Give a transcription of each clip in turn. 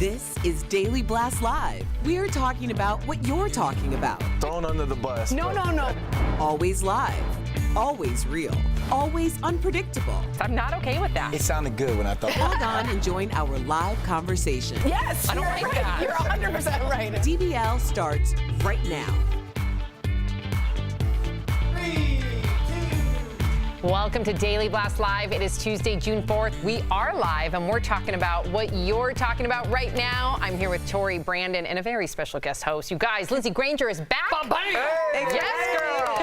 This is Daily Blast Live. We're talking about what you're talking about. Thrown under the bus. No. Always live, always real, always unpredictable. I'm not okay with that. It sounded good when I thought. Log on and join our live conversation. Yes, I don't like that. You're 100% right. DBL starts right now. Welcome to Daily Blast Live. It is Tuesday, June 4th. We are live, and we're talking about what you're talking about right now. I'm here with Tori, Brandon, and a very special guest host. You guys, Lindsey Granger is back. Hey. Yes, girl.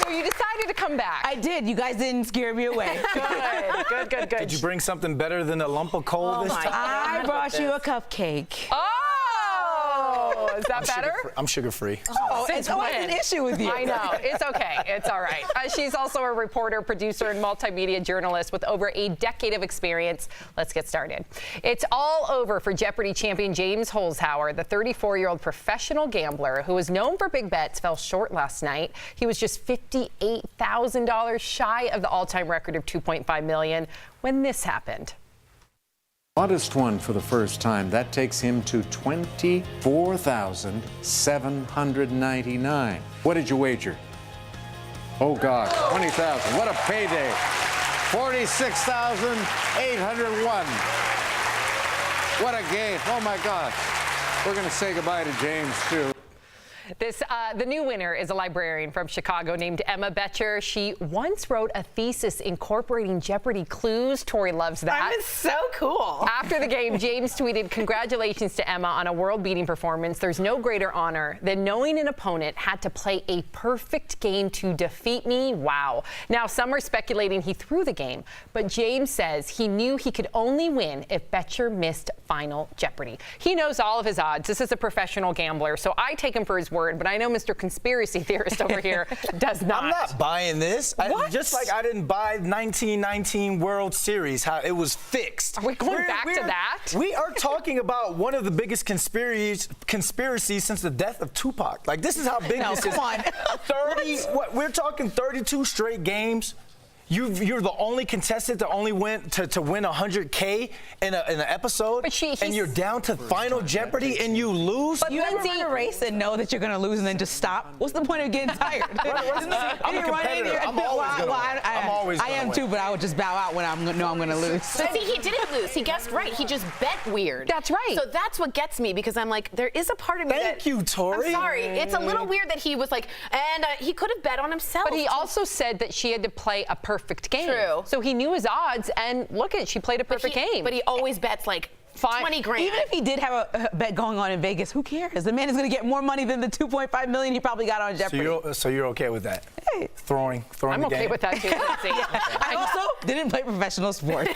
So you decided to come back. I did. You guys didn't scare me away. Good. Did you bring something better than a lump of coal this time? I brought you a cupcake. Oh, is that better? I'm sugar-free. Oh, it's always an issue with you. I know. It's okay. It's all right. She's also a reporter, producer, and multimedia journalist with over a decade of experience. Let's get started. It's all over for Jeopardy champion James Holzhauer, the 34-year-old professional gambler who is known for big bets, fell short last night. He was just $58,000 shy of the all-time record of $2.5 million when this happened. Modest one for the first time. That takes him to $24,799. What did you wager? Oh, God, 20,000. What a payday. 46,801. What a game. Oh, my gosh. We're going to say goodbye to James, too. The new winner is a librarian from Chicago named Emma Boettcher. She once wrote a thesis incorporating Jeopardy clues. Tori loves that. That is so cool. After the game, James tweeted, "Congratulations to Emma on a world-beating performance. There's no greater honor than knowing an opponent had to play a perfect game to defeat me." Wow. Now, some are speculating he threw the game, but James says he knew he could only win if Boettcher missed Final Jeopardy. He knows all of his odds. This is a professional gambler, so I take him for his word, but I know Mr. Conspiracy Theorist over here does not. I'm not buying this. What? Just like I didn't buy 1919 World Series, how it was fixed. Are we going back to that? We are talking about one of the biggest conspiracies since the death of Tupac. Like, this is how big this is. Come on. 30. We're talking 32 straight games. You're the only contestant that only went to win 100K in an episode, But and you're down to Final Jeopardy and you lose. You ever run a race and know that you're going to lose and then just stop? What's the point of getting tired? I'm a competitor. I'm always going to win. I am too, but I would just bow out when I know I'm going to lose. But see, he didn't lose. He guessed right. He just bet weird. That's right. So that's what gets me, because I'm like, there is a part of me Thank you, Tori. I'm sorry. It's a little weird that he was like, and he could have bet on himself. But he also said that she had to play a perfect game. True. So he knew his odds, and look at, she played a perfect game. But he always bets like 20 grand. Even if he did have a bet going on in Vegas, who cares? The man is going to get more money than the $2.5 million he probably got on Jeopardy. So you're okay with that? Hey. Throwing I'm the okay game? with that too, Lindsey. I also didn't play professional sports.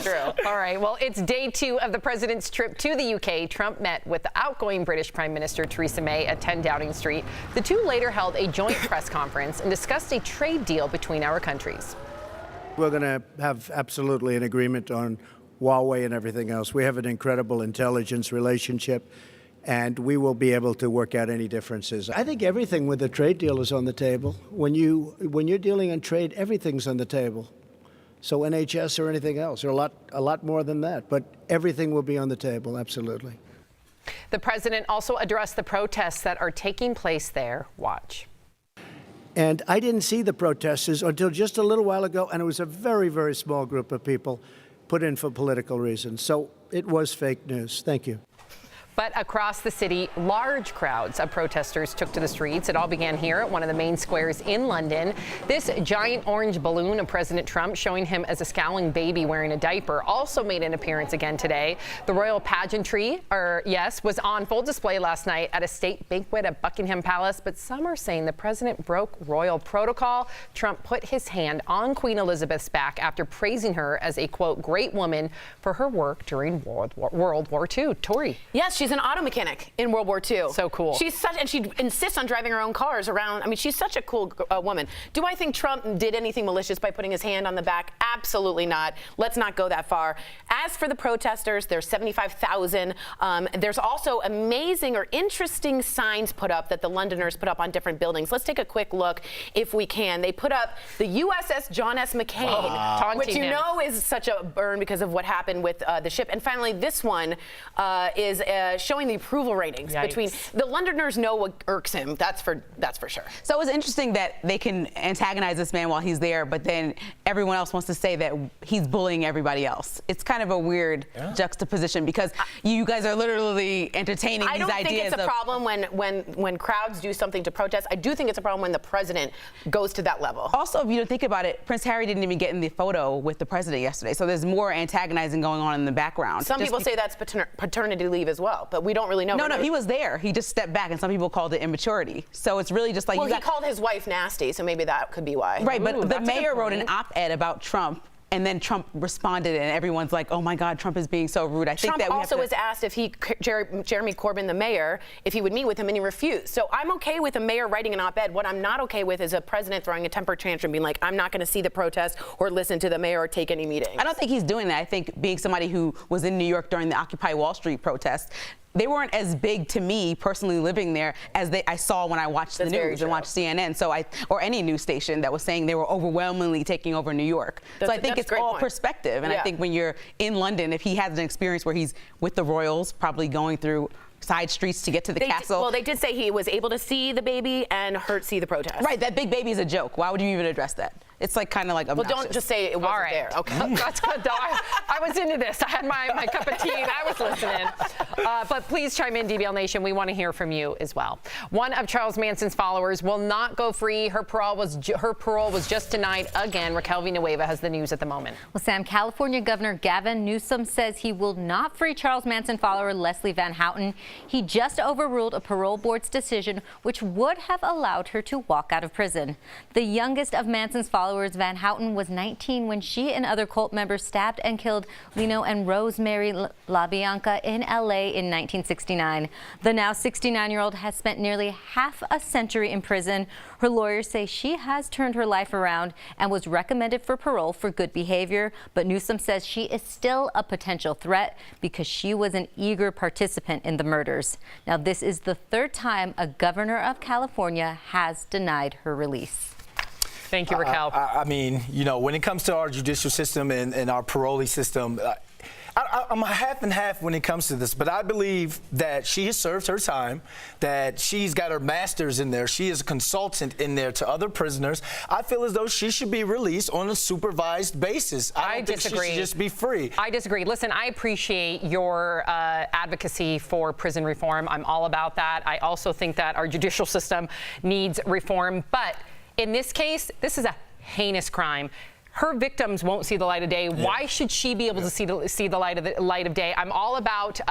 True. All right. Well, it's day 2 of the president's trip to the UK. Trump met with the outgoing British Prime Minister Theresa May at 10 Downing Street. The two later held a joint press conference and discussed a trade deal between our countries. We're going to have absolutely an agreement on Huawei and everything else. We have an incredible intelligence relationship, and we will be able to work out any differences. I think everything with the trade deal is on the table. When you're dealing in trade, everything's on the table. So NHS or anything else, or a lot more than that. But everything will be on the table, absolutely. The president also addressed the protests that are taking place there. Watch. And I didn't see the protesters until just a little while ago, and it was a very, very small group of people put in for political reasons. So it was fake news. Thank you. But across the city, large crowds of protesters took to the streets. It all began here at one of the main squares in London. This giant orange balloon of President Trump, showing him as a scowling baby wearing a diaper, also made an appearance again today. The royal pageantry, was on full display last night at a state banquet at Buckingham Palace. But some are saying the president broke royal protocol. Trump put his hand on Queen Elizabeth's back after praising her as a, quote, great woman for her work during World War II. Tori. Yes, she's an auto mechanic in World War II. So cool. And she insists on driving her own cars around. I mean, she's such a cool woman. Do I think Trump did anything malicious by putting his hand on the back? Absolutely not. Let's not go that far. As for the protesters, there's 75,000. There's also amazing or interesting signs put up that the Londoners put up on different buildings. Let's take a quick look if we can. They put up the USS John S. McCain, which you know is such a burn because of what happened with the ship. And finally, this one is showing the approval ratings between the Londoners know what irks him. That's for sure. So it's interesting that they can antagonize this man while he's there, but then everyone else wants to say that he's bullying everybody else. It's kind of a weird juxtaposition because you guys are literally entertaining these ideas. I don't think it's a problem when crowds do something to protest. I do think it's a problem when the president goes to that level. Also, if you don't think about it, Prince Harry didn't even get in the photo with the president yesterday, so there's more antagonizing going on in the background. Some people say that's paternity leave as well, but we don't really know. No, he was there. He just stepped back, and some people called it immaturity. So it's really just like he called his wife nasty, so maybe that could be why. Right, but the mayor wrote an op-ed about Trump. And then Trump responded, and everyone's like, "Oh my God, Trump is being so rude." I think Trump that we also was asked if Jeremy Corbyn, the mayor, if he would meet with him, and he refused. So I'm okay with a mayor writing an op-ed. What I'm not okay with is a president throwing a temper tantrum, being like, "I'm not going to see the protest or listen to the mayor or take any meetings." I don't think he's doing that. I think being somebody who was in New York during the Occupy Wall Street protests, they weren't as big to me personally living there as I saw when I watched the news and watched CNN. Or any news station that was saying they were overwhelmingly taking over New York. So I think it's all perspective. And I think when you're in London, if he has an experience where he's with the royals, probably going through side streets to get to the castle. Well, they did say he was able to see the baby and see the protest. Right, that big baby is a joke. Why would you even address that? It's like kind of like obnoxious. Well, don't just say it wasn't there. Okay. That's good. I was into this. I had my cup of tea and I was listening. But please chime in, DBL Nation. We want to hear from you as well. One of Charles Manson's followers will not go free. Her parole was just denied again. Raquel Villanueva has the news at the moment. Well, Sam, California Governor Gavin Newsom says he will not free Charles Manson follower Leslie Van Houten. He just overruled a parole board's decision, which would have allowed her to walk out of prison. The youngest of Manson's followers, Van Houten, was 19 when she and other cult members stabbed and killed Lino and Rosemary LaBianca in L.A. in 1969. The now 69-year-old has spent nearly half a century in prison. Her lawyers say she has turned her life around and was recommended for parole for good behavior, but Newsom says she is still a potential threat because she was an eager participant in the murders. Now, this is the third time a governor of California has denied her release. Thank you, Raquel. I mean, when it comes to our judicial system and our parolee system, I'm half and half when it comes to this, but I believe that she has served her time, that she's got her master's in there. She is a consultant in there to other prisoners. I feel as though she should be released on a supervised basis. I don't think disagree. She should just be free. I disagree. Listen, I appreciate your advocacy for prison reform. I'm all about that. I also think that our judicial system needs reform, but in this case, this is a heinous crime. Her victims won't see the light of day. Yeah. Why should she be able to see the light of day? I'm all about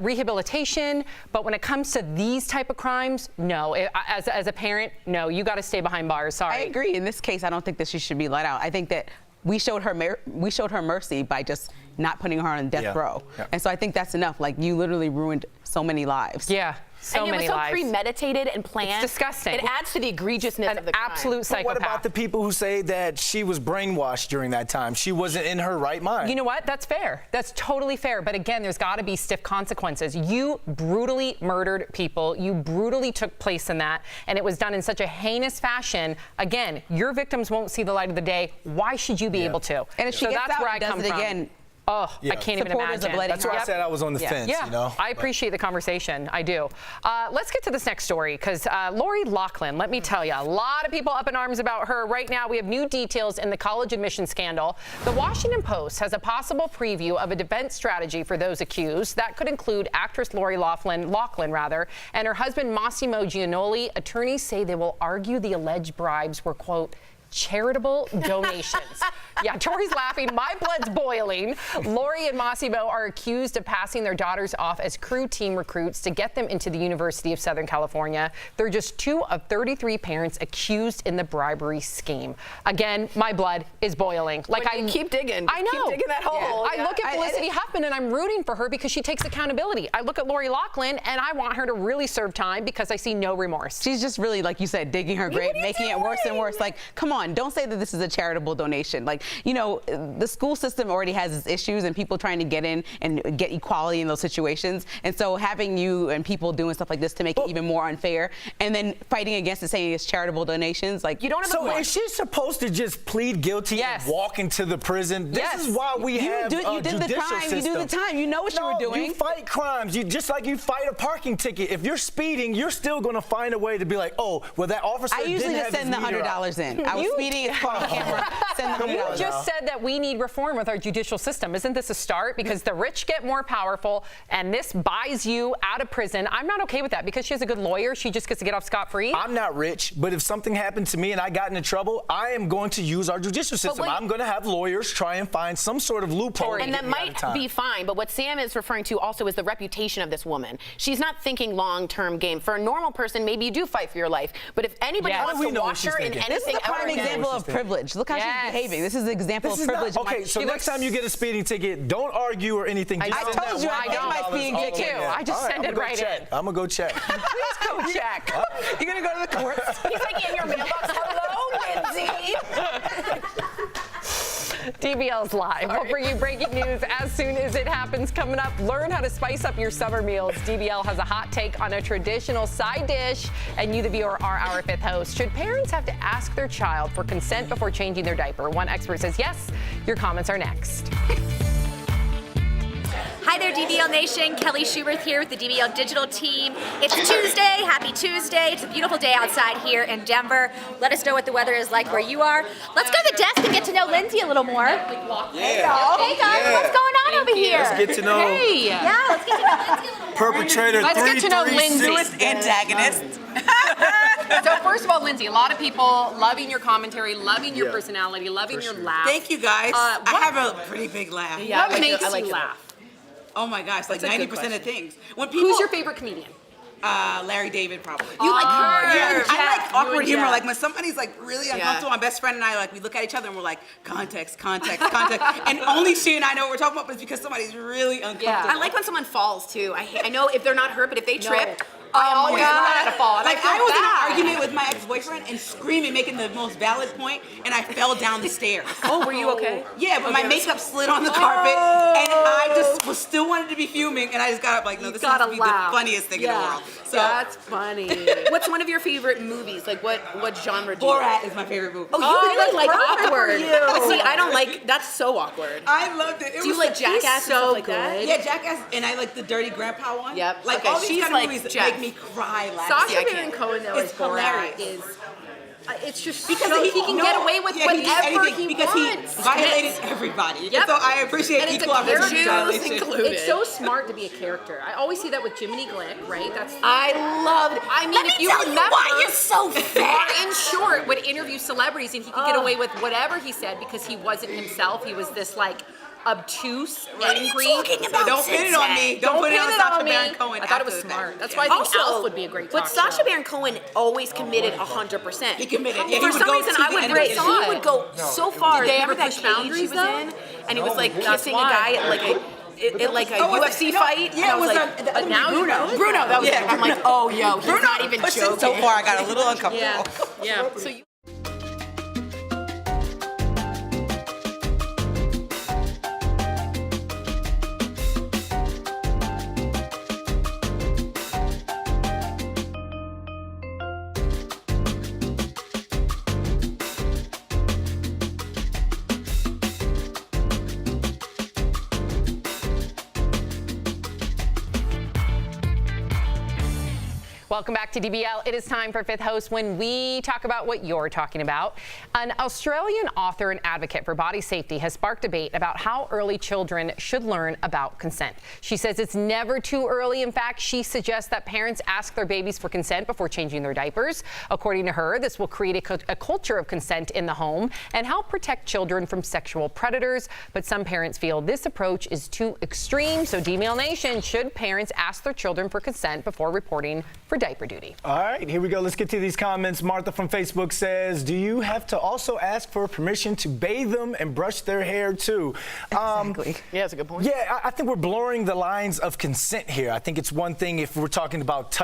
rehabilitation, but when it comes to these type of crimes, no. As a parent, no. You got to stay behind bars. Sorry. I agree. In this case, I don't think that she should be let out. I think that we showed her mercy by just not putting her on death row. Yeah. And so I think that's enough. Like, you literally ruined so many lives. Yeah. So many lives. And it was so premeditated and planned. It's disgusting. It adds to the egregiousness of the crime. Absolute psychopath. But what about the people who say that she was brainwashed during that time? She wasn't in her right mind. You know what? That's fair. That's totally fair. But again, there's got to be stiff consequences. You brutally murdered people. You brutally took place in that. And it was done in such a heinous fashion. Again, your victims won't see the light of the day. Why should you be able to? And if she gets out and does it again, oh, I can't even imagine. That's why I said I was on the fence, Yeah, I appreciate the conversation. I do. Let's get to this next story, because Lori Loughlin, let me tell you, a lot of people up in arms about her. Right now, we have new details in the college admission scandal. The Washington Post has a possible preview of a defense strategy for those accused. That could include actress Lori Loughlin, and her husband Massimo Giannoli. Attorneys say they will argue the alleged bribes were, quote, charitable donations. Yeah, Tori's laughing. My blood's boiling. Lori and Massimo are accused of passing their daughters off as crew team recruits to get them into the University of Southern California. They're just 2 of 33 parents accused in the bribery scheme. Again, my blood is boiling. Like, I keep digging. I know. Keep digging that hole. I look at Felicity Huffman and I'm rooting for her because she takes accountability. I look at Lori Loughlin and I want her to really serve time because I see no remorse. She's just really, like you said, digging her grave, making it worse and worse. Like, come on, don't say that this is a charitable donation. Like, you know, the school system already has its issues and people trying to get in and get equality in those situations. And so having you and people doing stuff like this to make it even more unfair and then fighting against it saying it's charitable donations, like, you don't have So is she supposed to just plead guilty Yes. and walk into the prison? This Yes. is why we have you did the judicial time. You do system. the time. You know what you were doing. You fight crimes. You just like you fight a parking ticket. If you're speeding, you're still going to find a way to be like, oh, well, that officer I usually didn't just have send the his meter up. $100 in. I was speeding, it's caught on camera. Send the $100 You just out. said that we need reform with our judicial system. Isn't this a start? Because the rich get more powerful and this buys you out of prison. I'm not okay with that because she has a good lawyer. She just gets to get off scot-free. I'm not rich, but if something happened to me and I got into trouble, I am going to use our judicial system. I'm going to have lawyers try and find some sort of loophole. And that might be fine, but what Sam is referring to also is the reputation of this woman. She's not thinking long-term game. For a normal person, maybe you do fight for your life, but if anybody Yes. wants How do to we know what watch she's her in thinking? This is anything a prime ever again, example of privilege. Look how Yes. she's behaving. This is an example This of is not, privilege. okay, so next time you get a speeding ticket, don't argue or anything. Just I send told that you I $100 get my speeding all ticket. over. I just All right, send I'm it gonna go right check. in. I'm going to go check. Please go check. You're going to go to the courts. He's like in your mailbox. Hello, Lindsay. DBL's live. We'll bring you breaking news as soon as it happens. Coming up, learn how to spice up your summer meals. DBL has a hot take on a traditional side dish, and you, the viewer, are our 5th host. Should parents have to ask their child for consent before changing their diaper? One expert says yes. Your comments are next. Hi there, DBL Nation. Kelly Schuberth here with the DBL Digital team. It's Tuesday. Happy Tuesday. It's a beautiful day outside here in Denver. Let us know what the weather is like where you are. Let's go to the desk and get to know Lindsay a little more. Hey guys, what's going on over here? Let's get to know Yeah, let's get to know Lindsay a little more. perpetrator Let's get to know Lindsay. 336. Antagonist. So first of all, Lindsay, a lot of people loving your commentary, loving your personality, loving your laugh. Thank you guys. What- I have a pretty big laugh. What makes you laugh? Oh my gosh, like That's a good 90% of things. When people, Who's your favorite comedian? Larry David probably. You like her? Yeah, I like awkward humor. yeah. Like when somebody's like really uncomfortable, my best friend and I, like we look at each other and we're like, context, context, context. And only she and I know what we're talking about, but it's because somebody's really uncomfortable. I like when someone falls too. I know if they're not hurt, but if they trip, I always know how to fall. Like I was in an argument with my ex-boyfriend and screaming, making the most valid point, and I fell down the stairs. Oh, were you okay? Yeah, but my makeup slid on the carpet, and I just was still wanted to be fuming, and I just got up like, no, this has to be the funniest thing in the world. So That's funny. What's one of your favorite movies? Like what genre do you like? Borat is my favorite movie. Oh, you really like perfect for awkward. you. See, I don't like. That's so awkward. I loved it. Do you like Jackass and stuff like that? Yeah, Jackass, and I like the Dirty Grandpa one. Yep. Like Okay, all these she's kind of like movies that Jeff. make me cry laughing. Sacha I Baron can't. Cohen though It's as Borat hilarious. is. It's just Because so he can get away with he can do whatever anything he because wants. he violated everybody. Yep. So I appreciate And it's equal a opportunity character violation. included. It's so smart to be a character. I always see that with Jiminy Glick, right? That's I loved. I mean, Let if me you tell remember, you why you're so fat. in short would interview celebrities and he could get away with whatever he said because he wasn't himself. He was this like obtuse, angry. talking about Don't pin it on me. Don't put it on Sacha Baron Cohen. I thought it was after smart. that. That's Yeah. why I think Also, Alf would be a great talk but Sacha show. Baron Cohen always committed 100%. He committed. Yeah, he For would some go reason, to I the would end break. of the He day. would go so far. Did they Remember ever that push cage he boundaries, was though? in, and he was like That's kissing a why. guy at like a Oh, was UFC it? No, fight. yeah, and it I was like, the other now Bruno. Bruno, that was Yeah, it. I'm like, oh, yo, he's Bruno not even pushed it joking. so far, I got a little uncomfortable. Yeah. So you. Welcome back to DBL. It is time for Fifth Host when we talk about what you're talking about. An Australian author and advocate for body safety has sparked debate about how early children should learn about consent. She says it's never too early. In fact, she suggests that parents ask their babies for consent before changing their diapers. According to her, this will create a culture of consent in the home and help protect children from sexual predators. But some parents feel this approach is too extreme. So DBL Nation, should parents ask their children for consent before reporting for diaper duty? All right, here we go. Let's get to these comments. Martha from Facebook says, do you have to also ask for permission to bathe them and brush their hair too? Exactly. Yeah, that's a good point. Yeah, I think we're blurring the lines of consent here. I think it's one thing if we're talking about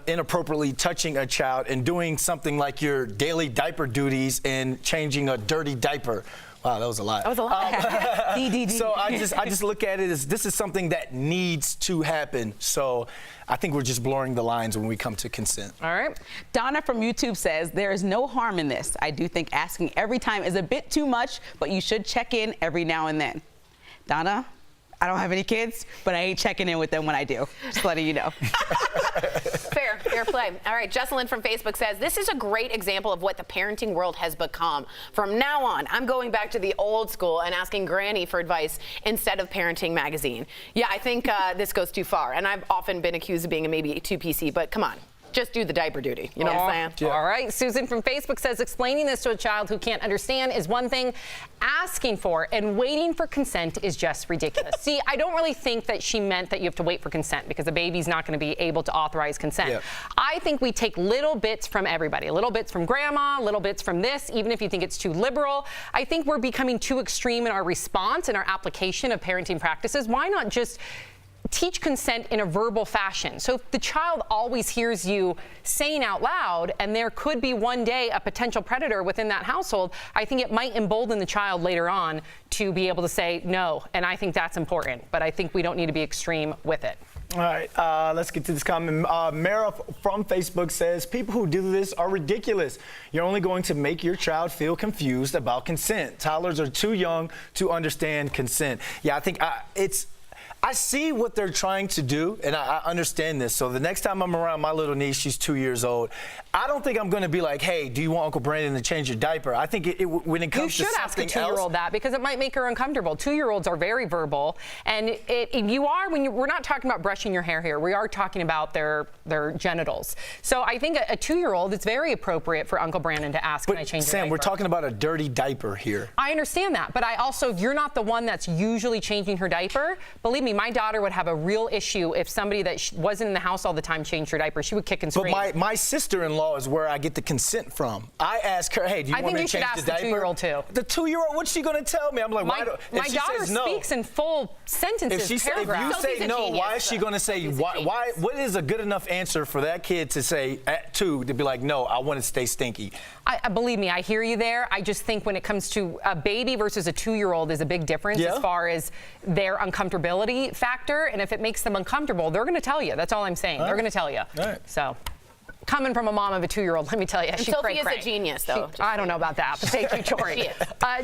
inappropriately touching a child and doing something like your daily diaper duties and changing a dirty diaper. Wow, that was a lot. That was a lot. So I just look at it as this is something that needs to happen. So I think we're just blurring the lines when we come to consent. All right. Donna from YouTube says there is no harm in this. I do think asking every time is a bit too much, but you should check in every now and then. Donna, I don't have any kids, but I ain't checking in with them when I do. Just letting you know. Fair play. All right, Jesselyn from Facebook says, this is a great example of what the parenting world has become. From now on, I'm going back to the old school and asking Granny for advice instead of Parenting Magazine. Yeah, I think this goes too far, and I've often been accused of being maybe too PC, but come on. Just do the diaper duty. You know what I'm saying? Yeah. All right. Susan from Facebook says explaining this to a child who can't understand is one thing. Asking for and waiting for consent is just ridiculous. See, I don't really think that she meant that you have to wait for consent because the baby's not going to be able to authorize consent. Yeah. I think we take little bits from everybody, little bits from grandma, little bits from this, even if you think it's too liberal. I think we're becoming too extreme in our response and our application of parenting practices. Why not just teach consent in a verbal fashion? So if the child always hears you saying out loud, and there could be one day a potential predator within that household, I think it might embolden the child later on to be able to say no. And I think that's important. But I think we don't need to be extreme with it. All right, let's get to this comment. Mara from Facebook says, people who do this are ridiculous. You're only going to make your child feel confused about consent. Toddlers are too young to understand consent. Yeah, I think I see what they're trying to do, and I understand this. So the next time I'm around my little niece, she's 2 years old, I don't think I'm going to be like, hey, do you want Uncle Brandon to change your diaper? I think when it comes to something else. You should ask a 2-year-old that because it might make her uncomfortable. 2-year-olds are very verbal, and we're not talking about brushing your hair here. We are talking about their genitals. So I think a 2-year-old, it's very appropriate for Uncle Brandon to ask, can I change your diaper? Sam, we're talking about a dirty diaper here. I understand that, but you're not the one that's usually changing her diaper. Believe me, my daughter would have a real issue if somebody that wasn't in the house all the time changed her diaper. She would kick and scream. But my sister-in-law is where I get the consent from. I ask her, hey, do you want me to change the diaper? I think you should ask the 2-year-old too. The 2-year-old, what's she going to tell me? I'm like, why? My daughter speaks in full sentences, if paragraphs. If you say no, why is she going to say, why? What is a good enough answer for that kid to say at 2 to be like, no, I want to stay stinky? Believe me, I hear you there. I just think when it comes to a baby versus a 2-year-old is a big difference as far as their uncomfortability factor. And if it makes them uncomfortable, they're going to tell you. That's all I'm saying. They're going to tell you. So. Coming from a mom of a 2-year-old, let me tell you, she's Sophie is a genius, though. I don't know about that, but thank you, Tori.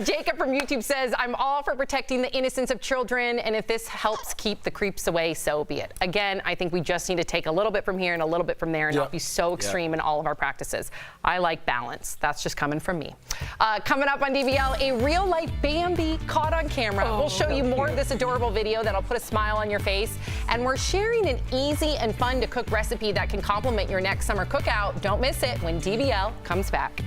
Jacob from YouTube says, I'm all for protecting the innocence of children, and if this helps keep the creeps away, so be it. Again, I think we just need to take a little bit from here and a little bit from there and not be so extreme in all of our practices. I like balance. That's just coming from me. Coming up on DBL, a real-life Bambi caught on camera. We'll show you more of this adorable video that'll put a smile on your face, and we're sharing an easy and fun-to-cook recipe that can complement your next summer cookout. Don't miss it when DBL comes back.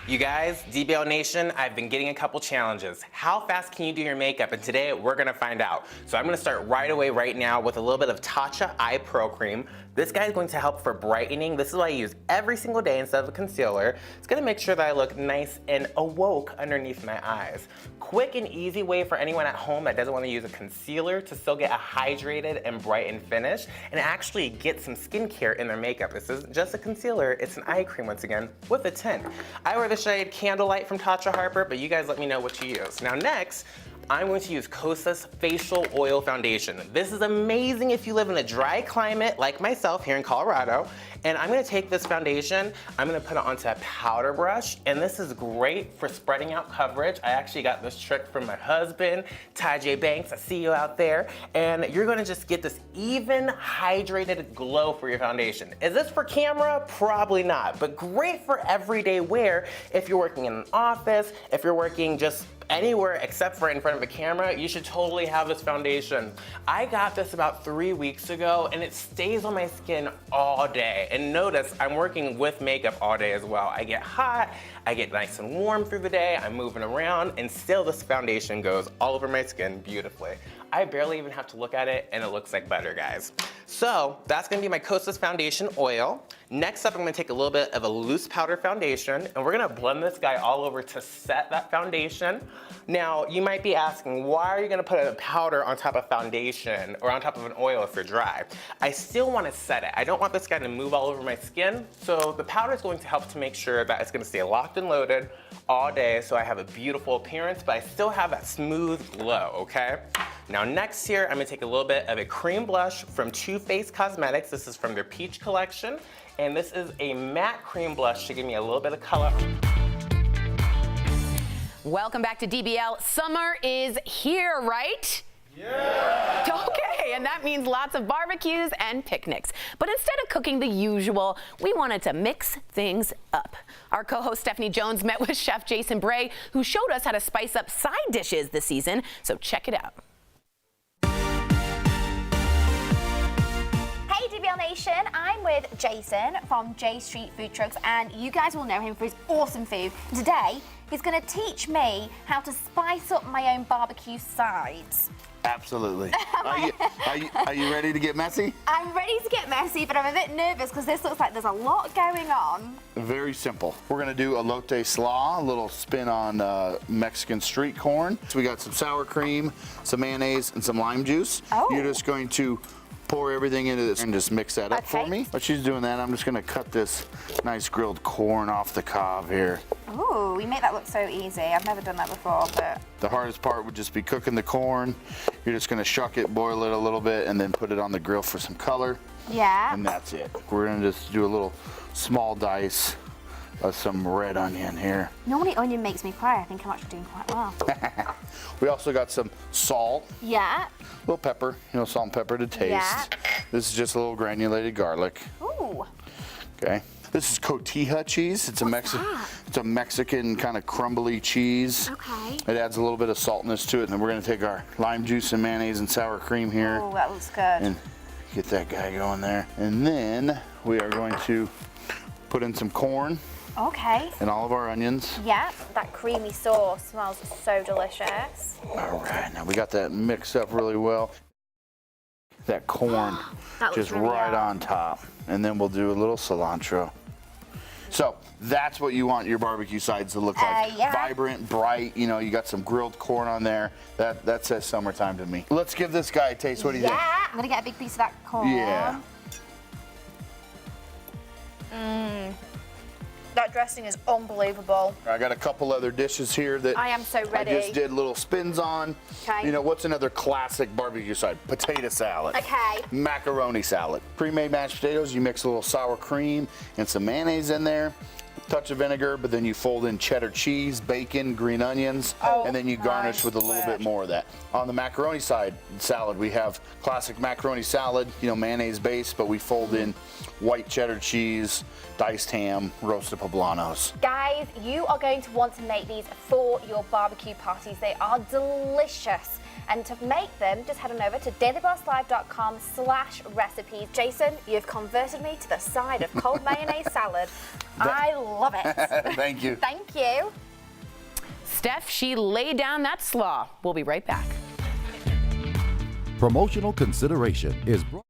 You guys, DBL Nation, I've been getting a couple challenges. How fast can you do your makeup? And today we're gonna find out. So I'm gonna start right away right now with a little bit of Tatcha Eye Pro Cream. This guy is going to help for brightening. This is what I use every single day instead of a concealer. It's gonna make sure that I look nice and awoke underneath my eyes. Quick and easy way for anyone at home that doesn't wanna use a concealer to still get a hydrated and brightened finish and actually get some skincare in their makeup. This isn't just a concealer, it's an eye cream once again with a tint. I wear the shade Candlelight from Tatcha Harper, but you guys let me know what you use. Now next, I'm going to use Kosas Facial Oil Foundation. This is amazing if you live in a dry climate like myself here in Colorado. And I'm gonna take this foundation, I'm gonna put it onto a powder brush, and this is great for spreading out coverage. I actually got this trick from my husband, Ty J. Banks, I see you out there. And you're gonna just get this even hydrated glow for your foundation. Is this for camera? Probably not, but great for everyday wear if you're working in an office, if you're working just anywhere except for in front of a camera, you should totally have this foundation. I got this about 3 weeks ago and it stays on my skin all day. And notice I'm working with makeup all day as well. I get hot, I get nice and warm through the day, I'm moving around, and still this foundation goes all over my skin beautifully. I barely even have to look at it and it looks like butter, guys. So that's gonna be my Kosas foundation oil. Next up, I'm gonna take a little bit of a loose powder foundation and we're gonna blend this guy all over to set that foundation. Now, you might be asking, why are you gonna put a powder on top of foundation or on top of an oil if you're dry? I still wanna set it. I don't want this guy to move all over my skin, so the powder is going to help to make sure that it's gonna stay locked and loaded all day so I have a beautiful appearance, but I still have that smooth glow, okay? Now next here, I'm gonna take a little bit of a cream blush from Too Faced Cosmetics. This is from their Peach collection. And this is a matte cream blush to give me a little bit of color. Welcome back to DBL. Summer is here, right? Yeah. Okay, and that means lots of barbecues and picnics. But instead of cooking the usual, we wanted to mix things up. Our co-host Stephanie Jones met with Chef Jason Bray, who showed us how to spice up side dishes this season. So check it out. Hey DBL Nation, I'm with Jason from J Street Food Trucks, and you guys will know him for his awesome food. Today, he's going to teach me how to spice up my own barbecue sides. Absolutely. Are you ready to get messy? I'm ready to get messy, but I'm a bit nervous because this looks like there's a lot going on. Very simple. We're gonna do elote slaw, a little spin on Mexican street corn. So we got some sour cream, some mayonnaise, and some lime juice. Oh. You're just going to pour everything into this and just mix that up for me. While she's doing that, I'm just gonna cut this nice grilled corn off the cob here. Ooh, we make that look so easy. I've never done that before, but... The hardest part would just be cooking the corn. You're just gonna shuck it, boil it a little bit, and then put it on the grill for some color. Yeah. And that's it. We're gonna just do a little small dice of some red onion here. Normally onion makes me cry. I think I'm actually doing quite well. We also got some salt. Yeah. A little pepper, salt and pepper to taste. Yeah. This is just a little granulated garlic. Ooh. Okay. This is cotija cheese. It's a Mexican kind of crumbly cheese. Okay. It adds a little bit of saltness to it, and then we're gonna take our lime juice and mayonnaise and sour cream here. Oh, that looks good. And get that guy going there. And then we are going to put in some corn. Okay. And all of our onions. Yeah, that creamy sauce smells so delicious. All right, now we got that mixed up really well. That corn that just really right good. on top. And then we'll do a little cilantro. So that's what you want your barbecue sides to look like. Yeah. Vibrant, bright, you got some grilled corn on there. That says summertime to me. Let's give this guy a taste. What do you think? Yeah, I'm gonna get a big piece of that corn. Yeah. Mmm. That dressing is unbelievable. I got a couple other dishes here that I am so ready. I just did little spins on. Okay. What's another classic barbecue side? Potato salad. Okay. Macaroni salad. Pre-made mashed potatoes, you mix a little sour cream and some mayonnaise in there. Touch of vinegar, but then you fold in cheddar cheese, bacon, green onions, and then you garnish with a little bit more of that. On the macaroni side salad, we have classic macaroni salad, mayonnaise base, but we fold in white cheddar cheese, diced ham, roasted poblanos. Guys, you are going to want to make these for your barbecue parties. They are delicious. And to make them, just head on over to dailybosslive.com/recipes. Jason, you've converted me to the side of cold mayonnaise salad. I love it. Thank you. Thank you. Steph, she laid down that slaw. We'll be right back. Promotional consideration is brought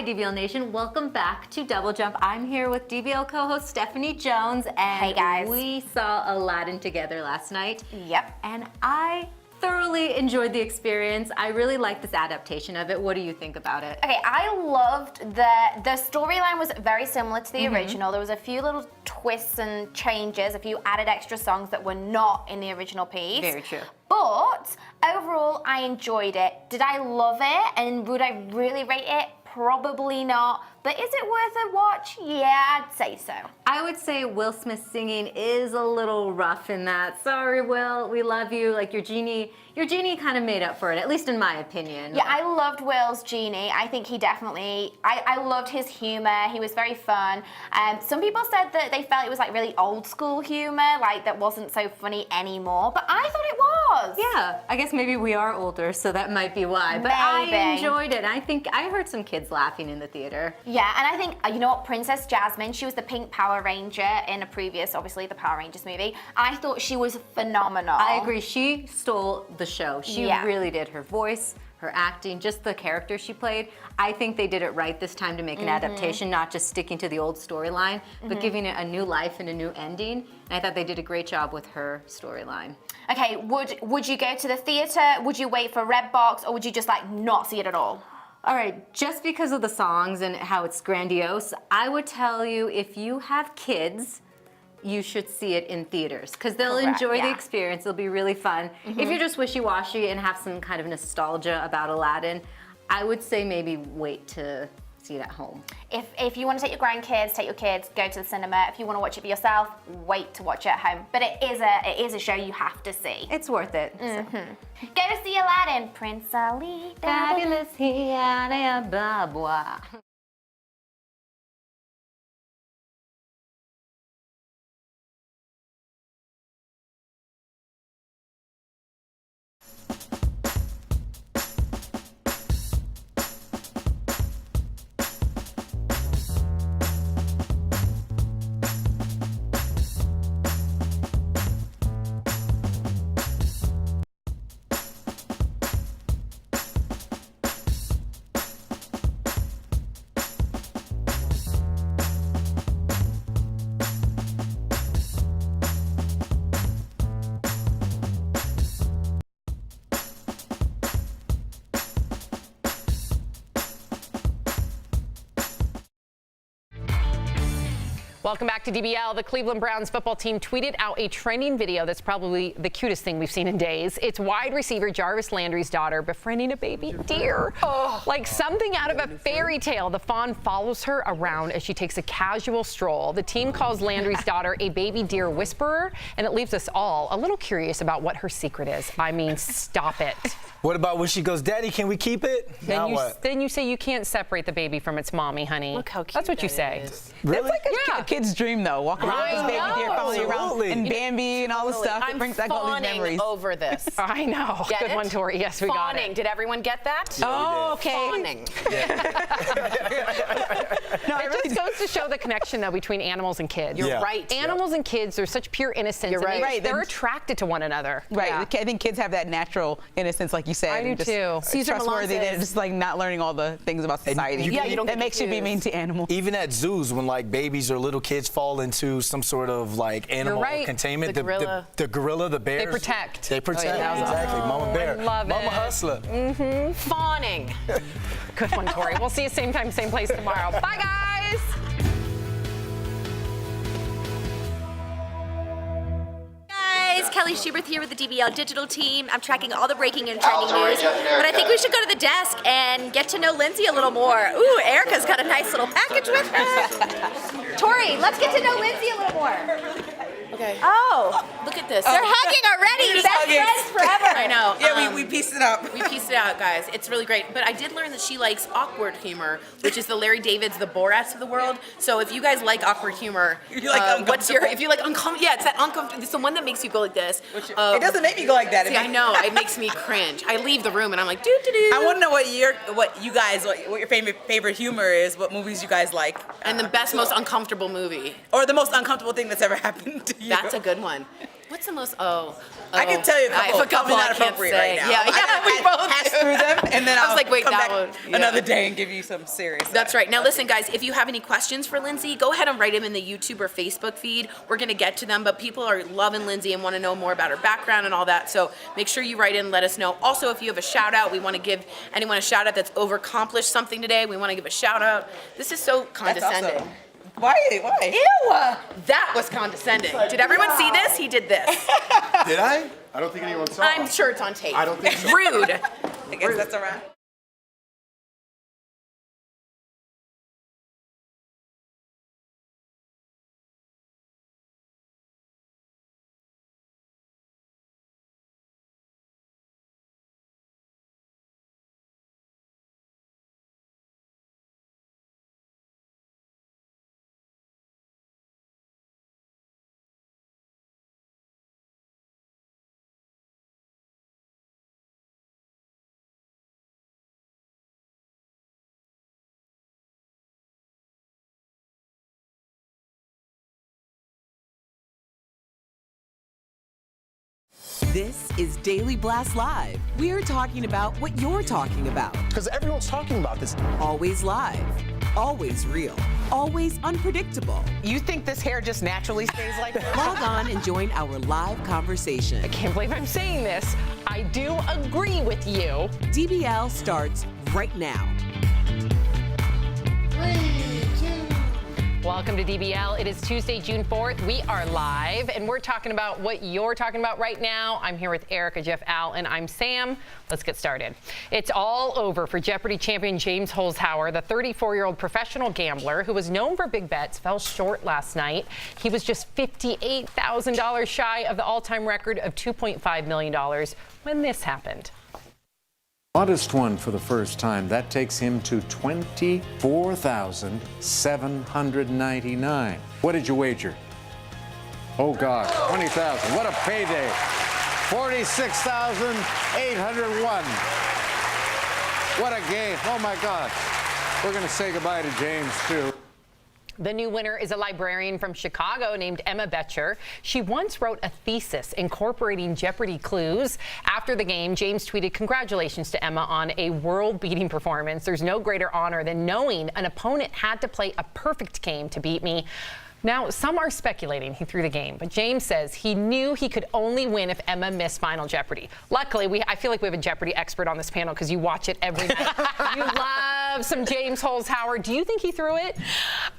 Hi, DBL Nation. Welcome back to Double Jump. I'm here with DBL co-host Stephanie Jones, and hey guys. We saw Aladdin together last night. Yep. And I thoroughly enjoyed the experience. I really like this adaptation of it. What do you think about it? Okay, I loved the storyline was very similar to the original. There was a few little twists and changes, a few added extra songs that were not in the original piece. Very true. But overall, I enjoyed it. Did I love it? And would I really rate it? Probably not. But is it worth a watch? Yeah, I'd say so. I would say Will Smith's singing is a little rough in that. Sorry, Will, we love you. Like your genie kind of made up for it, at least in my opinion. Yeah, I loved Will's genie. I think he definitely, I loved his humor. He was very fun. Some people said that they felt it was like really old school humor, like that wasn't so funny anymore, but I thought it was. Yeah, I guess maybe we are older, so that might be why. But Maybe. I enjoyed it. I think I heard some kids laughing in the theater. Yeah, and I think, you know what, Princess Jasmine, she was the pink Power Ranger in a previous, obviously, the Power Rangers movie. I thought she was phenomenal. I agree. She stole the show. She Yeah. really did. Her voice, her acting, just the character she played. I think they did it right this time to make an adaptation, not just sticking to the old storyline, but giving it a new life and a new ending. And I thought they did a great job with her storyline. Okay, would you go to the theater? Would you wait for Redbox, or would you just like not see it at all? All right, just because of the songs and how it's grandiose, I would tell you if you have kids, you should see it in theaters because they'll Correct, enjoy the yeah. experience. It'll be really fun. If you're just wishy-washy and have some kind of nostalgia about Aladdin, I would say maybe wait to see it at home. If you want to take your grandkids, take your kids, go to the cinema. If you want to watch it for yourself, wait to watch it at home. But it is a show you have to see. It's worth it. Go to see Aladdin, Prince Ali. Fabulous, blah, blah. Welcome back to DBL. The Cleveland Browns football team tweeted out a trending video that's probably the cutest thing we've seen in days. It's wide receiver Jarvis Landry's daughter befriending a baby deer. Oh. Like something out of a fairy tale, the fawn follows her around as she takes a casual stroll. The team calls Landry's daughter a baby deer whisperer, and it leaves us all a little curious about what her secret is. I mean, stop it. What about when she goes, Daddy, can we keep it? Then you say you can't separate the baby from its mommy, honey. Look how cute That's what you say. Really? That's like a kid's dream, though. Walking around with this baby deer, following you around, Absolutely. and Bambi and all this stuff. I'm It brings back all these fawning memories. over this. I know. Get Good it? one, Tori. Yes, we got Fawning. it. Did everyone get that? Oh, okay. Fawning. No, It just goes to show the connection, though, between animals and kids. You're Yeah. right. Animals and kids are such pure innocence. You're and right. They're attracted to one another. Right. Yeah. I think kids have that natural innocence, like you said. I do and just too. Cesar trustworthy. Millan They're says- just like not learning all the things about society. you don't that get makes you be confused. mean to animals. Even at zoos, when like babies or little kids fall into some sort of like animal right. containment, The gorilla. the gorilla, the bears. They protect. They protect. Oh, yeah. Exactly. Mama bear. love Mama it. hustler. Fawning. Good one, Tori. We'll see you same time, same place tomorrow. Bye, guys. Guys, Kelly Schubert here with the DBL Digital team. I'm tracking all the breaking and trending news, but I think we should go to the desk and get to know Lindsay a little more. Ooh, Erica's got a nice little package with her. Tori, let's get to know Lindsay a little more. Okay. Oh, Look at this. they're hugging already. They're just Best hugging. friends forever. I know. Yeah, we pieced it up. We pieced it out, guys. It's really great. But I did learn that she likes awkward humor, which is the Larry Davids, the Borats of the world. So if you guys like awkward humor, You like what's your? uncomfortable? If you like uncomfortable, yeah, it's that uncomfortable. It's the one that makes you go like this. It doesn't make me go like that. See, I know. It makes me cringe. I leave the room and I'm like, doo doo doo. I want to know what your favorite humor is. What movies you guys like, And the best, most uncomfortable movie. or the most uncomfortable thing that's ever happened to you. That's a good one. What's the most? I can tell you a couple. I have a couple not I can't appropriate say. right now. Yeah, we both pass through them, and then I was I'll like, wait, come that back one. another day and give you some serious. That's right. Now, listen, guys, if you have any questions for Lindsay, go ahead and write them in the YouTube or Facebook feed. We're going to get to them, but people are loving Lindsay and want to know more about her background and all that. So make sure you write in and let us know. Also, if you have a shout out, we want to give anyone a shout out that's overaccomplished something today. We want to give a shout out. This is so condescending. Awesome. Why? Ew! That was condescending. Did everyone see this? He did this. Did I? I don't think anyone saw. I'm sure it's on tape. I don't think so. Rude. I guess that's a wrap. This is Daily Blast Live. We're talking about what you're talking about. Because everyone's talking about this. Always live, always real, always unpredictable. You think this hair just naturally stays like that? Log on and join our live conversation. I can't believe I'm saying this. I do agree with you. DBL starts right now. Welcome to DBL. It is Tuesday, June 4th. We are live, and we're talking about what you're talking about right now. I'm here with Erica, Jeff, Al, and I'm Sam. Let's get started. It's all over for Jeopardy champion James Holzhauer. The 34-year-old professional gambler who was known for big bets fell short last night. He was just $58,000 shy of the all-time record of $2.5 million when this happened. Modest one for the first time. That takes him to $24,799. What did you wager? Oh, God, $20,000. What a payday. $46,801. What a game. Oh, my gosh. We're going to say goodbye to James, too. The new winner is a librarian from Chicago named Emma Betcher. She once wrote a thesis incorporating Jeopardy clues. After the game, James tweeted, "Congratulations to Emma on a world-beating performance. There's no greater honor than knowing an opponent had to play a perfect game to beat me." Now, some are speculating he threw the game, but James says he knew he could only win if Emma missed Final Jeopardy. Luckily, I feel like we have a Jeopardy expert on this panel because you watch it every night. You love some James Holzhauer. Do you think he threw it?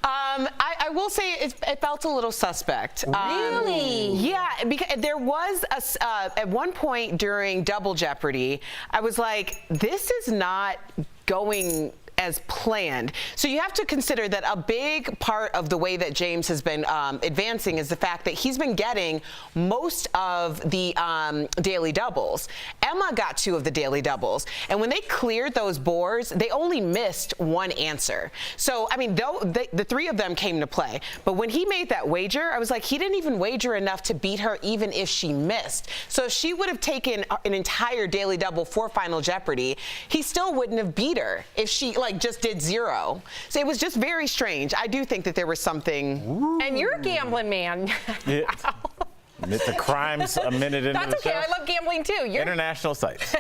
I will say it felt a little suspect. Really? Yeah, because there was at one point during Double Jeopardy, I was like, this is not going as planned. So you have to consider that a big part of the way that James has been advancing is the fact that he's been getting most of the daily doubles. Emma got 2 of the daily doubles, and when they cleared those boards, they only missed 1 answer. So, I mean, the 3 of them came to play, but when he made that wager, I was like, he didn't even wager enough to beat her even if she missed. So if she would have taken an entire daily double for Final Jeopardy, he still wouldn't have beat her if she, just did 0. So it was just very strange. I do think that there was something. Ooh. And you're a gambling man. Yeah. Admit the crimes a minute into That's the okay. show. I love gambling too. International sites.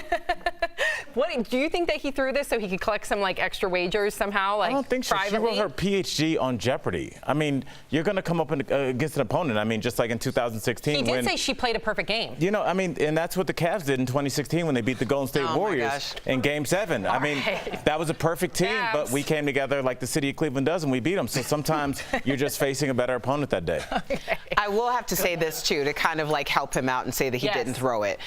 What do you think that he threw this so he could collect some extra wagers somehow? I don't think so. Privately? She wrote her PhD on Jeopardy. I mean, you're going to come up against an opponent. I mean, just like in 2016. She did say she played a perfect game. You know, I mean, and that's what the Cavs did in 2016 when they beat the Golden State Warriors in Game 7. I mean, that was a perfect team, but we came together like the city of Cleveland does, and we beat them. So sometimes you're just facing a better opponent that day. Okay. I will have to say this too to kind of help him out and say that he didn't throw it.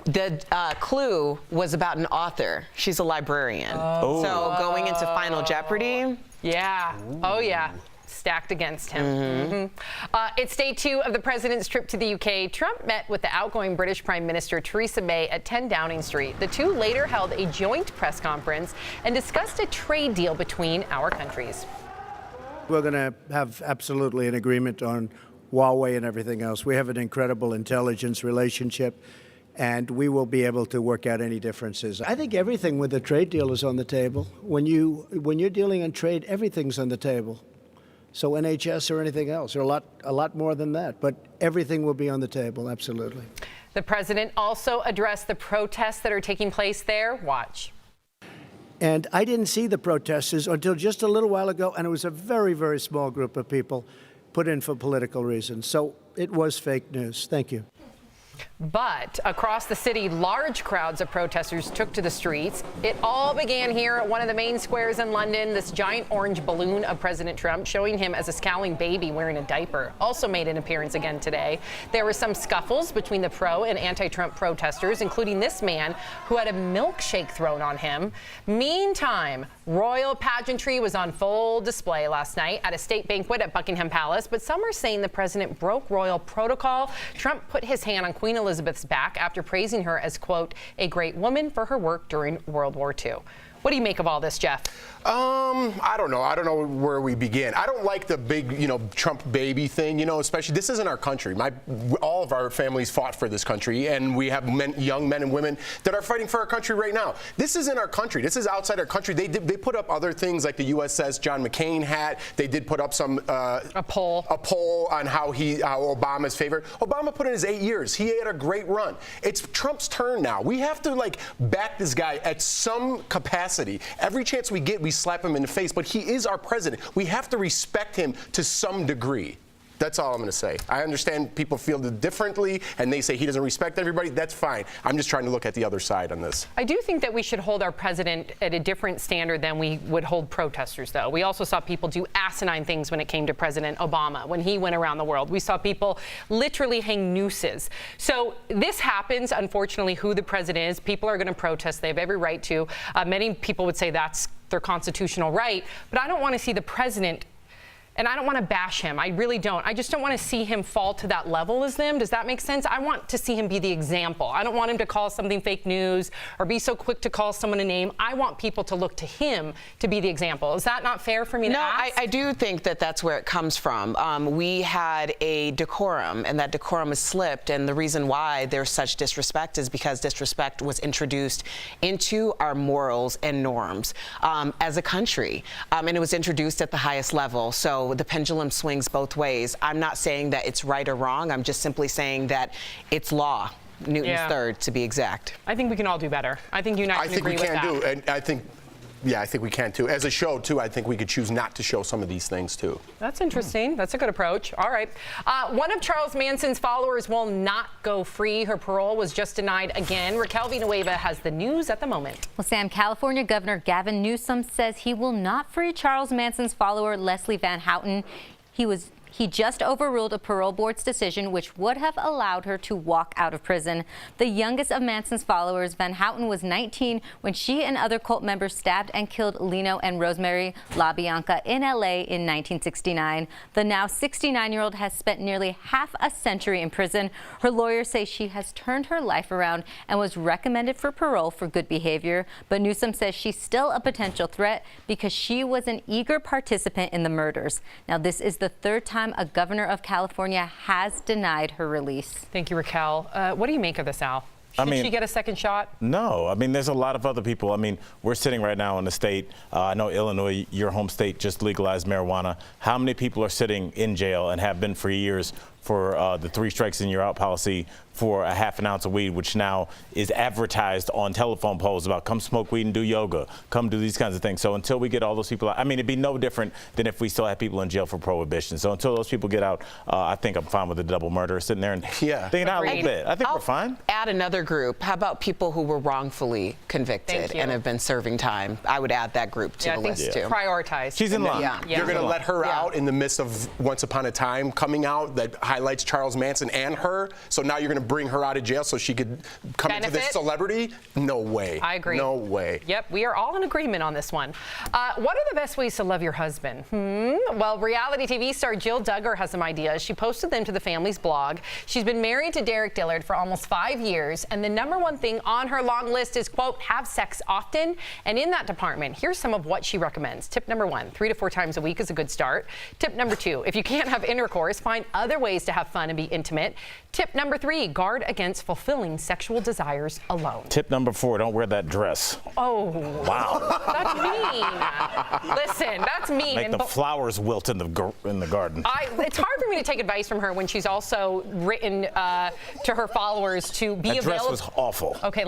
The clue was about an author. She's a librarian. Oh. So going into Final Jeopardy. Yeah. Ooh. Oh, yeah. Stacked against him. Mm-hmm. It's day 2 of the president's trip to the UK. Trump met with the outgoing British Prime Minister Theresa May at 10 Downing Street. The two later held a joint press conference and discussed a trade deal between our countries. We're going to have absolutely an agreement on Huawei and everything else. We have an incredible intelligence relationship, and we will be able to work out any differences. I think everything with the trade deal is on the table. When you're dealing on trade, everything's on the table. So NHS or anything else, or a lot more than that. But everything will be on the table, absolutely. The president also addressed the protests that are taking place there. Watch. And I didn't see the protesters until just a little while ago, and it was a very, very small group of people put in for political reasons. So it was fake news. Thank you. But across the city, large crowds of protesters took to the streets. It all began here at one of the main squares in London. This giant orange balloon of President Trump showing him as a scowling baby wearing a diaper also made an appearance again today. There were some scuffles between the pro and anti-Trump protesters, including this man who had a milkshake thrown on him. Meantime, royal pageantry was on full display last night at a state banquet at Buckingham Palace, but some are saying the president broke royal protocol. Trump put his hand on Queen Elizabeth's back after praising her as, quote, a great woman for her work during World War II. What do you make of all this, Jeff? I don't know. I don't know where we begin. I don't like the big, Trump baby thing, especially this isn't our country. All of our families fought for this country, and we have young men and women that are fighting for our country right now. This isn't our country. This is outside our country. They put up other things like the USS John McCain hat. They did put up a poll on how Obama's favorite. Obama put in his 8 years. He had a great run. It's Trump's turn now. We have to back this guy at some capacity. Every chance we get, we slap him in the face, but he is our president. We have to respect him to some degree. That's all I'm going to say. I understand people feel differently, and they say he doesn't respect everybody. That's fine. I'm just trying to look at the other side on this. I do think that we should hold our president at a different standard than we would hold protesters, though. We also saw people do asinine things when it came to President Obama when he went around the world. We saw people literally hang nooses. So this happens, unfortunately, who the president is. People are going to protest. They have every right to. Many people would say that's their constitutional right, but I don't want to see the president. And I don't want to bash him. I really don't. I just don't want to see him fall to that level as them. Does that make sense? I want to see him be the example. I don't want him to call something fake news or be so quick to call someone a name. I want people to look to him to be the example. Is that not fair for me to ask? No, I do think that that's where it comes from. We had a decorum, and that decorum has slipped. And the reason why there's such disrespect is because disrespect was introduced into our morals and norms as a country. And it was introduced at the highest level. So the pendulum swings both ways. I'm not saying that it's right or wrong. I'm just simply saying that it's law. Newton's third, to be exact. I think we can all do better. I think you and I can agree with that. I think we can do, and I think we can too. As a show too, I think we could choose not to show some of these things too. That's interesting. That's a good approach. All right. One of Charles Manson's followers will not go free. Her parole was just denied again. Raquel Villanueva has the news at the moment. Well, Sam, California Governor Gavin Newsom says he will not free Charles Manson's follower Leslie Van Houten. He just overruled a parole board's decision which would have allowed her to walk out of prison. The youngest of Manson's followers, Van Houten, was 19 when she and other cult members stabbed and killed Lino and Rosemary LaBianca in L.A. in 1969. The now 69-year-old has spent nearly half a century in prison. Her lawyers say she has turned her life around and was recommended for parole for good behavior. But Newsom says she's still a potential threat because she was an eager participant in the murders. Now, this is the third time a governor of California has denied her release. Thank you, Raquel. What do you make of this, Al? Should she get a second shot? No. There's a lot of other people. We're sitting right now in the state. I know Illinois, your home state, just legalized marijuana. How many people are sitting in jail and have been for years for the 3 strikes and you're out policy for a half an ounce of weed, which now is advertised on telephone poles about come smoke weed and do yoga, come do these kinds of things. So until we get all those people out, it'd be no different than if we still had people in jail for prohibition. So until those people get out, I think I'm fine with the double murder sitting there and thinking out a little bit. I think we're fine. Add another group. How about people who were wrongfully convicted and have been serving time? I would add that group to the list too. Prioritize. She's in line. You're going to let her out in the midst of Once Upon a Time coming out that highlights Charles Manson and her. So now you're going to bring her out of jail so she could come into this celebrity? No way. I agree. No way. Yep, we are all in agreement on this one. What are the best ways to love your husband? Well, reality TV star Jill Duggar has some ideas. She posted them to the family's blog. She's been married to Derek Dillard for almost 5 years, and the #1 thing on her long list is, quote, have sex often. And in that department, here's some of what she recommends. Tip #1, 3 to 4 times a week is a good start. Tip #2, if you can't have intercourse, find other ways to have fun and be intimate. Tip #3, guard against fulfilling sexual desires alone. Tip number 4, don't wear that dress. Oh. Wow. That's mean. Listen, that's mean. Make the flowers wilt in the garden. It's hard for me to take advice from her when she's also written to her followers to be that available. dress was awful. Okay,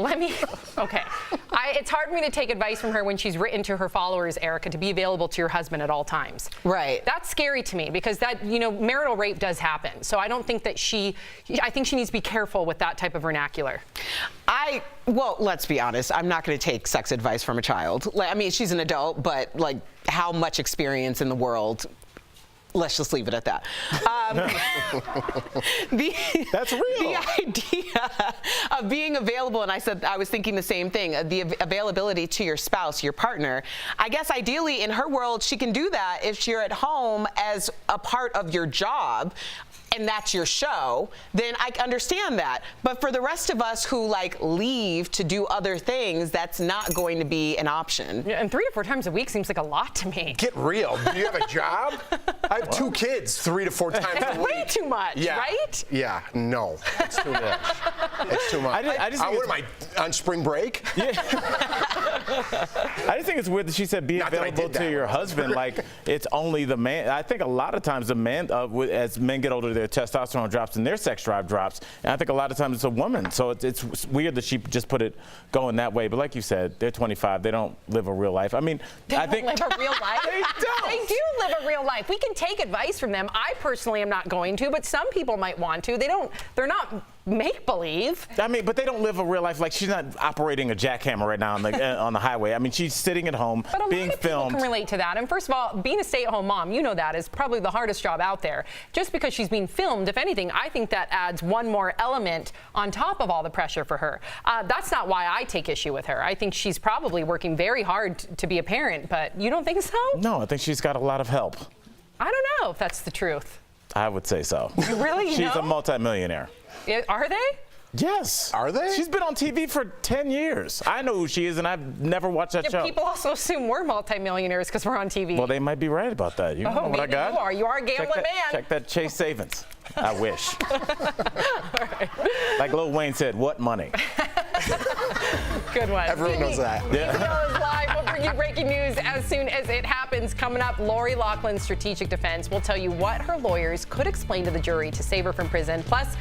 it's hard for me to take advice from her when she's written to her followers, Erica, to be available to your husband at all times. Right. That's scary to me because that, marital rape does happen. So I don't think that I think she needs to be careful with that type of vernacular. Well, let's be honest. I'm not going to take sex advice from a child. I mean, she's an adult, but how much experience in the world? Let's just leave it at that. That's real. The idea of being available, and I was thinking the same thing, the availability to your spouse, your partner. I guess ideally in her world, she can do that if you're at home as a part of your job. And that's your show, then I understand that. But for the rest of us who leave to do other things, that's not going to be an option. Yeah, and 3 to 4 times a week seems like a lot to me. Get real. Do you have a job? I have 2 kids 3 to 4 times a week. That's way too much, right? Yeah, no. It's too much. It's too much. What am I, on spring break? Yeah. I just think it's weird that she said be available to your husband. It's only the man. I think a lot of times the man, as men get older, their testosterone drops and their sex drive drops. And I think a lot of times it's a woman. So it's weird that she just put it going that way. But like you said, they're 25. They don't live a real life. I mean, I think live a real life. They don't. They do live a real life. We can take advice from them. I personally am not going to, but some people might want to. They're not make-believe. I mean, but they don't live a real life. She's not operating a jackhammer right now on the highway. I mean, she's sitting at home being filmed. People can relate to that. And first of all, being a stay-at-home mom, that is probably the hardest job out there. Just because she's being filmed, if anything, I think that adds one more element on top of all the pressure for her. That's not why I take issue with her. I think she's probably working very hard to be a parent, but you don't think so? No, I think she's got a lot of help. I don't know if that's the truth. I would say so. Really? She's a multimillionaire. Are they? Yes. Are they? She's been on TV for 10 years. I know who she is, and I've never watched that show. People also assume we're multimillionaires because we're on TV. Well, they might be right about that. You know what I got? You are a gambling man. Check that Chase Savings. I wish. Right. Like Lil Wayne said, what money? Good one. Everyone knows that. Yeah. is live. We'll bring you breaking news as soon as it happens. Coming up, Lori Loughlin's strategic defense. We'll tell you what her lawyers could explain to the jury to save her from prison. Plus,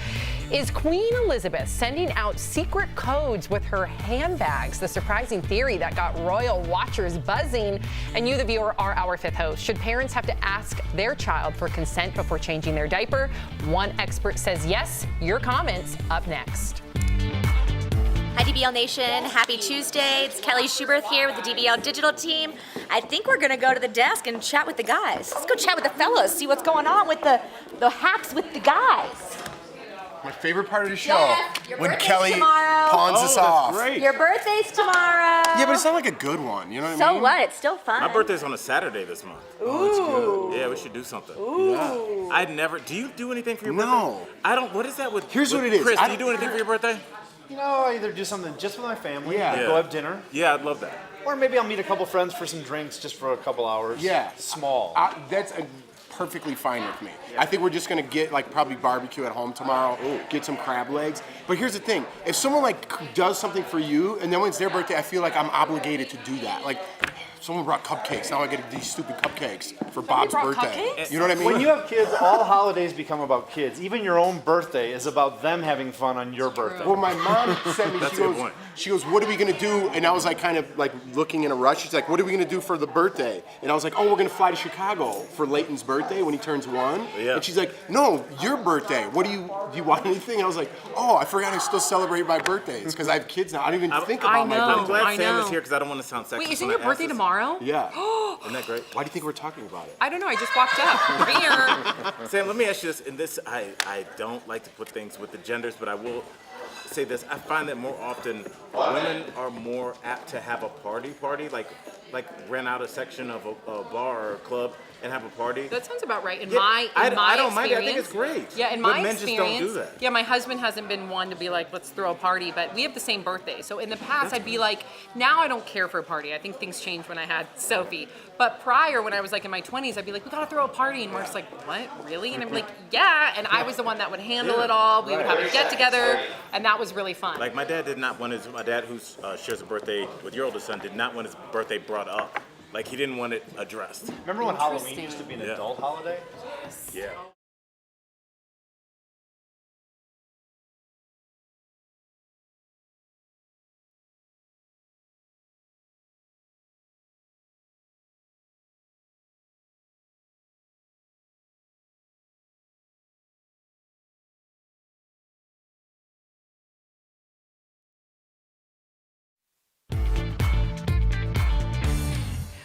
is Queen Elizabeth sending out secret codes with her handbags? The surprising theory that got royal watchers buzzing. And you, the viewer, are our 5th host. Should parents have to ask their child for consent before changing their diaper? One expert says yes. Your comments up next. Hi, DBL Nation. Happy Tuesday. It's Kelly Schuberth here with the DBL Digital Team. I think we're going to go to the desk and chat with the guys. Let's go chat with the fellas, see what's going on with the hacks with the guys. My favorite part of the show, Jeff, when birthday's Kelly tomorrow. pawns us off. Great. Your birthday's tomorrow. Yeah, but it's not like a good one, you know what I So mean? what? It's still fun. My birthday's on a Saturday this month. Ooh. Yeah, we should do something. Ooh. Yeah. I'd never. Do you do anything for your birthday? No. I don't. What is that with? Here's with what it is. Chris, do you do anything for your birthday? You know, I either do something just with my family, Yeah. go have dinner, Yeah, I'd love that. or maybe I'll meet a couple friends for some drinks just for a couple hours. Yeah. Small. That's perfectly fine with me. I think we're just gonna get probably barbecue at home tomorrow, get some crab legs. But here's the thing: if someone does something for you, and then when it's their birthday, I feel like I'm obligated to do that. Someone brought cupcakes. Now I get these stupid cupcakes for Bob's birthday. Cupcakes? You know what I mean? When you have kids, all holidays become about kids. Even your own birthday is about them having fun on your birthday. Well, my mom sent me. That's a good point. She goes, "What are we gonna do?" And I was kind of looking in a rush. She's like, "What are we gonna do for the birthday?" And I was like, "Oh, we're gonna fly to Chicago for Leighton's birthday when he turns 1." Yeah. And she's like, "No, your birthday. Do you want anything?" And I was like, "Oh, I forgot I still celebrate my birthdays because I have kids now. I don't even think about my birthday." I'm glad Sam is here because I don't want to sound sexist. Wait, isn't when your I ask birthday this. tomorrow? Yeah. Isn't that great? Why do you think we're talking about it? I don't know. I just walked up. Here. Sam, let me ask you this. And this, I don't like to put things with the genders, but I will say this. I find that more often women are more apt to have a party, like rent out a section of a bar or a club, and have a party. That sounds about right. In Yeah, my I don't experience, mind it. I think it's great. Yeah, in But my men just experience, don't do that. yeah, my husband hasn't been one to be like, let's throw a party, but we have the same birthday. So in the past, I'd be like, now I don't care for a party. I think things changed when I had Sophie. But prior, when I was like in my 20s, I'd be like, we gotta throw a party. And Mark's like, what, really? And I'm like, yeah. And I was the one that would handle it all. We would have a get together, and that was really fun. Like my dad did not want my dad who shares a birthday with your older son did not want his birthday brought up. Like he didn't want it addressed. Remember when Halloween used to be an adult holiday? Yeah.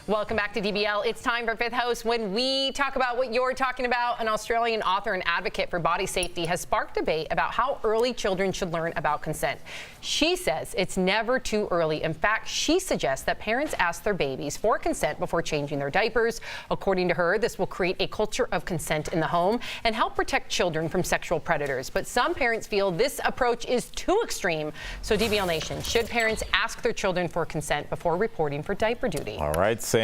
Welcome back to DBL. It's time for Fifth Host, when we talk about what you're talking about. An Australian author and advocate for body safety has sparked debate about how early children should learn about consent. She says it's never too early. In fact, she suggests that parents ask their babies for consent before changing their diapers. According to her, this will create a culture of consent in the home and help protect children from sexual predators. But some parents feel this approach is too extreme. So DBL Nation, should parents ask their children for consent before reporting for diaper duty? All right, Sammy.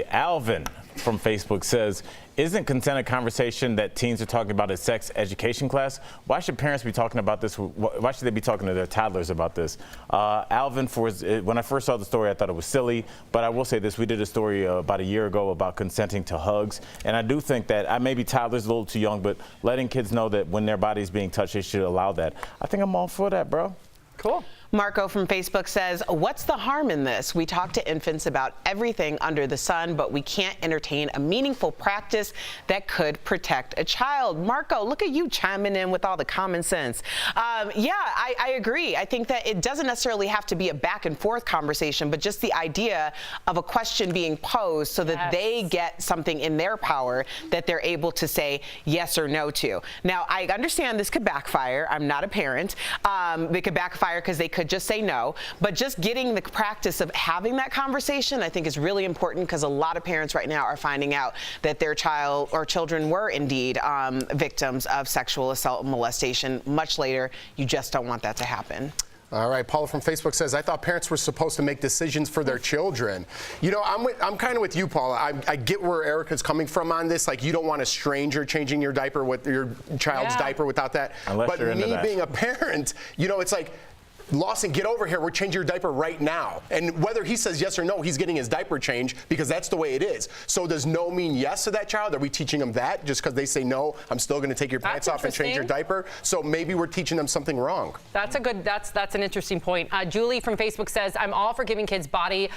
Alvin from Facebook says, isn't consent a conversation that teens are talking about in sex education class? Why should parents be talking about this? Why should they be talking to their toddlers about this? Alvin, when I first saw the story, I thought it was silly, but I will say this. We did a story about a year ago about consenting to hugs, and I do think that maybe toddlers a little too young, but letting kids know that when their body's being touched, they should allow that. I think I'm all for that, bro. Cool. Marco from Facebook says, what's the harm in this? We talk to infants about everything under the sun, but we can't entertain a meaningful practice that could protect a child. Marco, look at you chiming in with all the common sense. Yeah, I agree. I think that it doesn't necessarily have to be a back and forth conversation, but just the idea of a question being posed so that they get something in their power that they're able to say yes or no to. Now, I understand this could backfire. I'm not a parent. They could backfire because they could just say no, but just getting the practice of having that conversation, I think, is really important, because a lot of parents right now are finding out that their child or children were indeed victims of sexual assault and molestation much later. You just don't want that to happen. All right, Paula from Facebook says, I thought parents were supposed to make decisions for their children. You know, I'm kind of with you, Paula. I get where Erica's coming from on this. Like, you don't want a stranger changing your diaper with your child's diaper without that. Unless you're into that. But me being a parent, you know, it's like, Lawson, get over here. We're changing your diaper right now. And whether he says yes or no, he's getting his diaper changed, because that's the way it is. So does no mean yes to that child? Are we teaching them that just because they say no, I'm still going to take your pants off and change your diaper? So maybe we're teaching them something wrong. That's an interesting point. Julie from Facebook says, I'm all for giving kids body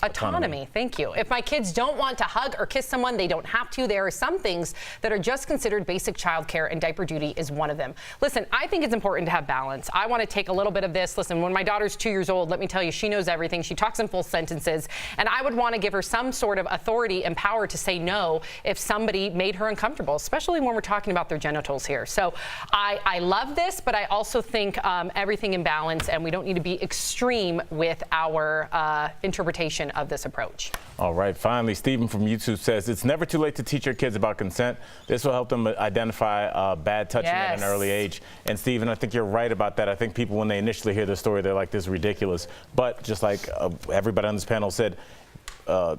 autonomy. Thank you. If my kids don't want to hug or kiss someone, they don't have to. There are some things that are just considered basic child care, and diaper duty is one of them. Listen, I think it's important to have balance. I want to take a little bit of this. Listen, when my daughter's 2 years old, let me tell you, she knows everything. She talks in full sentences, and I would want to give her some sort of authority and power to say no if somebody made her uncomfortable, especially when we're talking about their genitals here. So I love this, but I also think everything in balance, and we don't need to be extreme with our interpretation of this approach. All right, finally, Stephen from YouTube says, it's never too late to teach your kids about consent. This will help them identify bad touching at an early age. And Stephen, I think you're right about that. I think people, when they initially hear the story, they're like, this is ridiculous. But just like everybody on this panel said,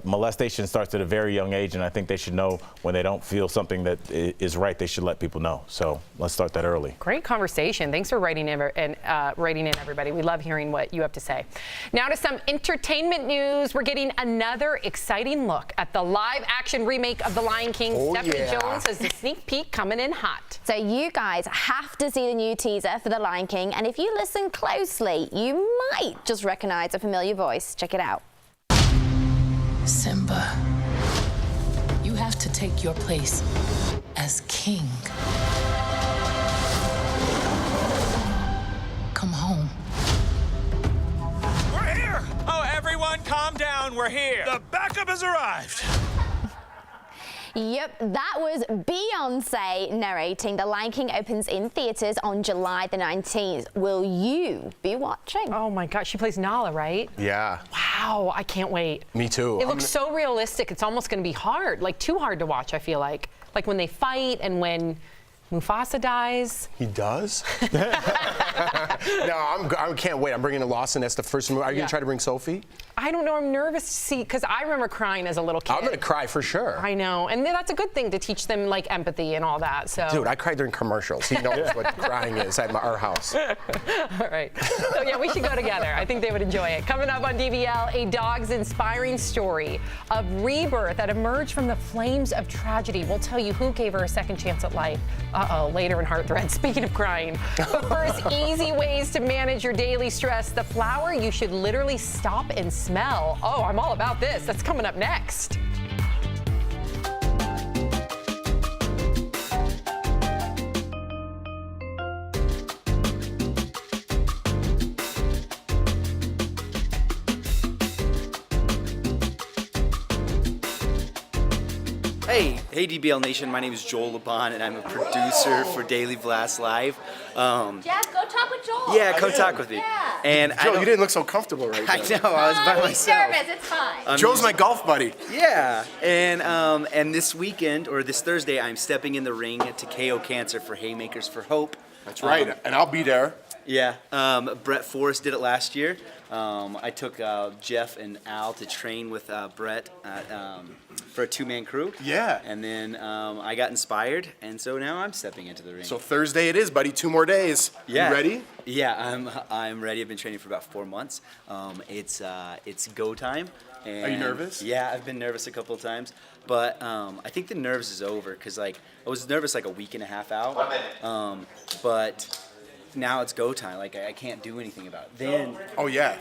molestation starts at a very young age, and I think they should know when they don't feel something that is right, they should let people know. So let's start that early. Great conversation. Thanks for writing in, everybody. We love hearing what you have to say. Now to some entertainment news. We're getting another exciting look at the live-action remake of The Lion King. Stephanie Jones has the sneak peek coming in hot. So you guys have to see the new teaser for The Lion King, and if you listen closely, you might just recognize a familiar voice. Check it out. Simba, you have to take your place as king. Come home. We're here! Oh, everyone calm down, we're here. The backup has arrived. Yep, that was Beyonce narrating. The Lion King opens in theaters on July the 19th. Will you be watching? Oh my gosh, she plays Nala, right? Yeah. Wow, I can't wait. Me too. It looks so realistic. It's almost going to be hard, like too hard to watch, I feel like. Like when they fight and when Mufasa dies. He does? No, I can't wait. I'm bringing in Lawson. That's the first movie. Are you going to try to bring Sophie? I don't know. I'm nervous to see, because I remember crying as a little kid. I'm going to cry for sure. I know. And that's a good thing to teach them, like, empathy and all that. So. Dude, I cried during commercials. He knows what crying is at our house. All right. So, yeah, we should go together. I think they would enjoy it. Coming up on DBL, a dog's inspiring story of rebirth that emerged from the flames of tragedy. We'll tell you who gave her a second chance at life. Later in Heart Thread. Speaking of crying. But first, easy ways to manage your daily stress. The flower you should literally stop and smell. Oh, I'm all about this. That's coming up next. Hey DBL Nation, my name is Joel LeBon and I'm a producer for Daily Blast Live. Jack, go talk with Joel. Yeah, come talk with me. Yeah. And Joe, you didn't look so comfortable right I now. know, I was by He's myself. nervous, it's fine. Joe's my golf buddy. Yeah, and this weekend, or this Thursday, I'm stepping in the ring to KO Cancer for Haymakers for Hope. That's right, and I'll be there. Yeah, Brett Forrest did it last year. I took Jeff and Al to train with Brett for a two-man crew. Yeah. And then I got inspired, and so now I'm stepping into the ring. So Thursday it is, buddy. 2 more days. Yeah. You ready? Yeah, I'm ready. I've been training for about 4 months. It's go time. And Are you nervous? Yeah, I've been nervous a couple of times, but I think the nerves is over because like I was nervous like a week and a half out. But now it's go time. Like I can't do anything about it. Then oh yeah.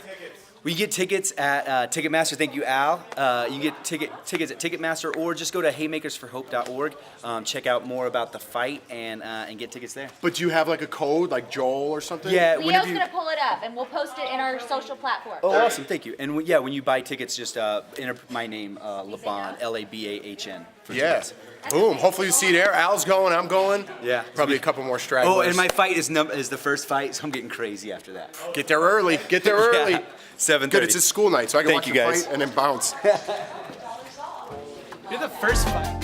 We get tickets at Ticketmaster. Thank you, Al. You get tickets at Ticketmaster, or just go to haymakersforhope.org. Check out more about the fight and get tickets there. But do you have like a code, like Joel or something? Yeah. Leo's going to pull it up, and we'll post it in our social platform. Oh, awesome! Thank you. And when you buy tickets, just enter my name, Laban, Labahn. Yeah. Boom. Hopefully you see there. Al's going. I'm going. Yeah. Probably a couple more stragglers. Oh, and my fight is the first fight, so I'm getting crazy after that. Get there early. Get there early. Yeah. 7:30. Good. It's a school night, so I can Thank watch you the guys. fight and then bounce. You're the first fight.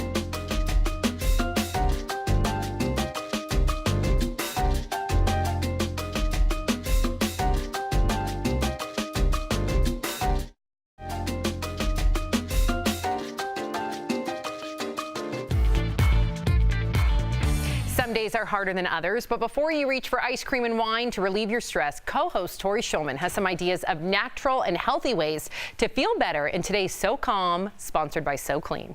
Some days are harder than others, but before you reach for ice cream and wine to relieve your stress, co-host Tori Schulman has some ideas of natural and healthy ways to feel better in today's So Calm, sponsored by So Clean.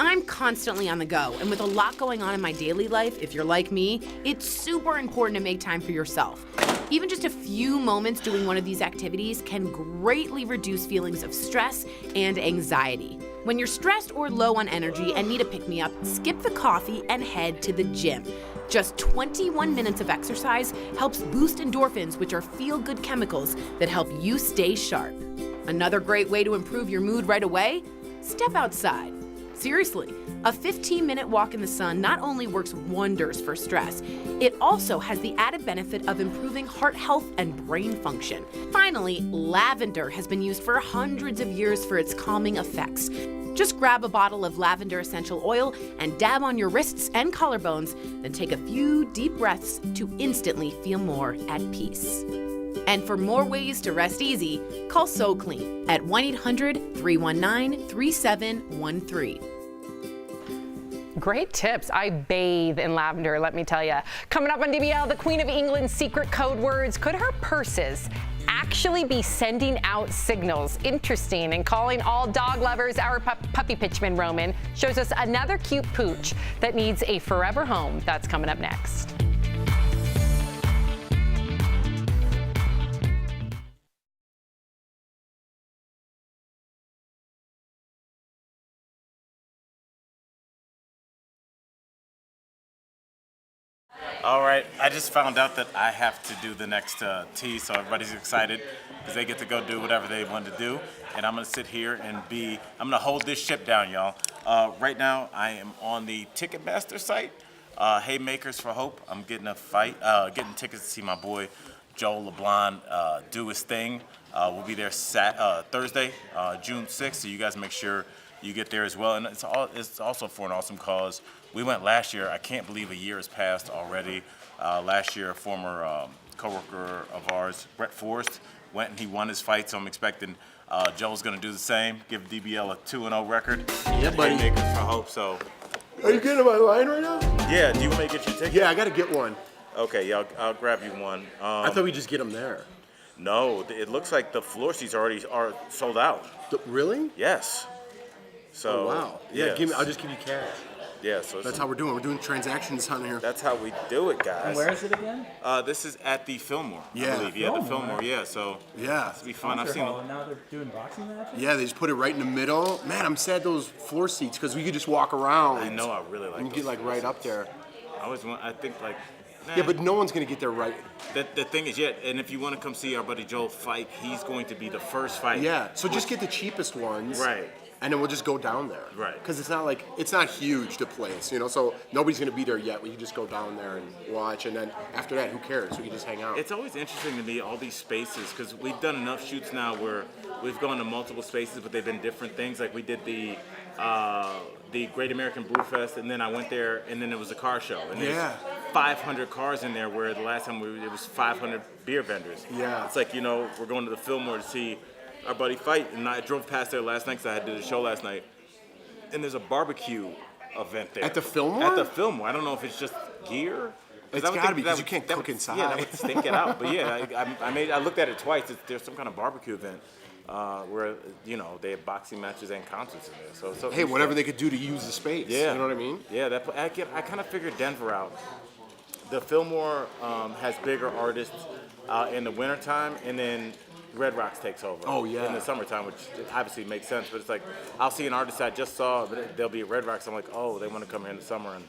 I'm constantly on the go, and with a lot going on in my daily life, if you're like me, it's super important to make time for yourself. Even just a few moments doing one of these activities can greatly reduce feelings of stress and anxiety. When you're stressed or low on energy and need a pick-me-up, skip the coffee and head to the gym. Just 21 minutes of exercise helps boost endorphins, which are feel-good chemicals that help you stay sharp. Another great way to improve your mood right away? Step outside. Seriously, a 15-minute walk in the sun not only works wonders for stress, it also has the added benefit of improving heart health and brain function. Finally, lavender has been used for hundreds of years for its calming effects. Just grab a bottle of lavender essential oil and dab on your wrists and collarbones, then take a few deep breaths to instantly feel more at peace. And for more ways to rest easy, call So Clean at 1-800-319-3713. Great tips. I bathe in lavender, let me tell you. Coming up on DBL, the Queen of England's secret code words. Could her purses actually be sending out signals? Interesting. And calling all dog lovers, our puppy pitchman Roman shows us another cute pooch that needs a forever home. That's coming up next. All right, I just found out that I have to do the next tee, so everybody's excited because they get to go do whatever they want to do. And I'm gonna sit here and I'm gonna hold this ship down, y'all. Right now, I am on the Ticketmaster site, Haymakers for Hope. I'm getting getting tickets to see my boy Joel LeBlanc do his thing. We'll be there Thursday, June 6th, so you guys make sure you get there as well. And it's also for an awesome cause. We went last year. I can't believe a year has passed already. Last year, a former coworker of ours, Brett Forrest, went and he won his fight, so I'm expecting Joel's going to do the same, give DBL a 2-0 record. Yeah, buddy. Haymakers for Hope, so. Are you getting my line right now? Yeah, do you want me to get your ticket? Yeah, I got to get one. Okay, yeah, I'll grab you one. I thought we just get them there. No, it looks like the floor seats are sold out. Really? Yes. So. Oh, wow. Yeah, I'll just give you cash. Yeah, so that's how we're doing. We're doing transactions on here. That's how we do it, guys. And where is it again? This is at the Fillmore. Yeah. I believe. Yeah, the Fillmore. Yeah. So. Yeah. It's be fun. I've seen. Now they're doing boxing matches. Yeah, they just put it right in the middle. Man, I'm sad those floor seats because we could just walk around. I know. I really like. And get like right up there. I think like. Nah. Yeah, but no one's gonna get there right. The thing is, and if you want to come see our buddy Joel fight, he's going to be the first fight. Yeah. So just get the cheapest ones. Right. And then we'll just go down there. Right. Because it's not huge, the place, so nobody's going to be there yet. We can just go down there and watch, and then after that, who cares? We can just hang out. It's always interesting to me, all these spaces, because we've done enough shoots now where we've gone to multiple spaces, but they've been different things. Like we did the Great American Brew Fest, and then I went there, and then it was a car show. And there's 500 cars in there, where the last time it was 500 beer vendors. Yeah. It's like, we're going to the Fillmore to see our buddy fight, and I drove past there last night because I had to do the show last night, and there's a barbecue event there. At the Fillmore? At the Fillmore. I don't know if it's just gear. It's got to be because you can't cook inside. Yeah, that would stink it out. But yeah, I looked at it twice. There's some kind of barbecue event where they have boxing matches and concerts in there. So hey, whatever they could do to use the space. Yeah, you know what I mean? Yeah, I kind of figured Denver out. The Fillmore has bigger artists in the wintertime, and then Red Rocks takes over. Oh, yeah. In the summertime, which obviously makes sense, but it's like I'll see an artist I just saw, but they'll be at Red Rocks. I'm like, oh, they want to come here in the summer and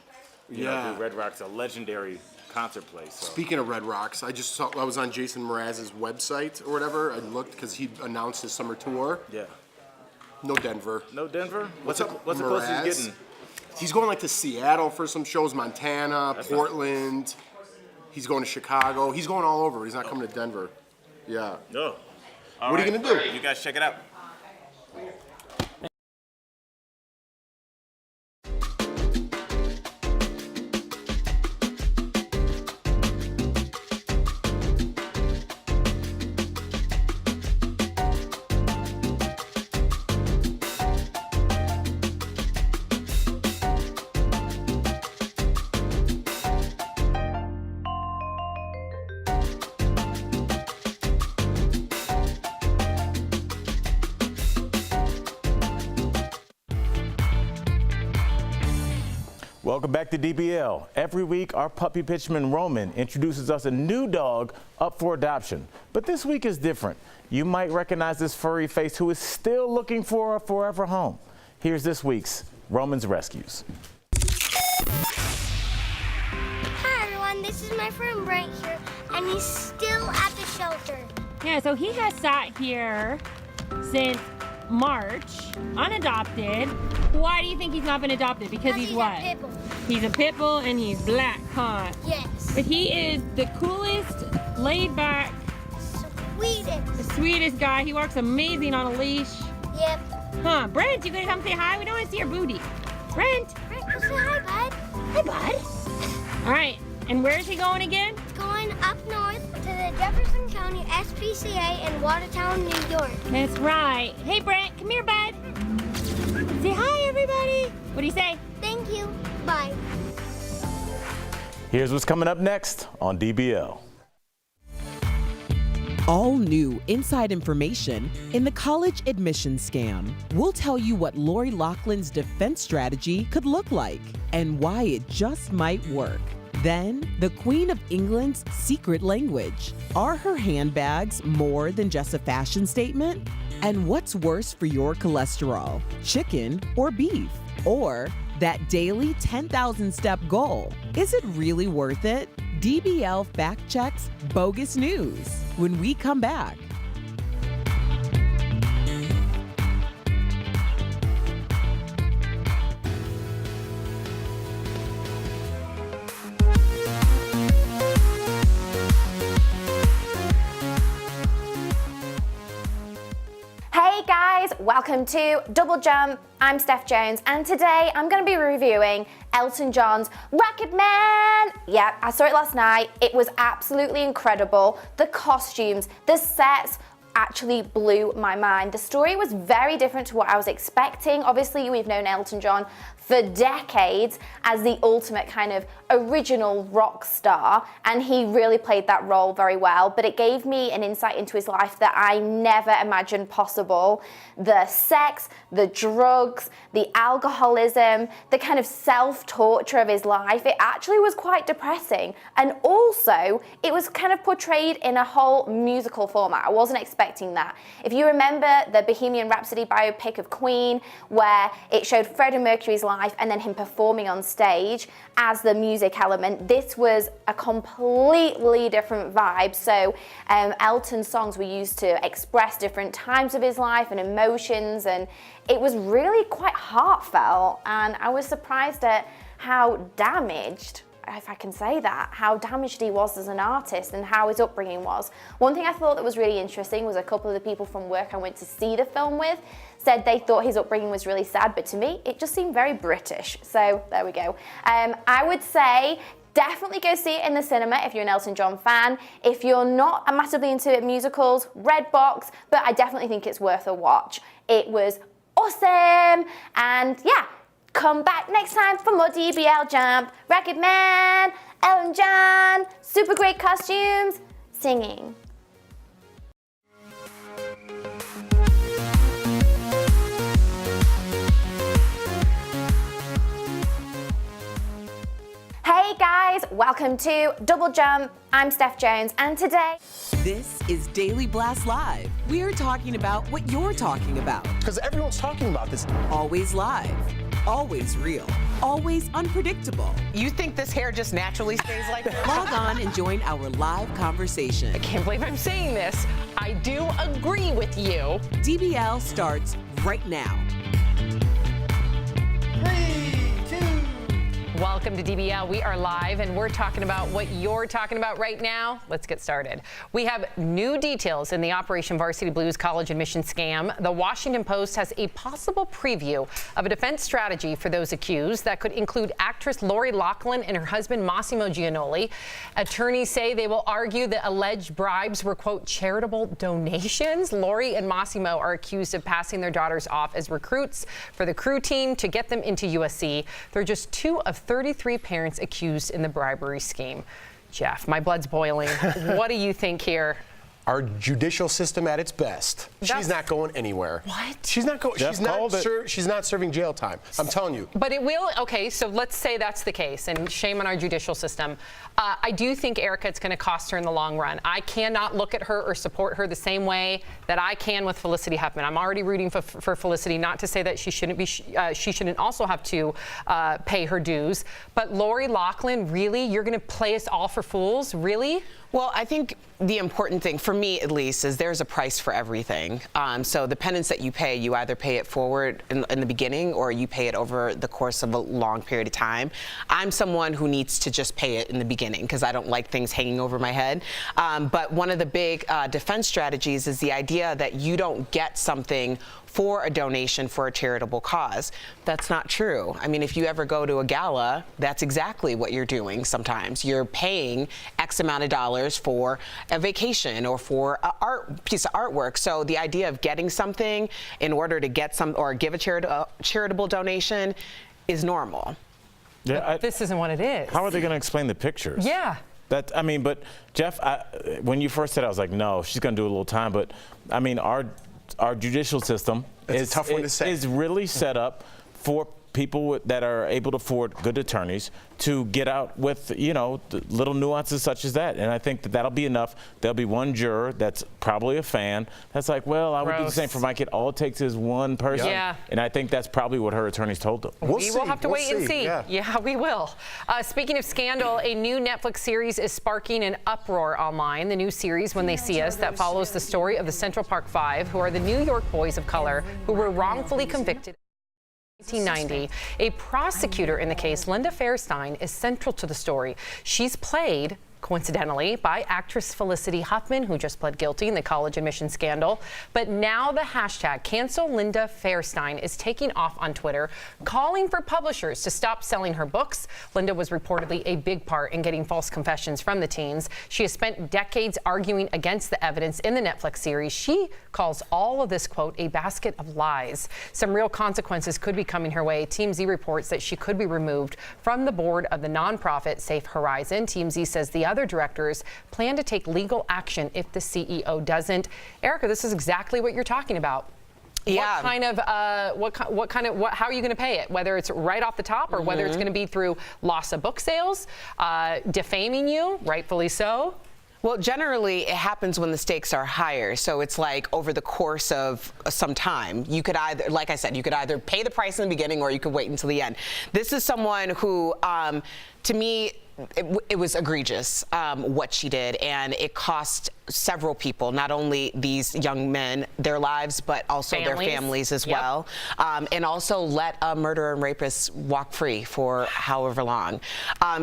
do Red Rocks, a legendary concert place. So. Speaking of Red Rocks, I was on Jason Mraz's website or whatever. I looked because he announced his summer tour. Yeah. No Denver. No Denver? What's the closest he's getting? He's going to Seattle for some shows, Montana, Portland. He's going to Chicago. He's going all over. He's not coming to Denver. Yeah. No. What are you going to do? You guys check it out. Welcome back to DBL. Every week, our puppy pitchman Roman introduces us a new dog up for adoption. But this week is different. You might recognize this furry face who is still looking for a forever home. Here's this week's Roman's Rescues. Hi everyone, this is my friend Brent here, and he's still at the shelter. Yeah, so he has sat here since March, unadopted. Why do you think he's not been adopted? Because he's what? A pit bull. He's a pit bull and he's black, huh? Yes. But he is the coolest, laid back, the sweetest guy. He works amazing on a leash. Yep. Huh, Brent, you gonna come say hi? We don't want to see your booty. Brent. Brent, come say hi, bud. Hi, bud. All right, and where is he going again? He's going up north to the Jefferson County SPCA in Watertown, New York. That's right. Hey, Brent, come here, bud. Say hi, everybody. What do you say? Thank you. Bye. Here's what's coming up next on DBL. All new inside information in the college admission scam. We'll tell you what Lori Loughlin's defense strategy could look like and why it just might work. Then, the Queen of England's secret language. Are her handbags more than just a fashion statement? And what's worse for your cholesterol, chicken or beef? Or that daily 10,000 step goal, is it really worth it? DBL fact checks bogus news when we come back. Hey guys, welcome to Double Jump. I'm Steph Jones, and today I'm going to be reviewing Elton John's Rocket Man. Yeah, I saw it last night. It was absolutely incredible. The costumes, the sets actually blew my mind. The story was very different to what I was expecting. Obviously, we've known Elton John for decades as the ultimate kind of original rock star, and he really played that role very well, but it gave me an insight into his life that I never imagined possible. The sex, the drugs, the alcoholism, the kind of self-torture of his life, it actually was quite depressing. And also, it was kind of portrayed in a whole musical format. I wasn't expecting that. If you remember the Bohemian Rhapsody biopic of Queen, where it showed Freddie Mercury's life and then him performing on stage as the music element, this was a completely different vibe. So Elton's songs were used to express different times of his life and emotions, and it was really quite heartfelt, and I was surprised at how damaged, if I can say that, how damaged he was as an artist and how his upbringing was. One thing I thought that was really interesting was a couple of the people from work I went to see the film with said they thought his upbringing was really sad, but to me, it just seemed very British. So there we go. I would say definitely go see it in the cinema if you're an Elton John fan. If you're not massively into musicals, Redbox, but I definitely think it's worth a watch. It was awesome, and yeah, come back next time for more DBL Jump. Rocket Man, Elton John, super great costumes, singing. Hey guys, welcome to Double Jump. I'm Steph Jones, and today... This is Daily Blast Live. We're talking about what you're talking about. Because everyone's talking about this. Always live, always real, always unpredictable. You think this hair just naturally stays like this? Log on and join our live conversation. I can't believe I'm saying this. I do agree with you. DBL starts right now. Welcome to DBL. We are live and we're talking about what you're talking about right now. Let's get started. We have new details in the Operation Varsity Blues college admission scam. The Washington Post has a possible preview of a defense strategy for those accused that could include actress Lori Loughlin and her husband Massimo Giannoli. Attorneys say they will argue that alleged bribes were, quote, charitable donations. Lori and Massimo are accused of passing their daughters off as recruits for the crew team to get them into USC. They're just two of 33 parents accused in the bribery scheme. Jeff, my blood's boiling. What do you think here? Our judicial system at its best. She's not going anywhere. What? She's not going. She's not serving jail time. I'm telling you. But it will. Okay, so let's say that's the case, and shame on our judicial system. I do think, Erica, it's going to cost her in the long run. I cannot look at her or support her the same way that I can with Felicity Huffman. I'm already rooting for Felicity. Not to say that she shouldn't be. She shouldn't also have to pay her dues. But Lori Loughlin, really, you're going to play us all for fools, really? Well, I think the important thing, for me at least, is there's a price for everything. So the penance that you pay, you either pay it forward in the beginning or you pay it over the course of a long period of time. I'm someone who needs to just pay it in the beginning because I don't like things hanging over my head. But one of the big defense strategies is the idea that you don't get something for a donation for a charitable cause. That's not true. I mean, if you ever go to a gala, that's exactly what you're doing sometimes. You're paying X amount of dollars for a vacation or for a piece of artwork. So the idea of getting something in order to get some or give a charitable donation is normal. Yeah, this isn't what it is. How are they going to explain the pictures? Yeah. I mean, but Jeff, when you first said it, I was like, no, she's going to do a little time. But I mean, our judicial system is really set up for people that are able to afford good attorneys to get out with, you know, little nuances such as that. And I think that that'll be enough. There'll be one juror that's probably a fan that's like, well, I would do the same for my kid. All it takes is one person. Yeah. And I think that's probably what her attorneys told them. We will have to wait and see. Yeah, we will. Speaking of scandal, a new Netflix series is sparking an uproar online. The new series, When They See Us, that follows the story of the Central Park Five, who are the New York boys of color who were wrongfully convicted. 1990. A prosecutor in the case, Linda Fairstein, is central to the story. She's played, coincidentally, by actress Felicity Huffman, who just pled guilty in the college admission scandal. But now the hashtag #CancelLindaFairstein is taking off on Twitter, calling for publishers to stop selling her books. Linda was reportedly a big part in getting false confessions from the teens. She has spent decades arguing against the evidence in the Netflix series. She calls all of this, quote, a basket of lies. Some real consequences could be coming her way. TMZ reports that she could be removed from the board of the nonprofit Safe Horizon. TMZ says the other directors plan to take legal action if the CEO doesn't. Erica, this is exactly what you're talking about. Yeah. How are you going to pay it? Whether it's right off the top or whether it's going to be through loss of book sales, defaming you, rightfully so. Well, generally, it happens when the stakes are higher. So it's like over the course of some time, you could either, like I said, you could either pay the price in the beginning or you could wait until the end. This is someone who, to me, it was egregious what she did, and it cost several people, not only these young men, their lives, but also their families as well, and also let a murderer and rapist walk free for however long.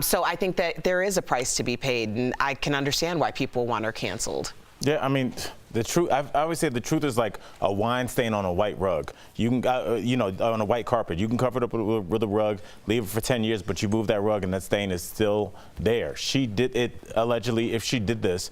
So I think that there is a price to be paid, and I can understand why people want her canceled. Yeah, I mean, the truth. I always say the truth is like a wine stain on a white rug. You can, you know, on a white carpet. You can cover it up with a rug, leave it for 10 years, but you move that rug and that stain is still there. She did it allegedly. If she did this,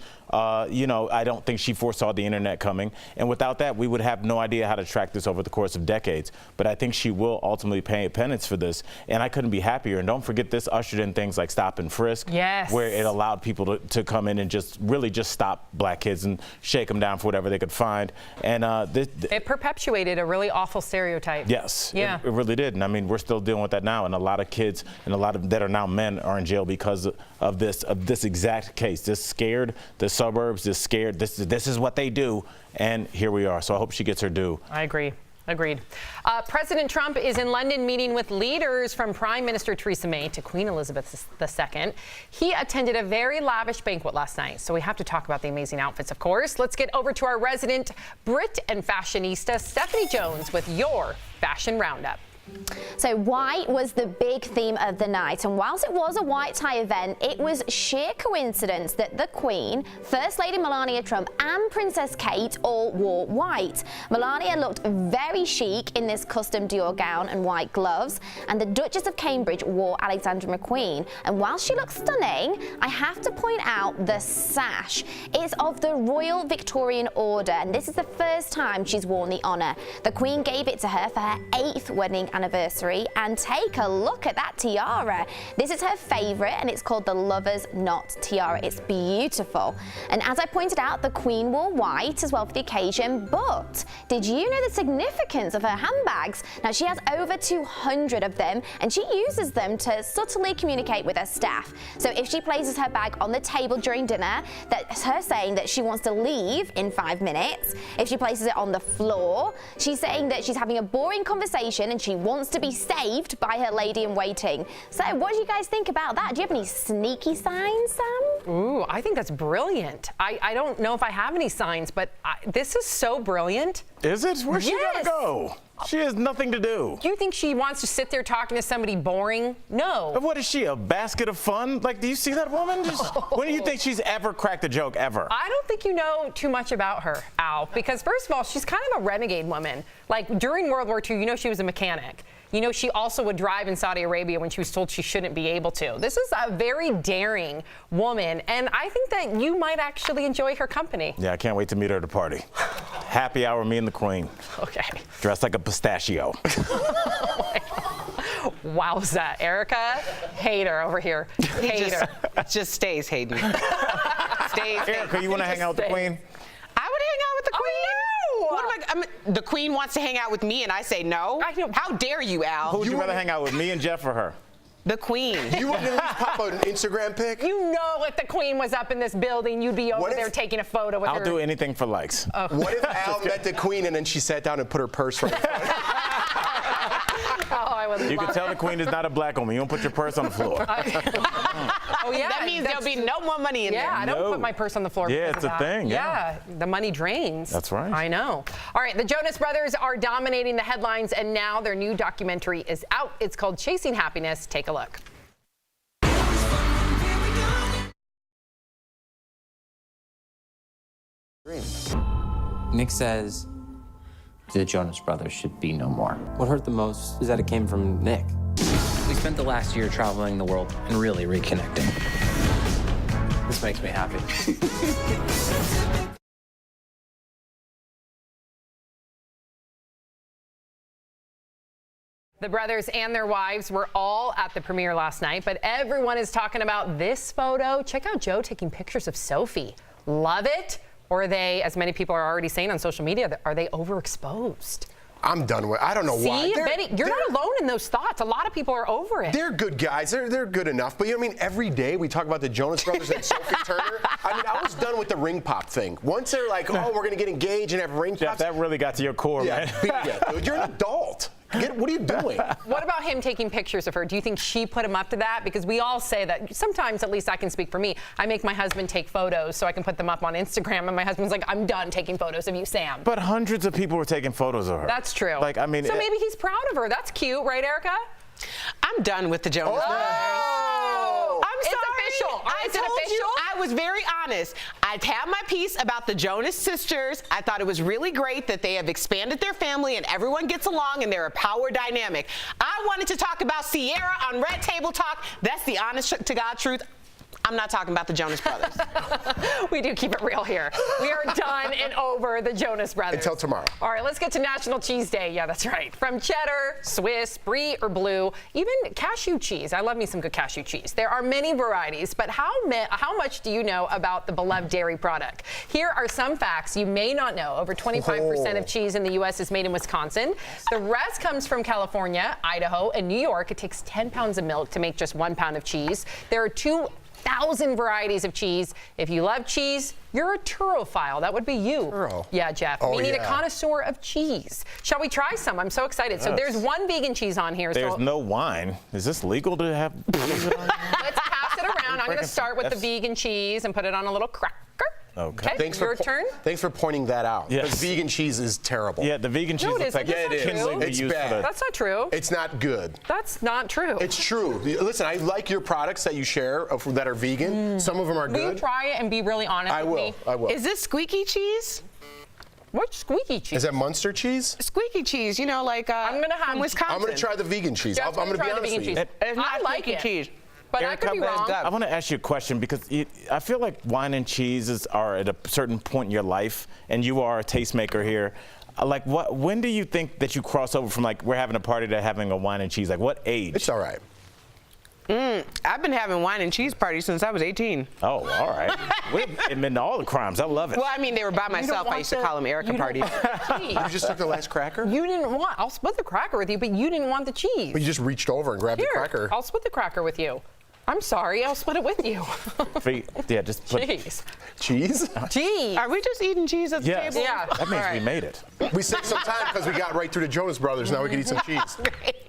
you know, I don't think she foresaw the internet coming. And without that, we would have no idea how to track this over the course of decades. But I think she will ultimately pay a penance for this. And I couldn't be happier. And don't forget, this ushered in things like stop and frisk, where it allowed people to come in and just really just stop black kids and shake them down for whatever they could find. And it perpetuated a really awful stereotype. Yes, it really did. And I mean, we're still dealing with that now. And a lot of kids and a lot of that are now men are in jail because of this exact case. This scared the suburbs, this scared, this is what they do. And here we are. So I hope she gets her due. I agree. Agreed. President Trump is in London meeting with leaders from Prime Minister Theresa May to Queen Elizabeth II. He attended a very lavish banquet last night, so we have to talk about the amazing outfits, of course. Let's get over to our resident Brit and fashionista, Stephanie Jones, with your Fashion Roundup. So white was the big theme of the night, and whilst it was a white tie event, it was sheer coincidence that the Queen, First Lady Melania Trump and Princess Kate all wore white. Melania looked very chic in this custom Dior gown and white gloves, and the Duchess of Cambridge wore Alexandra McQueen. And while she looks stunning, I have to point out the sash. It's of the Royal Victorian Order, and this is the first time she's worn the honour. The Queen gave it to her for her 8th wedding anniversary, and take a look at that tiara. This is her favourite, and it's called the Lover's Knot tiara. It's beautiful. And as I pointed out, the Queen wore white as well for the occasion, but did you know the significance of her handbags? Now, she has over 200 of them, and she uses them to subtly communicate with her staff. So if she places her bag on the table during dinner, that's her saying that she wants to leave in 5 minutes. If she places it on the floor, she's saying that she's having a boring conversation and she wants to be saved by her lady-in-waiting. So what do you guys think about that? Do you have any sneaky signs, Sam? Ooh, I think that's brilliant. I don't know if I have any signs, but this is so brilliant. Is it? Where's she gotta go? She has nothing to do. Do you think she wants to sit there talking to somebody boring? No. What is she, a basket of fun? Like, do you see that woman? When do you think she's ever cracked a joke, ever? I don't think you know too much about her, Al, because first of all, she's kind of a renegade woman. Like, during World War II, you know she was a mechanic. You know, she also would drive in Saudi Arabia when she was told she shouldn't be able to. This is a very daring woman, and I think that you might actually enjoy her company. Yeah, I can't wait to meet her at a party. Happy hour, me and the Queen. Okay. Dressed like a pistachio. Wowza. Erica, hater over here. Hater. Just stays hating. Stays. Erica, you want to hang out with the Queen? I would hang out with the Queen. Oh, no. What am I? the queen wants to hang out with me and I say no? How dare you, Al? Who would you rather hang out with, me and Jeff or her? The queen. You wouldn't at least pop an Instagram pic? You know if the queen was up in this building, you'd be over there taking a photo with her. I'll do anything for likes. Oh. What if Al met the queen and then she sat down and put her purse right in front of her? Oh, I would You love can tell it. the queen is not a black woman. You don't put your purse on the floor. Oh, yeah. That means there'll be no more money in there. Yeah, I don't put my purse on the floor. Yeah, because it's of a that. thing, yeah. The money drains. That's right. I know. All right, the Jonas Brothers are dominating the headlines, and now their new documentary is out. It's called Chasing Happiness. Take a look. Nick says the Jonas Brothers should be no more. What hurt the most is that it came from Nick. We spent the last year traveling the world and really reconnecting. This makes me happy. The brothers and their wives were all at the premiere last night, but everyone is talking about this photo. Check out Joe taking pictures of Sophie. Love it? Or are they, as many people are already saying on social media, are they overexposed? I'm done with it. I don't know why. See, Betty, you're not alone in those thoughts. A lot of people are over it. They're good guys. They're good enough. But you know what I mean? Every day we talk about the Jonas Brothers and Sophie Turner. I mean, I was done with the ring pop thing. Once they're like, oh, we're going to get engaged and have ring pops. That really got to your core, man. Yeah, dude, you're an adult. What are you doing? What about him taking pictures of her? Do you think she put him up to that? Because we all say that sometimes, at least I can speak for me, I make my husband take photos so I can put them up on Instagram, and my husband's like, I'm done taking photos of you, Sam. But hundreds of people were taking photos of her. That's true. Like, I mean, so maybe he's proud of her. That's cute, right, Erica? I'm done with the Jonas Brothers. I'm sorry. It's official. I told you I was very honest. I had my piece about the Jonas sisters. I thought it was really great that they have expanded their family and everyone gets along and they're a power dynamic. I wanted to talk about Sierra on Red Table Talk. That's the honest to God truth. I'm not talking about the Jonas Brothers. We do keep it real here. We are done and over the Jonas Brothers. Until tomorrow. All right, let's get to National Cheese Day. Yeah, that's right. From cheddar, Swiss, brie, or blue, even cashew cheese. I love me some good cashew cheese. There are many varieties, but how much do you know about the beloved dairy product? Here are some facts you may not know. Over 25% of cheese in the U.S. is made in Wisconsin. The rest comes from California, Idaho, and New York. It takes 10 pounds of milk to make just 1 pound of cheese. There are 2,000 varieties of cheese. If you love cheese, you're a turophile. That would be you. Turo. Yeah, Jeff. Oh, Meaning yeah. a connoisseur of cheese. Shall we try some? I'm so excited. So there's one vegan cheese on here. There's no wine. Is this legal to have cheese on here? Let's pass it around. I'm going to start with the vegan cheese and put it on a little cracker. Okay. Your turn. Thanks for pointing that out. Yes. Because vegan cheese is terrible. Yeah, the vegan cheese No, it looks like isn't. That's not true. kindling we It's use for bad. the. That's not true. It's not good. That's not true. It's true. Listen, I like your products that you share that are vegan. Some of them are Will you good. try it and be really honest I with will. me? I will. Is this squeaky cheese? What squeaky cheese? Is that Munster cheese? Squeaky cheese, you know, like I'm gonna have from Wisconsin. I'm going to try the vegan cheese. Jeff's I'm going to gonna be try the honest vegan with you. cheese. It's not I like squeaky it. cheese. But I could be wrong. I want to ask you a question because I feel like wine and cheeses are at a certain point in your life, and you are a tastemaker here. Like, when do you think that you cross over from like we're having a party to having a wine and cheese? Like, what age? It's all right. I've been having wine and cheese parties since I was 18. Oh, all right. We've admitted all the crimes. I love it. Well, I mean, they were by myself. I used to call them Erica parties. You just took the last cracker? You didn't want. I'll split the cracker with you, but you didn't want the cheese. But you just reached over and grabbed Here, the cracker. I'll split the cracker with you. I'm sorry. I'll split it with you. Yeah, just put Cheese. Cheese? Cheese. Are we just eating cheese at the Yes. table? Yeah. That means All we right. made it. We saved some time because we got right through the Jonas Brothers. Now we can eat some cheese.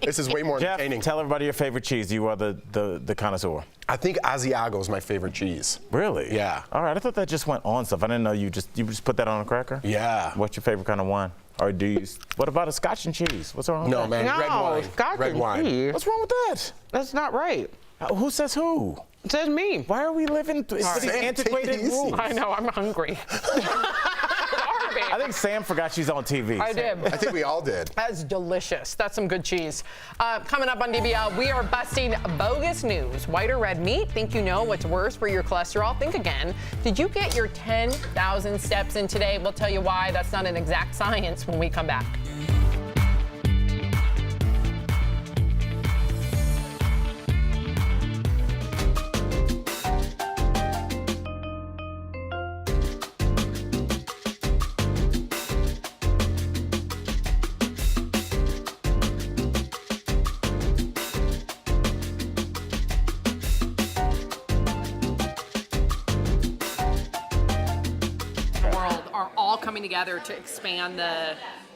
This is way more Jeff, entertaining. tell everybody your favorite cheese. You are the connoisseur. I think Asiago is my favorite cheese. Really? Yeah. All right. I thought that just went on stuff. I didn't know you just put that on a cracker. Yeah. What's your favorite kind of wine? Or do you? What about a Scotch and cheese? What's wrong with No, that? man. Red wine. Scotch Red and wine. cheese. What's wrong with that? That's not right. Who says who? It says me. Why are we living these antiquated rules? I know. I'm hungry. I think Sam forgot she's on TV. I did. I think we all did. That's delicious. That's some good cheese. Coming up on DBL, we are busting bogus news. White or red meat? Think you know what's worse for your cholesterol? Think again. Did you get your 10,000 steps in today? We'll tell you why. That's not an exact science when we come back. coming together to expand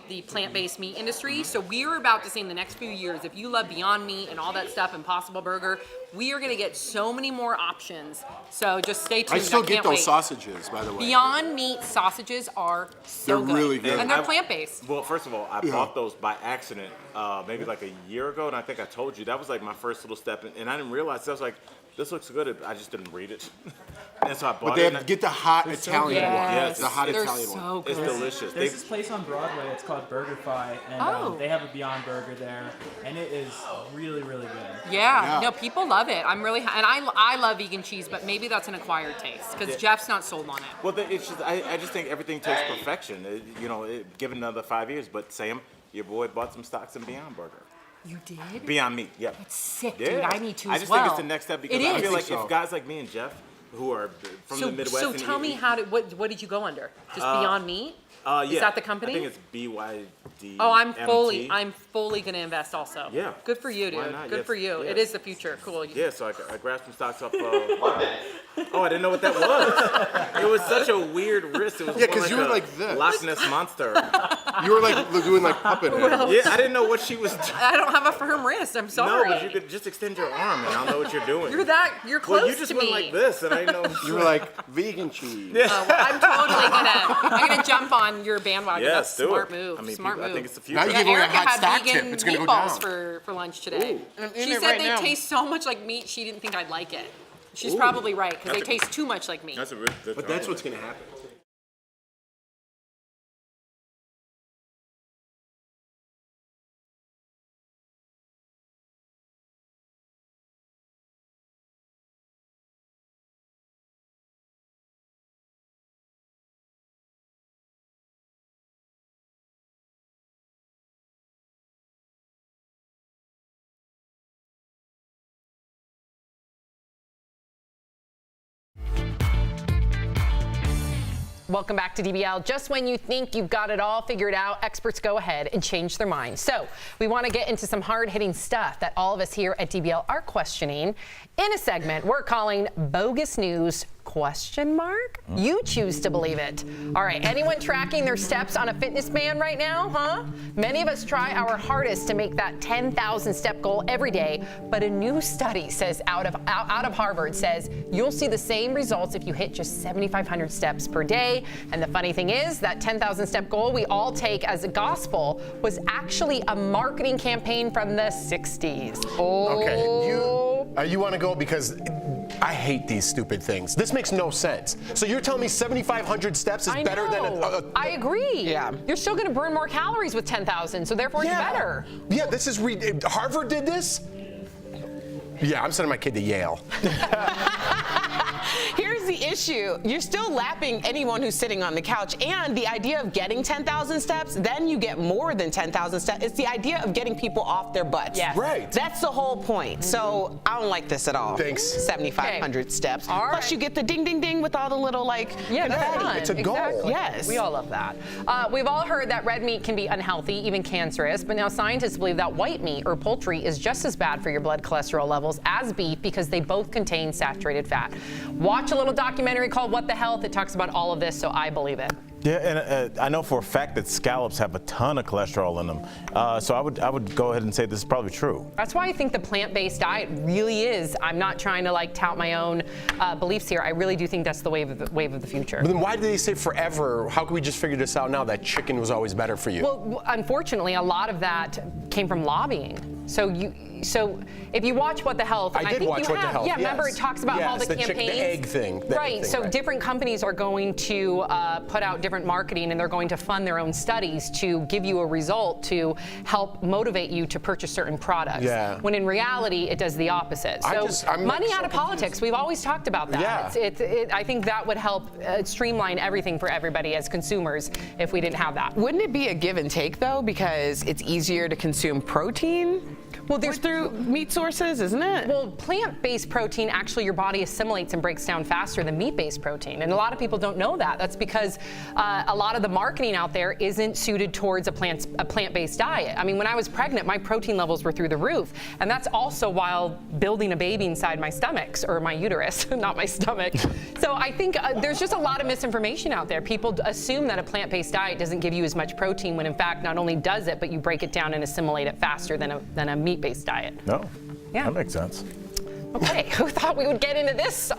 the plant-based meat industry. So we're about to see in the next few years, if you love Beyond Meat and all that stuff, Impossible Burger, we are going to get so many more options. So just stay tuned. I still get can't those wait. sausages, by the way. Beyond Meat sausages are so They're good. really good. And they're plant-based. Well, first of all, I Yeah. bought those by accident, maybe like a year ago, and I think I told you that was like my first little step, and I didn't realize. I was like, this looks good. I just didn't read it, and so I bought But they it. have to get the hot Italian one. Yes, The hot they're Italian so one. It's delicious. There's this place on Broadway. It's called BurgerFi, and they have a Beyond Burger there, and it is really, really good. Yeah, no, people love it. I'm really, and I love vegan cheese, but maybe that's an acquired taste because Jeff's not sold on it. Well, it's just I just think everything takes perfection. Given another 5 years. But Sam, your boy bought some stocks in Beyond Burger. You did? Beyond Meat, yeah. That's sick, Yeah. dude. I need to I as just well. think it's the next step because It I is. feel like so. if guys like me and Jeff, who are from the Midwest, So and tell me what did you go under? Just Beyond Meat? Yeah. Is that the company? I think it's BYD. Oh, I'm MT. fully gonna invest also. Yeah. Good for you, dude. Why not? Good Yes, for you. yes. It is the future. Cool. Yeah, so I grabbed some stocks up. Oh, I didn't know what that was. It was such a weird wrist. It was Yeah, more 'cause you were a like this. Loch Ness monster. You were like doing like puppet hands. Yeah, I didn't know what she was doing. I don't have a firm wrist. I'm sorry. No, but you could just extend your arm and I'll know what you're doing. You're close Well, you just to went me. like this and I know. You were like vegan cheese. Oh, well, I'm gonna jump on your bandwagon. Yes, That's do smart it. move. I mean, smart people- I move. think it's the future. Now you give away a Erica hot had stock vegan tip. It's gonna go meatballs down. for lunch today. I'm in She it said right they now. taste so much like meat. She didn't think I'd like it. She's Ooh. probably right because they That's a- taste too much like meat. That's a really good But that's what's going to happen. Welcome back to DBL. Just when you think you've got it all figured out, experts go ahead and change their minds. So we want to get into some hard-hitting stuff that all of us here at DBL are questioning in a segment we're calling Bogus News ? You choose to believe it. All right, anyone tracking their steps on a fitness band right now, huh? Many of us try our hardest to make that 10,000 step goal every day, but a new study says out of Harvard says you'll see the same results if you hit just 7,500 steps per day. And the funny thing is that 10,000 step goal we all take as a gospel was actually a marketing campaign from the 60s. Okay, you want to go because I hate these stupid things. This makes no sense. So you're telling me 7,500 steps is better than I agree. Yeah. You're still going to burn more calories with 10,000, so therefore it's better. Yeah, this is Harvard did this? Yeah, I'm sending my kid to Yale. Here's the issue. You're still lapping anyone who's sitting on the couch. And the idea of getting 10,000 steps, then you get more than 10,000 steps. It's the idea of getting people off their butts. Yes. Right. That's the whole point. So I don't like this at all. Thanks. 7,500 steps. All Plus right. you get the ding, ding, ding with all the little Yeah, that's confetti. fun. It's a goal. Exactly. Yes. We all love that. We've all heard that red meat can be unhealthy, even cancerous, but now scientists believe that white meat or poultry is just as bad for your blood cholesterol levels as beef because they both contain saturated fat. Watch a little documentary called What the Health. It talks about all of this, so I believe it. Yeah, and I know for a fact that scallops have a ton of cholesterol in them. So I would go ahead and say this is probably true. That's why I think the plant-based diet really is. I'm not trying to like tout my own beliefs here. I really do think that's the wave of the future. But then why did they say forever? How can we just figure this out now that chicken was always better for you? Well, unfortunately, a lot of that came from lobbying. So if you watch What the Health, and I I did think watch you What the have, Health, yeah, remember yes. it talks about all Yes, the the campaigns. egg thing, the egg Right. thing, So right. different companies are going to put out different marketing, and they're going to fund their own studies to give you a result to help motivate you to purchase certain products. Yeah. When in reality, it does the opposite. So I'm money so out of politics. We've always talked about that. Yeah. I think that would help streamline everything for everybody as consumers if we didn't have that. Wouldn't it be a give and take though? Because it's easier to consume protein Well, there's through meat sources, isn't it? Well, plant-based protein, actually your body assimilates and breaks down faster than meat-based protein. And a lot of people don't know that. That's because a lot of the marketing out there isn't suited towards a plant-based diet. I mean, when I was pregnant, my protein levels were through the roof. And that's also while building a baby inside my stomach, or my uterus, not my stomach. So I think there's just a lot of misinformation out there. People assume that a plant-based diet doesn't give you as much protein when in fact not only does it, but you break it down and assimilate it faster than a meat-based diet. No, Yeah. that makes sense. Okay, who thought we would get into this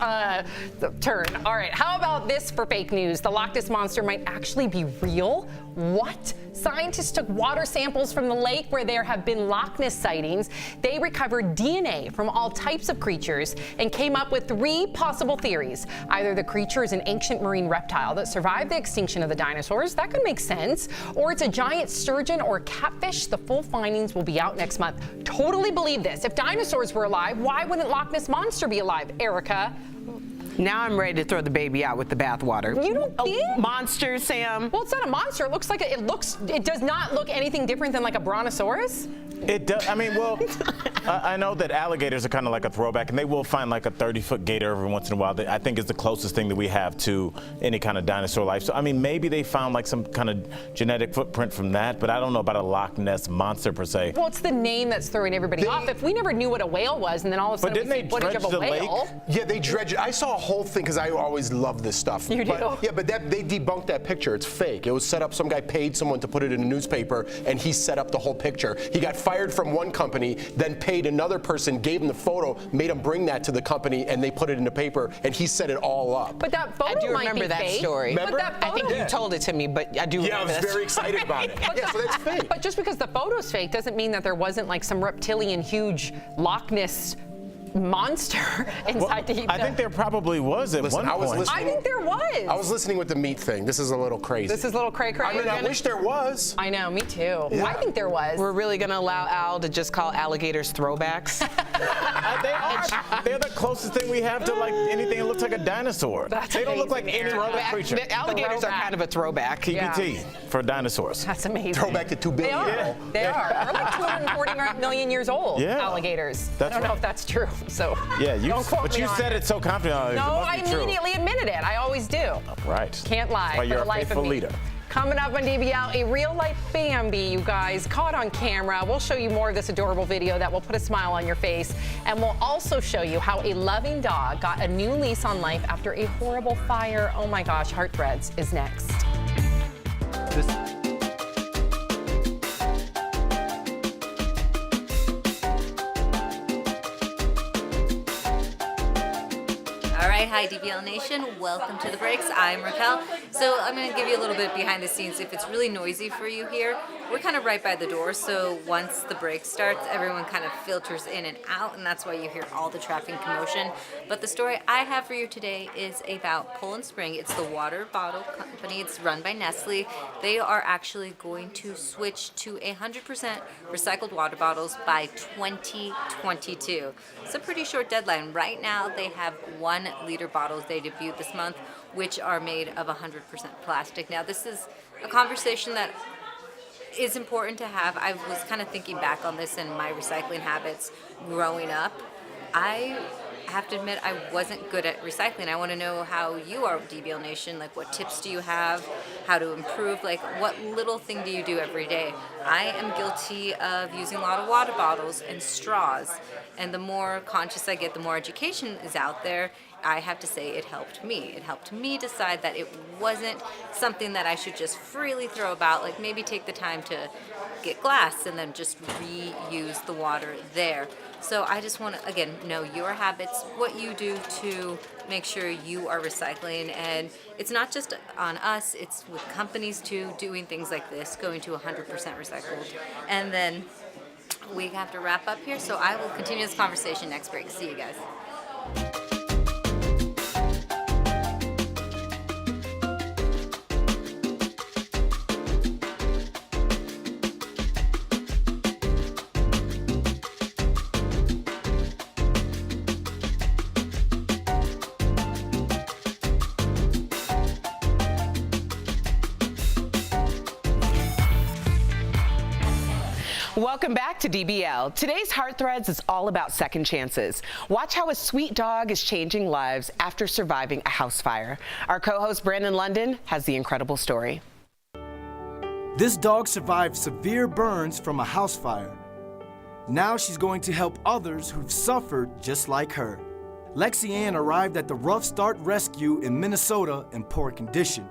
turn? All right, how about this for fake news? The Loch Ness Monster might actually be real? What? Scientists took water samples from the lake where there have been Loch Ness sightings. They recovered DNA from all types of creatures and came up with 3 possible theories. Either the creature is an ancient marine reptile that survived the extinction of the dinosaurs. That could make sense. Or it's a giant sturgeon or catfish. The full findings will be out next month. Totally believe this. If dinosaurs were alive, why wouldn't Loch Ness Monster be alive, Erica? Now I'm ready to throw the baby out with the bathwater. You don't think? Monster, Sam. Well, it's not a monster. It looks like it does not look anything different than like a brontosaurus. It does. I mean, well, I know that alligators are kind of like a throwback, and they will find like a 30-foot gator every once in a while. That I think is the closest thing that we have to any kind of dinosaur life. So, I mean, maybe they found like some kind of genetic footprint from that, but I don't know about a Loch Ness Monster per se. Well, it's the name that's throwing everybody off. If we never knew what a whale was, and then all of a sudden we see footage of a whale. Yeah, they dredged it. I saw a whole thing because I always love this stuff. You do? Yeah, but they debunked that picture. It's fake. It was set up. Some guy paid someone to put it in a newspaper, and he set up the whole picture. He got fired from one company, then paid another person, gave him the photo, made him bring that to the company, and they put it in the paper, and he set it all up. But that photo I do might remember be that fake. story. Remember? I think you told it to me, but I do Yeah, I remember was that very story. excited about it. Yeah, so that's fake. But just because the photo's fake doesn't mean that there wasn't like some reptilian huge Loch Ness monster inside the. I think there probably was at one point. I think there was. I was listening with the meat thing. This is a little crazy. This is a little cray. I mean, I wish there was. I know, me too. Yeah. I think there was. We're really gonna allow Al to just call alligators throwbacks? They are. They're the closest thing we have to like anything that looks like a dinosaur. They don't look like any other creature. The alligators are kind of a throwback. TBT for dinosaurs. That's amazing. Throwback to 2 billion. They are. They are. They're like 240 million years old. Yeah. Alligators. That's I don't know right. if that's true. So. Yeah, don't quote but me you on said it. it so confidently. It No, must I be true. immediately admitted it. I always do. Right. Can't lie. That's why for you're the a life faithful of me. leader. Coming up on DBL, a real-life Bambi, you guys, caught on camera. We'll show you more of this adorable video that will put a smile on your face. And we'll also show you how a loving dog got a new lease on life after a horrible fire. Oh my gosh, Heart Threads is next. All right, hi DBL Nation, welcome to The Breaks. I'm Raquel. So I'm going to give you a little bit behind the scenes. If it's really noisy for you here, we're kind of right by the door, so once the break starts, everyone kind of filters in and out, and that's why you hear all the traffic and commotion. But the story I have for you today is about Poland Spring. It's the water bottle company. It's run by Nestle. They are actually going to switch to 100% recycled water bottles by 2022. It's a pretty short deadline. Right now, they have 1 liter bottles they debuted this month, which are made of 100% plastic. Now, this is a conversation that is important to have. I was kind of thinking back on this and my recycling habits growing up. I have to admit I wasn't good at recycling. I want to know how you are, DBL Nation. Like, what tips do you have? How to improve? Like, what little thing do you do every day? I am guilty of using a lot of water bottles and straws. And the more conscious I get, the more education is out there. I have to say it helped me. It helped me decide that it wasn't something that I should just freely throw about, like maybe take the time to get glass and then just reuse the water there. So I just want to, again, know your habits, what you do to make sure you are recycling. And it's not just on us, it's with companies too, doing things like this, going to 100% recycled. And then we have to wrap up here, so I will continue this conversation next break. See you guys. Welcome back to DBL. Today's Heart Threads is all about second chances. Watch how a sweet dog is changing lives after surviving a house fire. Our co-host Brandon London has the incredible story. This dog survived severe burns from a house fire. Now she's going to help others who've suffered just like her. Lexi Ann arrived at the Rough Start Rescue in Minnesota in poor condition.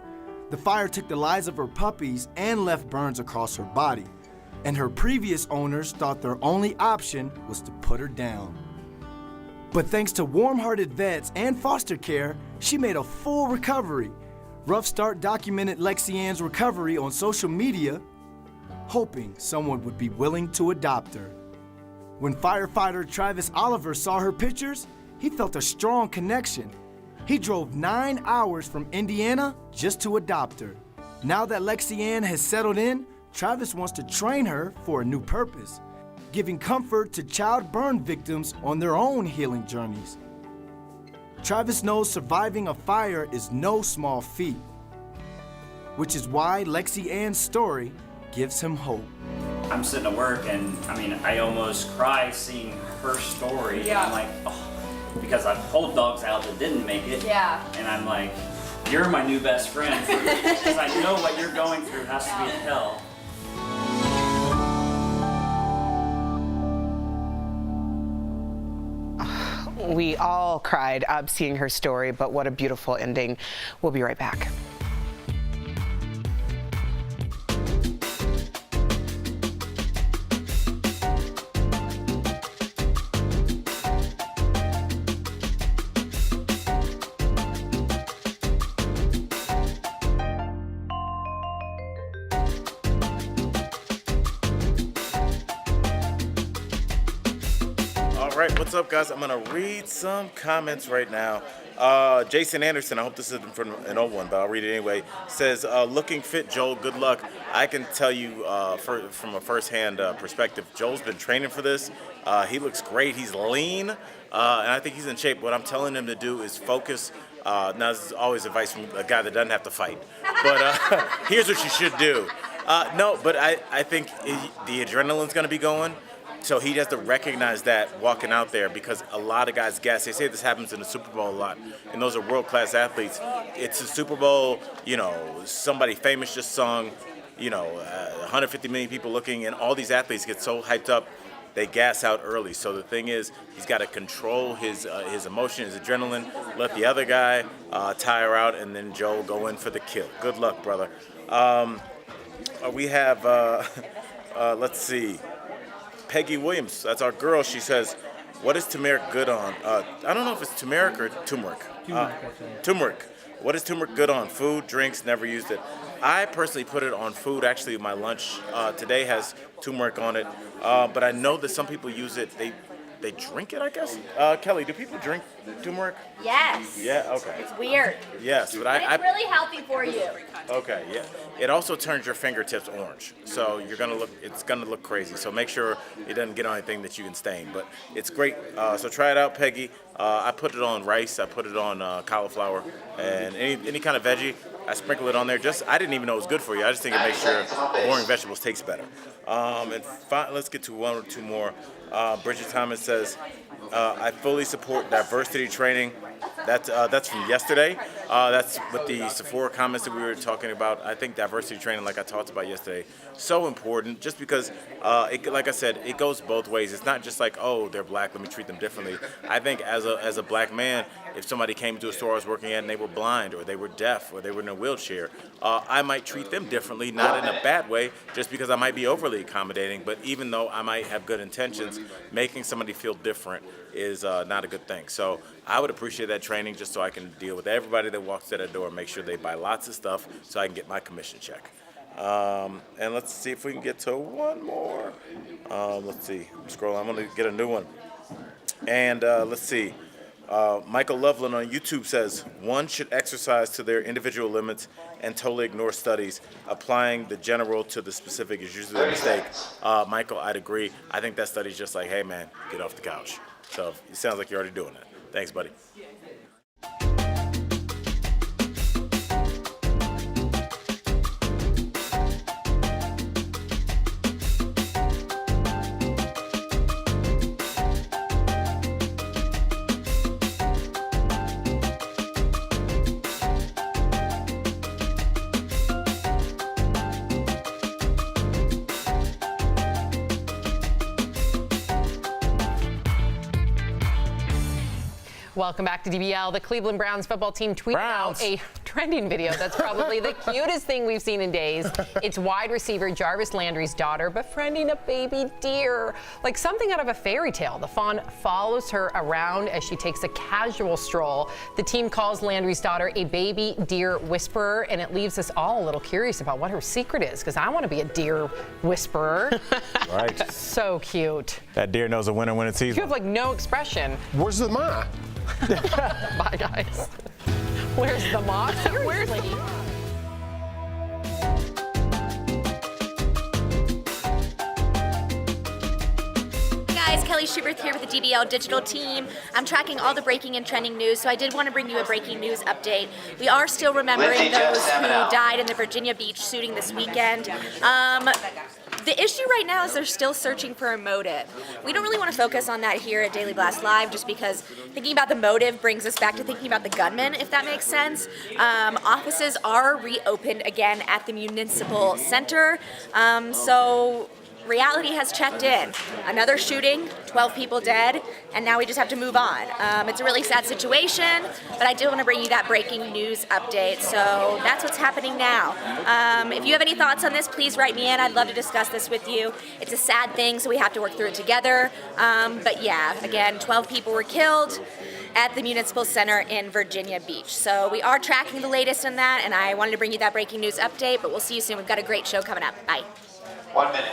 The fire took the lives of her puppies and left burns across her body. And her previous owners thought their only option was to put her down. But thanks to warm-hearted vets and foster care, she made a full recovery. Rough Start documented Lexi Ann's recovery on social media, hoping someone would be willing to adopt her. When firefighter Travis Oliver saw her pictures, he felt a strong connection. He drove 9 hours from Indiana just to adopt her. Now that Lexi Ann has settled in, Travis wants to train her for a new purpose, giving comfort to child burn victims on their own healing journeys. Travis knows surviving a fire is no small feat, which is why Lexi Ann's story gives him hope. I'm sitting at work and I almost cry seeing her story. Yeah. And I'm like, oh, because I've pulled dogs out that didn't make it. Yeah. And I'm like, you're my new best friend because I know what you're going through has to be hell. We all cried seeing her story, but what a beautiful ending. We'll be right back. All right, what's up, guys? I'm gonna read some comments right now. Jason Anderson, I hope this isn't from an old one, but I'll read it anyway, says, looking fit, Joel, good luck. I can tell you from a first-hand perspective, Joel's been training for this. He looks great. He's lean, and I think he's in shape. What I'm telling him to do is focus. Now, this is always advice from a guy that doesn't have to fight. But here's what you should do. No, but I think the adrenaline's going to be going. So he has to recognize that walking out there, because a lot of guys gas. They say this happens in the Super Bowl a lot, and those are world-class athletes. It's a Super Bowl, somebody famous just sung, 150 million people looking, and all these athletes get so hyped up, they gas out early. So the thing is, he's got to control his emotion, his adrenaline, let the other guy tire out, and then Joe go in for the kill. Good luck, brother. We have, let's see. Peggy Williams, that's our girl. She says, what is turmeric good on? I don't know if it's turmeric or turmeric. Turmeric. What is turmeric good on? Food, drinks, never used it. I personally put it on food. Actually, my lunch today has turmeric on it. But I know that some people use it. They drink it, I guess. Kelly, do people drink turmeric? Yes. Yeah, okay. It's weird. Yes, but It's really healthy for you. Okay, yeah. It also turns your fingertips orange, so it's gonna look crazy. So make sure it doesn't get on anything that you can stain. But it's great. So try it out, Peggy. I put it on rice. I put it on cauliflower and any kind of veggie. I sprinkle it on there. I didn't even know it was good for you. I just think it makes your boring vegetables taste better. Let's get to one or two more. Bridget Thomas says, I fully support diversity training. That's from yesterday. That's with the Sephora comments that we were talking about. I think diversity training, like I talked about yesterday, so important. Just because, like I said, it goes both ways. It's not just like, oh, they're black, let me treat them differently. I think as a black man, if somebody came to a store I was working at and they were blind or they were deaf or they were in a wheelchair, I might treat them differently, not in a bad way, just because I might be overly accommodating. But even though I might have good intentions, making somebody feel different is not a good thing. So I would appreciate that training just so I can deal with everybody that walks to that door and make sure they buy lots of stuff so I can get my commission check. And let's see if we can get to one more. Let's see. I'm scrolling. I'm going to get a new one. And let's see. Michael Loveland on YouTube says, one should exercise to their individual limits and totally ignore studies. Applying the general to the specific is usually a mistake. Michael, I'd agree. I think that study's just like, hey, man, get off the couch. So it sounds like you're already doing that. Thanks, buddy. Welcome back to DBL. The Cleveland Browns football team tweeted out a trending video that's probably the cutest thing we've seen in days. It's wide receiver Jarvis Landry's daughter befriending a baby deer. Like something out of a fairy tale. The fawn follows her around as she takes a casual stroll. The team calls Landry's daughter a baby deer whisperer, and it leaves us all a little curious about what her secret is, because I want to be a deer whisperer. Right. So cute. That deer knows a winner when it sees You one. have like no expression. Where's the ma? Bye, guys. Where's the ma? Where's the ma? Guys, Kelly Schubert here with the DBL digital team. I'm tracking all the breaking and trending news, so I did want to bring you a breaking news update. We are still remembering those who died in the Virginia Beach shooting this weekend. The issue right now is they're still searching for a motive. We don't really want to focus on that here at Daily Blast Live, just because thinking about the motive brings us back to thinking about the gunman, if that makes sense. Offices are reopened again at the Municipal Center, so reality has checked in. Another shooting, 12 people dead, and now we just have to move on. It's a really sad situation, but I do want to bring you that breaking news update. So that's what's happening now. If you have any thoughts on this, please write me in. I'd love to discuss this with you. It's a sad thing, so we have to work through it together. But yeah, again, 12 people were killed at the Municipal Center in Virginia Beach. So we are tracking the latest on that, and I wanted to bring you that breaking news update, but we'll see you soon. We've got a great show coming up. Bye. 1 minute.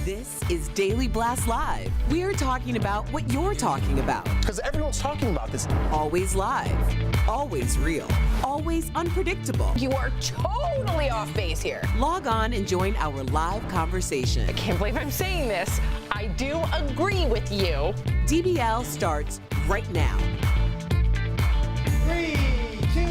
This is Daily Blast Live. We're talking about what you're talking about. Because everyone's talking about this. Always live, always real, always unpredictable. You are totally off base here. Log on and join our live conversation. I can't believe I'm saying this. I do agree with you. DBL starts right now. 3, 2.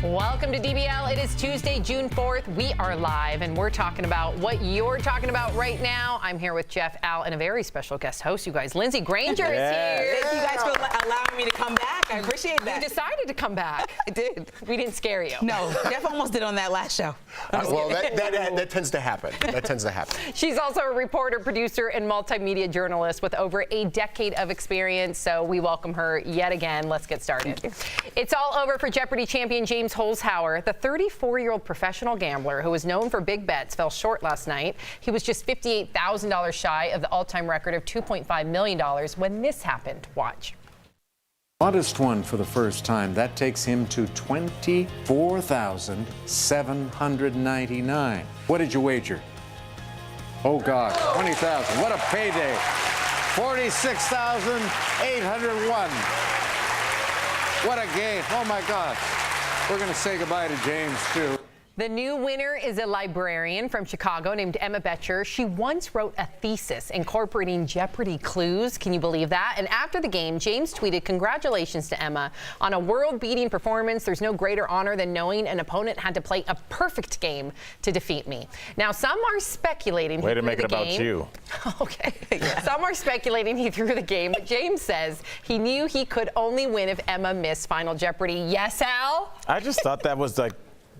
Welcome to DBL. It is Tuesday, June 4th. We are live, and we're talking about what you're talking about right now. I'm here with Jeff, Al, and a very special guest host, you guys. Lindsey Granger is here. Thank you guys for allowing me to come back. I appreciate that. You decided to come back. I did. We didn't scare you. No, Jeff almost did on that last show. Well, that tends to happen. That tends to happen. She's also a reporter, producer, and multimedia journalist with over a decade of experience, so we welcome her yet again. Let's get started. It's all over for Jeopardy champion James Holzhauer. The 34-year-old professional gambler who was known for big bets fell short last night. He was just $58,000 shy of the all-time record of $2.5 million when this happened. Watch. Modest one for the first time. That takes him to $24,799. What did you wager? Oh, God, $20,000. What a payday. $46,801. What a game. Oh, my gosh. We're going to say goodbye to James, too. The new winner is a librarian from Chicago named Emma Boettcher. She once wrote a thesis incorporating Jeopardy clues. Can you believe that? And after the game, James tweeted, "Congratulations to Emma on a world-beating performance. There's no greater honor than knowing an opponent had to play a perfect game to defeat me." Now, some are speculating Way to make it about you. Okay. Some are speculating he threw the game, but James says he knew he could only win if Emma missed Final Jeopardy. Yes, Al? I just thought that was like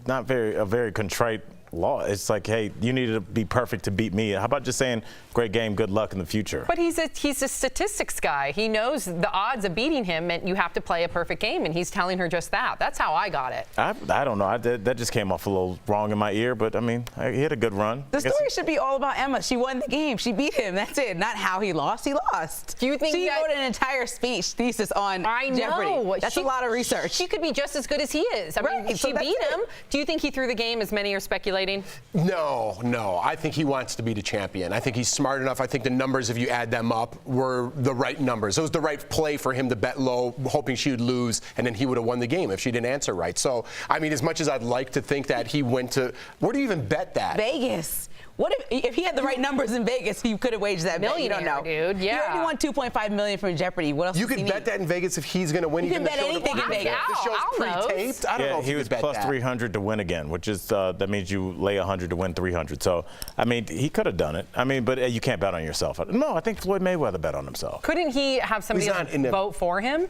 not a very contrite It's like, hey, you need to be perfect to beat me. How about just saying, great game, good luck in the future? But he's a statistics guy. He knows the odds of beating him, and you have to play a perfect game, and he's telling her just that. That's how I got it. I don't know. That just came off a little wrong in my ear, but I mean, he had a good run. The story should be all about Emma. She won the game. She beat him. That's it. Not how he lost. He lost. Do you think she wrote an entire thesis on Jeopardy? That's a lot of research. She could be just as good as he is. I mean, she beat him. Do you think he threw the game, as many are speculating? No. I think he wants to be the champion. I think he's smart enough. I think the numbers, if you add them up, were the right numbers. It was the right play for him to bet low, hoping she would lose, and then he would have won the game if she didn't answer right. So, I mean, as much as I'd like to think that he went to, where do you even bet that? Vegas. What if he had the right numbers in Vegas, he could have waged that bet? You don't know. Dude, yeah. He already won $2.5 million from Jeopardy. What else You could bet that in Vegas if he's going to win. You can bet anything in Vegas. The show's pre-taped. I don't know if he was plus 300 to win again, which is that means you lay 100 to win 300. So, I mean, he could have done it. I mean, but you can't bet on yourself. No, I think Floyd Mayweather bet on himself. Couldn't he have somebody else vote for him?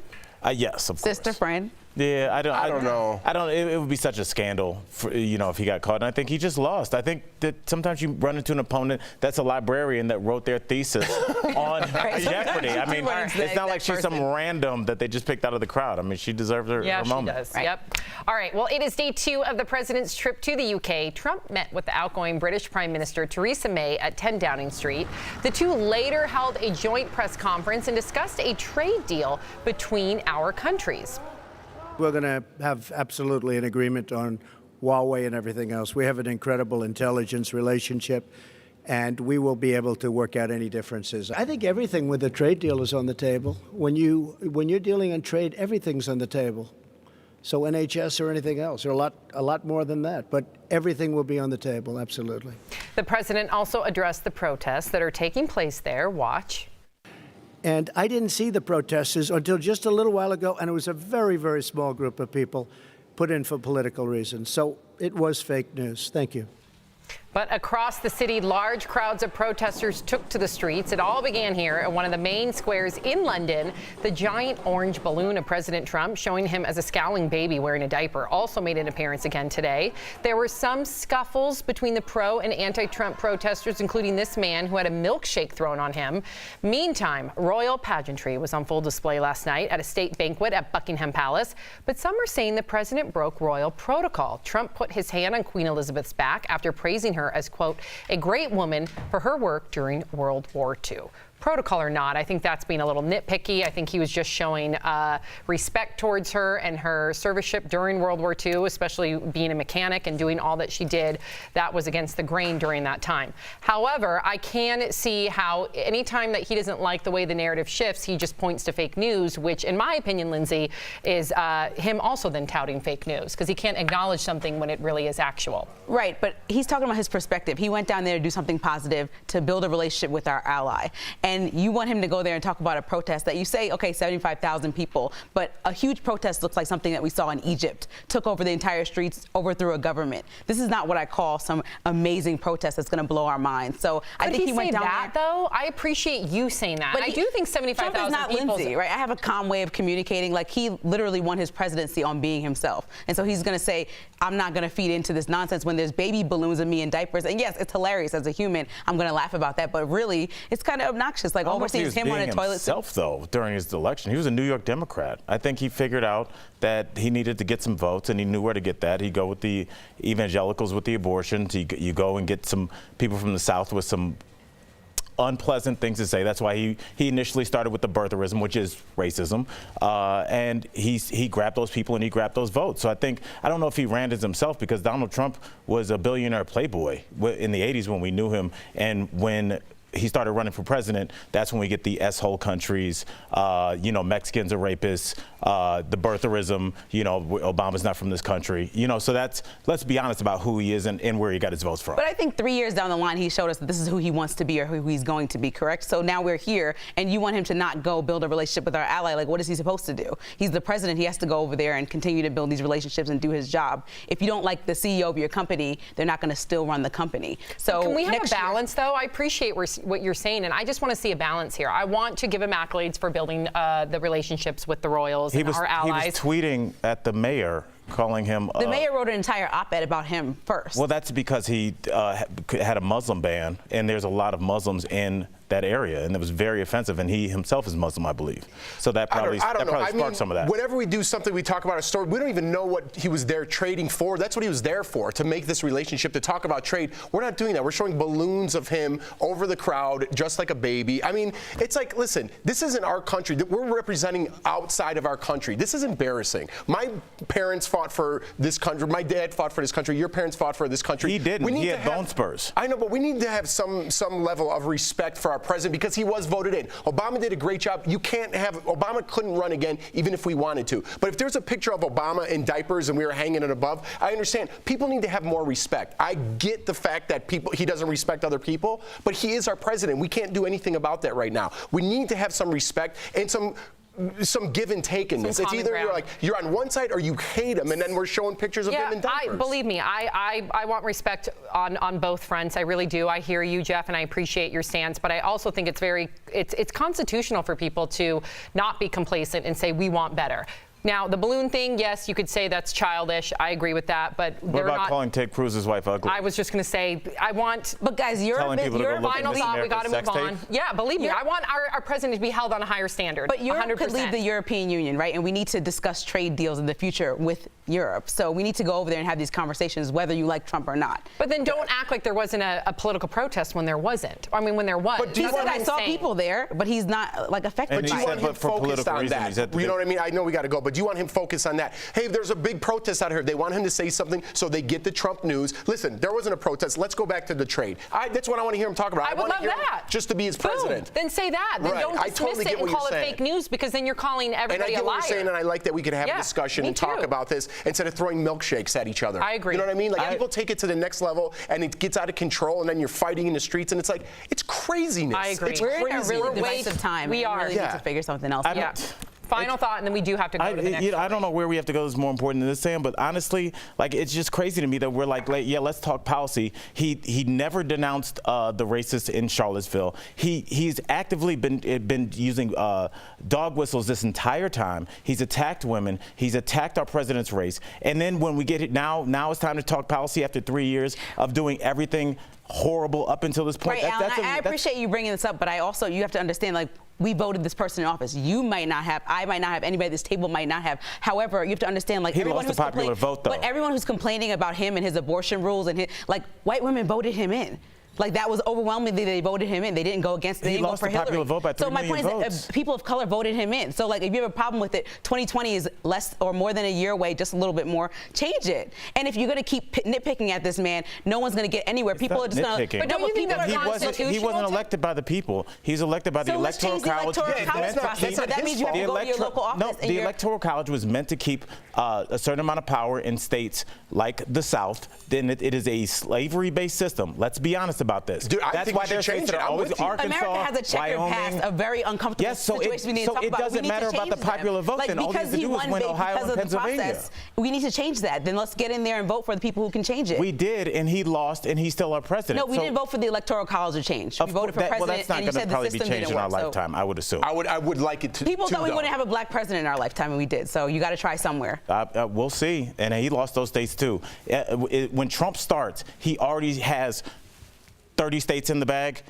Yes, of course. Sister friend. Yeah, I don't know. It would be such a scandal, if he got caught. And I think he just lost. I think that sometimes you run into an opponent that's a librarian that wrote their thesis on Jeopardy. I mean, it's not like she's some random that they just picked out of the crowd. I mean, she deserves her moment. Yeah, she does. Right. Yep. All right. Well, it is day 2 of the president's trip to the UK. Trump met with the outgoing British Prime Minister Theresa May at 10 Downing Street. The two later held a joint press conference and discussed a trade deal between our countries. We're going to have absolutely an agreement on Huawei and everything else. We have an incredible intelligence relationship, and we will be able to work out any differences. I think everything with a trade deal is on the table. When you're dealing in trade, everything's on the table. So NHS or anything else, or a lot more than that. But everything will be on the table, absolutely. The president also addressed the protests that are taking place there. Watch. And I didn't see the protesters until just a little while ago, and it was a very, very small group of people put in for political reasons. So it was fake news. Thank you. But across the city, large crowds of protesters took to the streets. It all began here at one of the main squares in London. The giant orange balloon of President Trump, showing him as a scowling baby wearing a diaper, also made an appearance again today. There were some scuffles between the pro and anti-Trump protesters, including this man who had a milkshake thrown on him. Meantime, royal pageantry was on full display last night at a state banquet at Buckingham Palace. But some are saying the president broke royal protocol. Trump put his hand on Queen Elizabeth's back after praising her as, quote, a great woman for her work during World War II. Protocol or not, I think that's being a little nitpicky. I think he was just showing respect towards her and her serviceship during World War II, especially being a mechanic and doing all that she did. That was against the grain during that time. However, I can see how anytime that he doesn't like the way the narrative shifts, he just points to fake news, which in my opinion, Lindsay, is him also then touting fake news because he can't acknowledge something when it really is actual. Right, but he's talking about his perspective. He went down there to do something positive, to build a relationship with our ally. And you want him to go there and talk about a protest that you say, okay, 75,000 people, but a huge protest looks like something that we saw in Egypt, took over the entire streets, overthrew a government. This is not what I call some amazing protest that's going to blow our minds. So I think he went down that, there. Though, I appreciate you saying that. But I do think 75,000 people. Trump is not Lindsay, right? I have a calm way of communicating. Like, he literally won his presidency on being himself. And so he's going to say, I'm not going to feed into this nonsense when there's baby balloons of me in diapers. And yes, it's hilarious as a human. I'm going to laugh about that. But really, it's kind of obnoxious. Like, all we're seeing is him on a toilet seat. Though, during his election, he was a New York Democrat. I think he figured out that he needed to get some votes, and he knew where to get that. He'd go with the evangelicals with the abortions. You go and get some people from the South with some unpleasant things to say. That's why he initially started with the birtherism, which is racism, and he grabbed those people and he grabbed those votes. So I don't know if he ran as himself, because Donald Trump was a billionaire playboy in the 80s when we knew him, and when he started running for president, that's when we get the S-hole countries, Mexicans are rapists, the birtherism, Obama's not from this country. So let's be honest about who he is and where he got his votes from. But I think 3 years down the line, he showed us that this is who he wants to be or who he's going to be, correct? So now we're here, and you want him to not go build a relationship with our ally. Like, what is he supposed to do? He's the president. He has to go over there and continue to build these relationships and do his job. If you don't like the CEO of your company, they're not going to still run the company. So can we have a balance, though? I appreciate what you're saying, and I just want to see a balance here. I want to give him accolades for building the relationships with the royals and our allies. He was tweeting at the mayor, calling him. The mayor wrote an entire op-ed about him first. Well, that's because he had a Muslim ban, and there's a lot of Muslims in that area, and it was very offensive, and he himself is Muslim, I believe. So that probably, sparked some of that. Whenever we do something, we talk about a story, we don't even know what he was there trading for. That's what he was there for, to make this relationship, to talk about trade. We're not doing that. We're showing balloons of him over the crowd, just like a baby. I mean, it's like, listen, this isn't our country. We're representing outside of our country. This is embarrassing. My parents fought for this country. My dad fought for this country. Your parents fought for this country. He didn't. He had bone spurs. I know, but we need to have some level of respect for our president, because he was voted in. Obama did a great job. You can't have, Obama couldn't run again even if we wanted to. But if there's a picture of Obama in diapers and we were hanging it above, I understand. People need to have more respect. I get the fact that he doesn't respect other people, but he is our president. We can't do anything about that right now. We need to have some respect and some give and take in this. It's either you're on one side or you hate him, and then we're showing pictures of him in diapers. Believe me, I want respect on both fronts. I really do. I hear you, Jeff, and I appreciate your stance, but I also think it's constitutional for people to not be complacent and say we want better. Now, the balloon thing, yes, you could say that's childish. I agree with that, but what about calling Ted Cruz's wife ugly? I was just going to say, but guys, your final thought, we got to move on. Yeah, believe me, I want our president to be held on a higher standard. But Europe 100%. could leave the European Union, right? And we need to discuss trade deals in the future with Europe. So we need to go over there and have these conversations, whether you like Trump or not. But then don't act like there wasn't a political protest when there wasn't. I mean, when there was. But I saw people there, but he's not affected by it. But you want him focused on that. You know what I mean? I know we got to go, but do you want him focused on that? Hey, there's a big protest out here. They want him to say something so they get the Trump news. Listen, there wasn't a protest. Let's go back to the trade. That's what I want to hear him talk about. I would love that. Just to be his president. Then say that. Then don't dismiss it and call it fake news, because then you're calling everybody a liar. And I get what you're saying, and I like that we could have a discussion and talk about this instead of throwing milkshakes at each other. I agree. You know what I mean? Like, people take it to the next level, and it gets out of control, and then you're fighting in the streets, and it's like, it's craziness. I agree. We're in a really divisive time. We are. We really need to figure something else out. Final thought, and then we do have to go to the next one. I don't know where we have to go is more important than this, Sam, but honestly, like, it's just crazy to me that we're like, yeah, let's talk policy. He never denounced the racists in Charlottesville. He's actively been using dog whistles this entire time. He's attacked women. He's attacked our president's race. And then when we get it now it's time to talk policy after 3 years of doing everything horrible up until this point. Right, Alan, I appreciate you bringing this up, but you have to understand, like, we voted this person in office. You might not have, I might not have, anybody at this table might not have. However, you have to understand, like, he lost the popular vote, though. But everyone who's complaining about him and his abortion rules and white women voted him in. Like, that was overwhelmingly, they voted him in. They didn't go against, they didn't go for Hillary. He lost the popular vote by 3 million votes. So my point is that people of color voted him in. So, like, if you have a problem with it, 2020 is less or more than a year away, just a little bit more, change it. And if you're going to keep nitpicking at this man, no one's going to get anywhere. People are just going to, but don't you think that's constitutional? He wasn't elected by the people. He's elected by the Electoral College. So that means you have to go to your local office. No, the Electoral College was meant to keep a certain amount of power in states like the South. Then it is a slavery-based system. Let's be honest about this. Dude, that's why they're states that are always Arkansas, America has a checkered past, a very uncomfortable situation we need to talk about. So it doesn't matter about the popular vote, then all he has to do is win Ohio and Pennsylvania. We need to change that. Then let's get in there and vote for the people who can change it. We did, and he lost, and he's still our president. No, we didn't vote for the Electoral College to change. We voted for president, well, that's not going to probably be changed in our lifetime, I would assume. I would like it to. People thought we wouldn't have a black president in our lifetime, and we did. So you got to try somewhere. We'll see. And he lost those states, too. When Trump starts, he already has 30 states in the bag.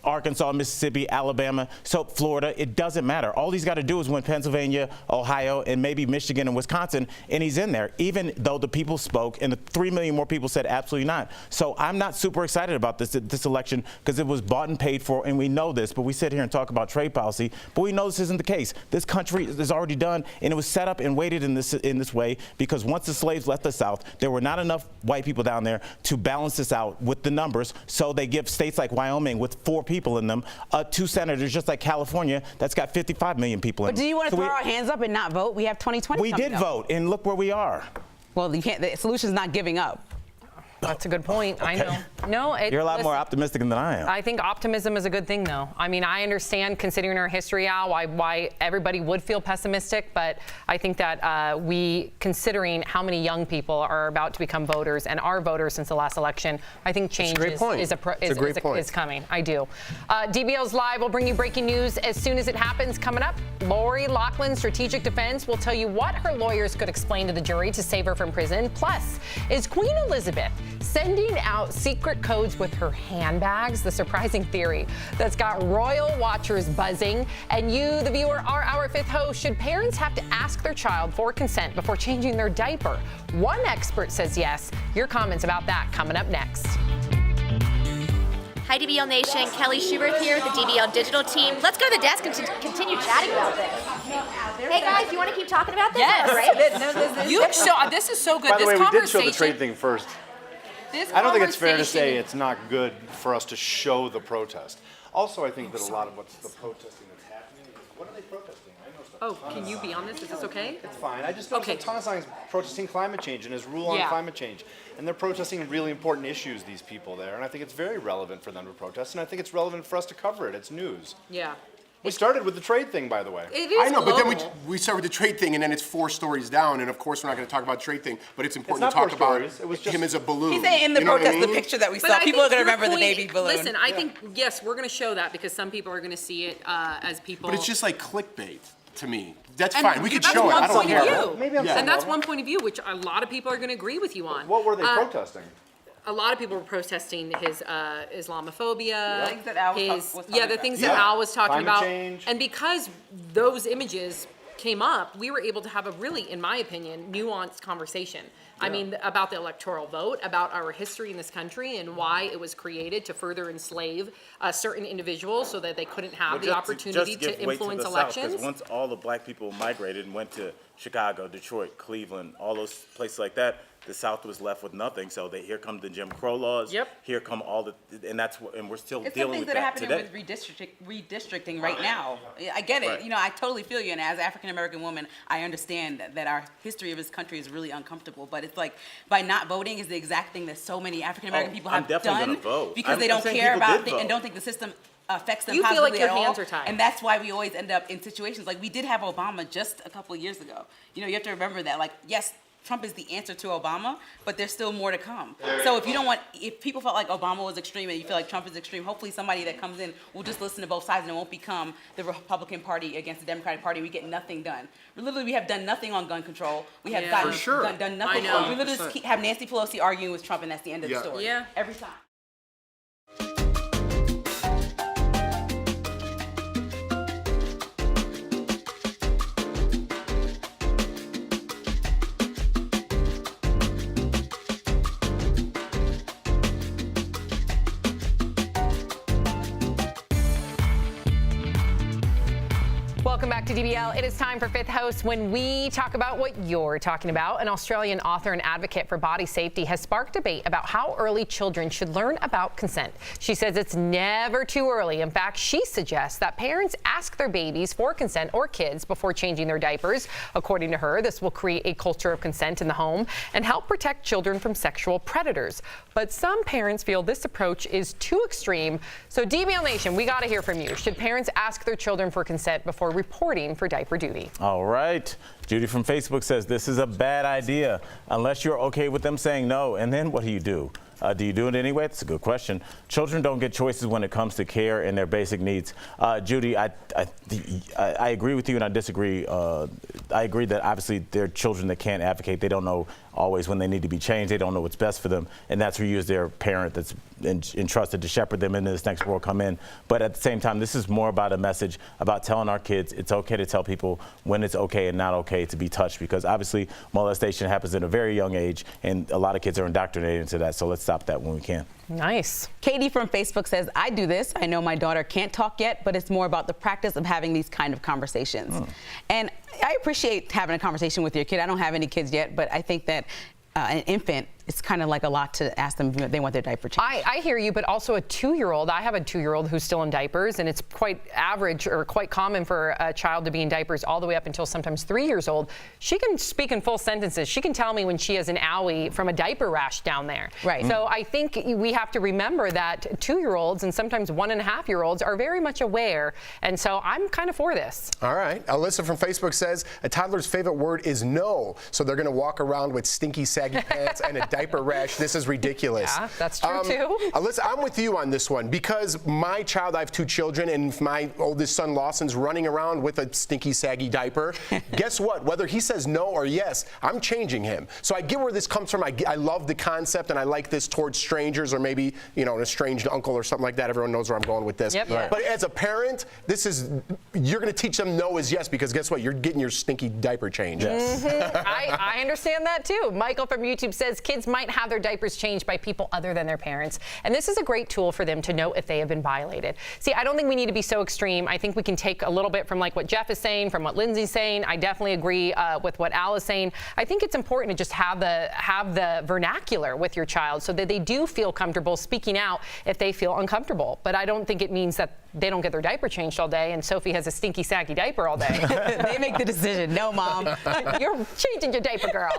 Arkansas, Mississippi, Alabama, so Florida, it doesn't matter. All he's got to do is win Pennsylvania, Ohio, and maybe Michigan and Wisconsin, and he's in there, even though the people spoke and the 3 million more people said absolutely not. So I'm not super excited about this election because it was bought and paid for, and we know this, but we sit here and talk about trade policy, but we know this isn't the case. This country is already done, and it was set up and weighted in this way because once the slaves left the South, there were not enough white people down there to balance this out with the numbers, so they give states like Wyoming with 4 people in them, 2 senators, just like California, that's got 55 million people in them. But do you want to throw our hands up and not vote? We have 2020 We did vote, and look where we are. Well, you can't. The solution is not giving up. That's a good point. I know. No, You're a lot more optimistic than I am. I think optimism is a good thing, though. I mean, I understand, considering our history, Al, why everybody would feel pessimistic, but I think that considering how many young people are about to become voters and are voters since the last election, I think change is coming. I do. DBL's Live will bring you breaking news as soon as it happens. Coming up, Lori Loughlin's strategic defense will tell you what her lawyers could explain to the jury to save her from prison. Plus, is Queen Elizabeth sending out secret codes with her handbags? The surprising theory that's got royal watchers buzzing. And you, the viewer, are our fifth host. Should parents have to ask their child for consent before changing their diaper? One expert says yes. Your comments about that coming up next. Hi, DBL Nation. Kelly Schubert here with the DBL Digital team. Let's go to the desk and continue chatting about this. Hey, guys, you want to keep talking about this? Yes. This is so good. By the way, this we did show the trade thing first. I don't think it's fair to say it's not good for us to show the protest. Also, I think that a lot of what's the protesting that's happening is, what are they protesting? Oh, can you be on this? Is this okay? It's fine. I just noticed a ton of signs protesting climate change and his rule on climate change. And they're protesting really important issues, these people there. And I think it's very relevant for them to protest. And I think it's relevant for us to cover it. It's news. Yeah. We started with the trade thing, by the way. It is I know, global. but then we start with the trade thing, and then it's 4 stories down. And of course, we're not going to talk about trade thing, but it's important to talk about him as a balloon. He's saying in the protest, the picture that we saw, people are going to remember the baby balloon. Listen, I think, yes, we're going to show that because some people are going to see it as people. But it's just like clickbait to me. That's fine. We could show it. I don't care. Maybe I'm and that's one point of view, which a lot of people are going to agree with you on. What were they protesting? A lot of people were protesting his Islamophobia, Things that Al was talking the things that Al was talking Climate about. change. And because those images came up, we were able to have a really, in my opinion, nuanced conversation. I mean, about the electoral vote, about our history in this country and why it was created to further enslave certain individuals so that they couldn't have the opportunity to influence elections. Because once all the black people migrated and went to Chicago, Detroit, Cleveland, all those places like that, the South was left with nothing. So here come the Jim Crow laws. Yep. Here come all the, and that's what, and we're still It's dealing some things with that are that happening today. with redistricting right now. I get it. Right. You know, I totally feel you. And as an African American woman, I understand that our history of this country is really uncomfortable. But it's like by not voting is the exact thing that so many African American people have done because they don't care about and don't think the system affects them You feel like positively your at all. hands are tied. And that's why we always end up in situations like we did have Obama just a couple of years ago. You know, you have to remember that. Like, yes, Trump is the answer to Obama, but there's still more to come. So if people felt like Obama was extreme and you feel like Trump is extreme, hopefully somebody that comes in will just listen to both sides and it won't become the Republican Party against the Democratic Party. We get nothing done. Literally, we have done nothing on gun control. We have done nothing. We literally just have Nancy Pelosi arguing with Trump and that's the end of the story. Yeah. Every time. Welcome back to DBL. It is time for Fifth Host when we talk about what you're talking about. An Australian author and advocate for body safety has sparked debate about how early children should learn about consent. She says it's never too early. In fact, she suggests that parents ask their babies for consent or kids before changing their diapers. According to her, this will create a culture of consent in the home and help protect children from sexual predators. But some parents feel this approach is too extreme. So DBL Nation, we got to hear from you. Should parents ask their children for consent before reporting for diaper duty? All right. Judy from Facebook says this is a bad idea unless you're okay with them saying no. And then what do you do? Do you do it anyway? That's a good question. Children don't get choices when it comes to care and their basic needs. Judy, I agree with you and I disagree. I agree that obviously they're children that can't advocate. They don't know always when they need to be changed. They don't know what's best for them. And that's where you as their parent that's entrusted to shepherd them into this next world come in. But at the same time, this is more about a message about telling our kids it's okay to tell people when it's okay and not okay to be touched, because obviously molestation happens at a very young age and a lot of kids are indoctrinated into that. So let's stop that when we can. Nice. Katie from Facebook says, I do this. I know my daughter can't talk yet, but it's more about the practice of having these kind of conversations. And I appreciate having a conversation with your kid. I don't have any kids yet, but I think that an infant it's kind of like a lot to ask them if they want their diaper changed. I hear you, but also a 2-year-old. I have a 2-year-old who's still in diapers, and it's quite average or quite common for a child to be in diapers all the way up until sometimes 3 years old. She can speak in full sentences. She can tell me when she has an owie from a diaper rash down there. Right. So I think we have to remember that 2-year-olds and sometimes 1.5-year-olds are very much aware, and so I'm kind of for this. All right. Alyssa from Facebook says a toddler's favorite word is no, so they're going to walk around with stinky, saggy pants and a diaper rash. This is ridiculous. Yeah, that's true too. Alyssa, I'm with you on this one because my child, I have 2 children, and my oldest son Lawson's running around with a stinky, saggy diaper. Guess what? Whether he says no or yes, I'm changing him. So I get where this comes from. I love the concept, and I like this towards strangers or maybe, you know, an estranged uncle or something like that. Everyone knows where I'm going with this. Yep. Right. But as a parent, you're going to teach them no is yes because guess what? You're getting your stinky diaper changed. Yes. I understand that too. Michael from YouTube says kids might have their diapers changed by people other than their parents, and this is a great tool for them to know if they have been violated. See, I don't think we need to be so extreme. I think we can take a little bit from like what Jeff is saying, from what Lindsay's saying. I definitely agree with what Al is saying. I think it's important to just have the vernacular with your child so that they do feel comfortable speaking out if they feel uncomfortable. But I don't think it means that they don't get their diaper changed all day and Sophie has a stinky, saggy diaper all day. They make the decision. No, Mom. You're changing your diaper, girl.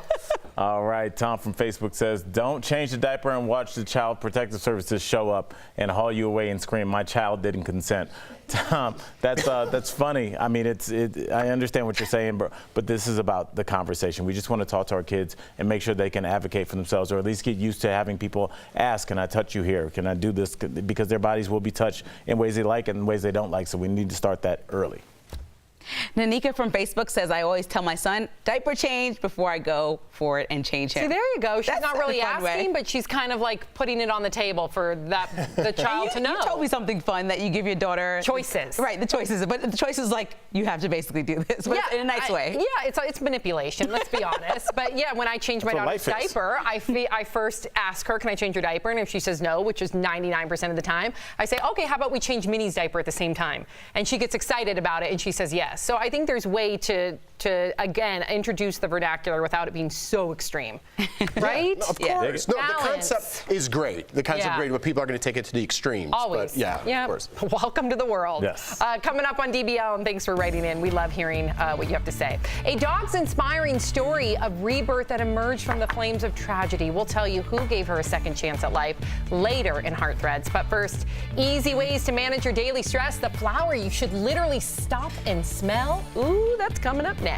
All right. Tom from Facebook says, don't change the diaper and watch the Child Protective Services show up and haul you away and scream, my child didn't consent. Tom, that's funny. I mean, I understand what you're saying, but this is about the conversation. We just want to talk to our kids and make sure they can advocate for themselves, or at least get used to having people ask, can I touch you here? Can I do this? Because their bodies will be touched in ways they like and in ways they don't like, so we need to start that early. Nanika from Facebook says, I always tell my son, diaper change before I go for it and change him. See, there you go. She's That's not really asking, way. but she's kind of like putting it on the table for the child to know. You told me something fun that you give your daughter. Choices. Right, the choices. But the choice is like, you have to basically do this, but in a nice way. Yeah, it's manipulation, let's be honest. But yeah, when I change my daughter's diaper, I first ask her, can I change your diaper? And if she says no, which is 99% of the time, I say, okay, how about we change Minnie's diaper at the same time? And she gets excited about it and she says yes. So I think there's way to again introduce the vernacular without it being so extreme, right? Of course. No, the concept is great. The concept is great, but people are going to take it to the extremes. Always. But yeah, of course. Welcome to the world. Yes. Coming up on DBL, and thanks for writing in. We love hearing what you have to say. A dog's inspiring story of rebirth that emerged from the flames of tragedy. We'll tell you who gave her a second chance at life later in Heart Threads. But first, easy ways to manage your daily stress. The flower you should literally stop and smell. Ooh, that's coming up next.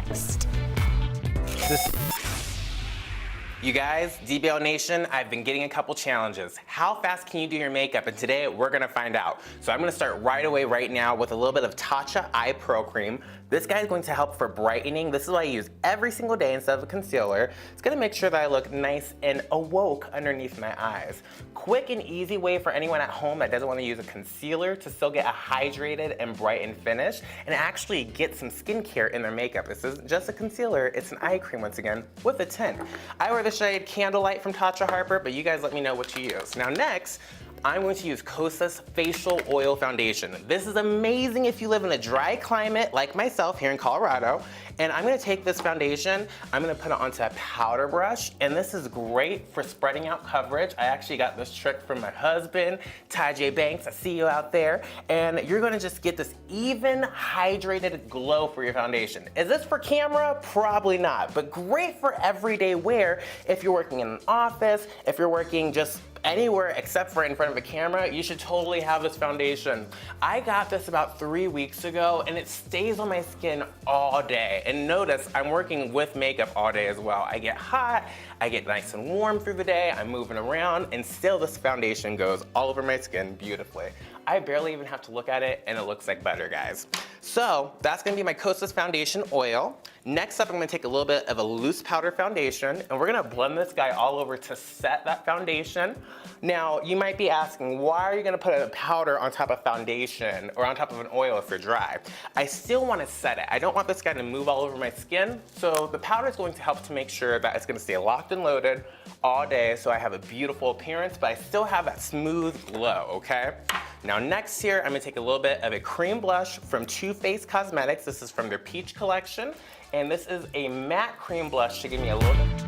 You guys, DBL Nation, I've been getting a couple challenges. How fast can you do your makeup? And today we're gonna find out. So I'm gonna start right away right now with a little bit of Tatcha Eye Pro Cream. This guy is going to help for brightening. This is what I use every single day instead of a concealer. It's gonna make sure that I look nice and awoke underneath my eyes. Quick and easy way for anyone at home that doesn't wanna use a concealer to still get a hydrated and brightened finish and actually get some skincare in their makeup. This isn't just a concealer, it's an eye cream once again with a tint. I wear the shade Candlelight from Tatcha Harper, but you guys let me know what you use. Now next, I'm going to use Kosas Facial Oil Foundation. This is amazing if you live in a dry climate like myself here in Colorado. And I'm gonna take this foundation, I'm gonna put it onto a powder brush, and this is great for spreading out coverage. I actually got this trick from my husband, Ty J. Banks, I see you out there. And you're gonna just get this even hydrated glow for your foundation. Is this for camera? Probably not, but great for everyday wear if you're working in an office, if you're working just anywhere except for in front of a camera, you should totally have this foundation. I got this about 3 weeks ago and it stays on my skin all day. And notice I'm working with makeup all day as well. I get hot, I get nice and warm through the day, I'm moving around, and still this foundation goes all over my skin beautifully. I barely even have to look at it and it looks like butter, guys. So that's gonna be my Kosas Foundation Oil. Next up, I'm gonna take a little bit of a loose powder foundation and we're gonna blend this guy all over to set that foundation. Now, you might be asking, why are you gonna put a powder on top of foundation or on top of an oil if you're dry? I still wanna set it. I don't want this guy to move all over my skin, so the powder is going to help to make sure that it's gonna stay locked and loaded all day so I have a beautiful appearance, but I still have that smooth glow, okay? Now next here, I'm gonna take a little bit of a cream blush from Too Faced Cosmetics. This is from their Peach collection. And this is a matte cream blush to give me a little bit.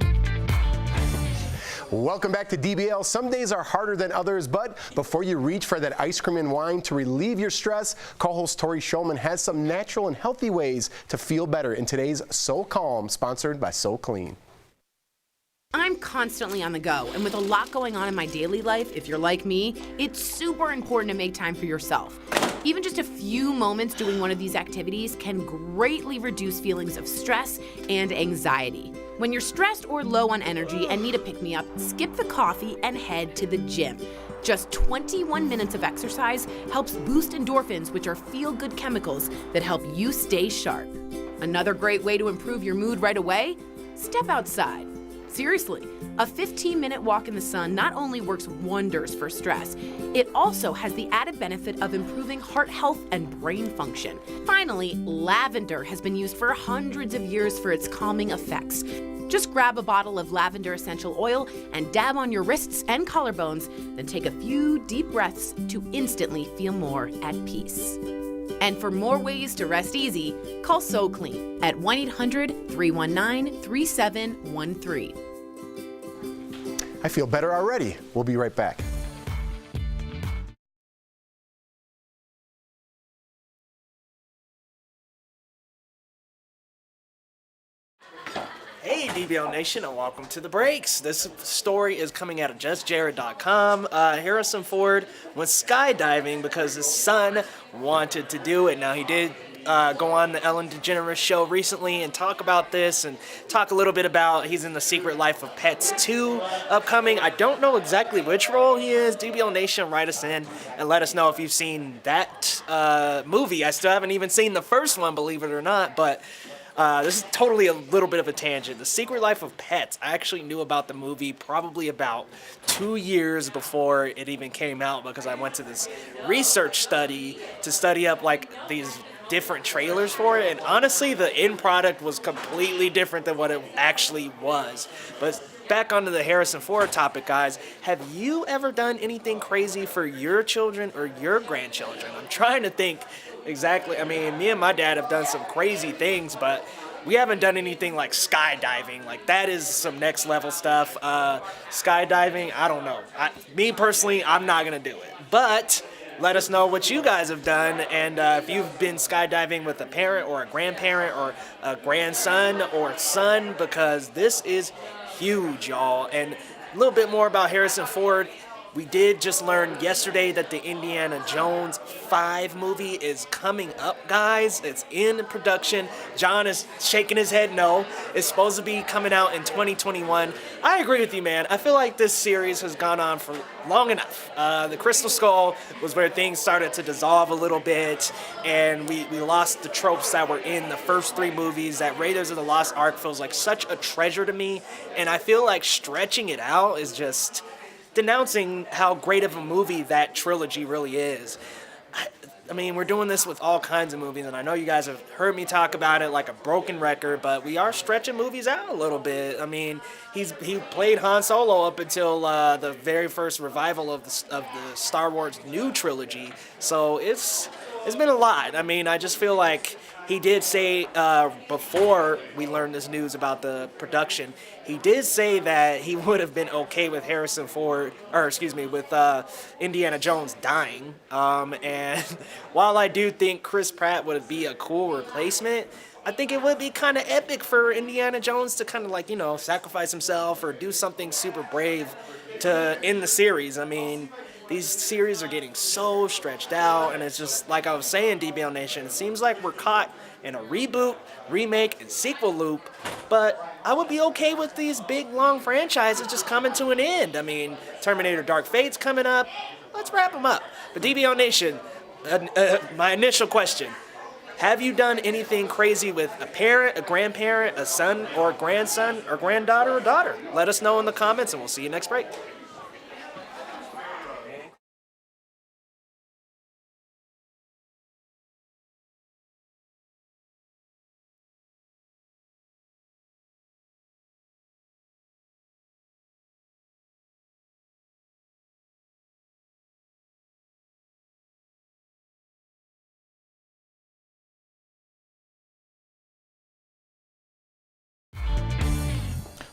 Welcome back to DBL. Some days are harder than others, but before you reach for that ice cream and wine to relieve your stress, co-host Tori Shulman has some natural and healthy ways to feel better in today's So Calm, sponsored by So Clean. I'm constantly on the go, and with a lot going on in my daily life, if you're like me, it's super important to make time for yourself. Even just a few moments doing one of these activities can greatly reduce feelings of stress and anxiety. When you're stressed or low on energy and need a pick-me-up, skip the coffee and head to the gym. Just 21 minutes of exercise helps boost endorphins, which are feel-good chemicals that help you stay sharp. Another great way to improve your mood right away? Step outside. Seriously, a 15-minute walk in the sun not only works wonders for stress, it also has the added benefit of improving heart health and brain function. Finally, lavender has been used for hundreds of years for its calming effects. Just grab a bottle of lavender essential oil and dab on your wrists and collarbones, then take a few deep breaths to instantly feel more at peace. And for more ways to rest easy, call So Clean at 1-800-319-3713. I feel better already. We'll be right back. Hey, DBL Nation, and welcome to The Breaks. This story is coming out of JustJared.com. Harrison Ford went skydiving because his son wanted to do it. Now, he did go on the Ellen DeGeneres show recently and talk about this and talk a little bit about he's in The Secret Life of Pets 2 upcoming. I don't know exactly which role he is. DBL Nation, write us in and let us know if you've seen that movie. I still haven't even seen the first one, believe it or not, but this is totally a little bit of a tangent. The Secret Life of Pets, I actually knew about the movie probably about 2 years before it even came out because I went to this research study to study up like these different trailers for it, and honestly the end product was completely different than what it actually was. But back onto the Harrison Ford topic, guys, have you ever done anything crazy for your children or your grandchildren? I'm trying to think exactly. I mean, me and my dad have done some crazy things, but we haven't done anything like skydiving. Like, that is some next level stuff. Skydiving, I don't know. Me personally, I'm not gonna do it, but let us know what you guys have done, and if you've been skydiving with a parent or a grandparent or a grandson or son, because this is huge, y'all. And a little bit more about Harrison Ford. We did just learn yesterday that the Indiana Jones 5 movie is coming up, guys. It's in production. John is shaking his head no. It's supposed to be coming out in 2021. I agree with you, man. I feel like this series has gone on for long enough. The Crystal Skull was where things started to dissolve a little bit, and we lost the tropes that were in the first 3 movies. That Raiders of the Lost Ark feels like such a treasure to me, and I feel like stretching it out is just denouncing how great of a movie that trilogy really is. I mean, we're doing this with all kinds of movies, and I know you guys have heard me talk about it like a broken record, but we are stretching movies out a little bit. I mean, he played Han Solo up until the very first revival of the Star Wars new trilogy, so it's been a lot. I mean, I just feel like he did say before we learned this news about the production, he did say that he would have been okay with Harrison Ford, or excuse me, with Indiana Jones dying. And while I do think Chris Pratt would be a cool replacement, I think it would be kind of epic for Indiana Jones to kind of like, you know, sacrifice himself or do something super brave to end the series. I mean, these series are getting so stretched out, and it's just like I was saying, DBL Nation, it seems like we're caught in a reboot, remake, and sequel loop, but I would be okay with these big, long franchises just coming to an end. I mean, Terminator Dark Fate's coming up. Let's wrap them up. But DBL Nation, my initial question, have you done anything crazy with a parent, a grandparent, a son, or a grandson, or granddaughter, or daughter? Let us know in the comments, and we'll see you next break.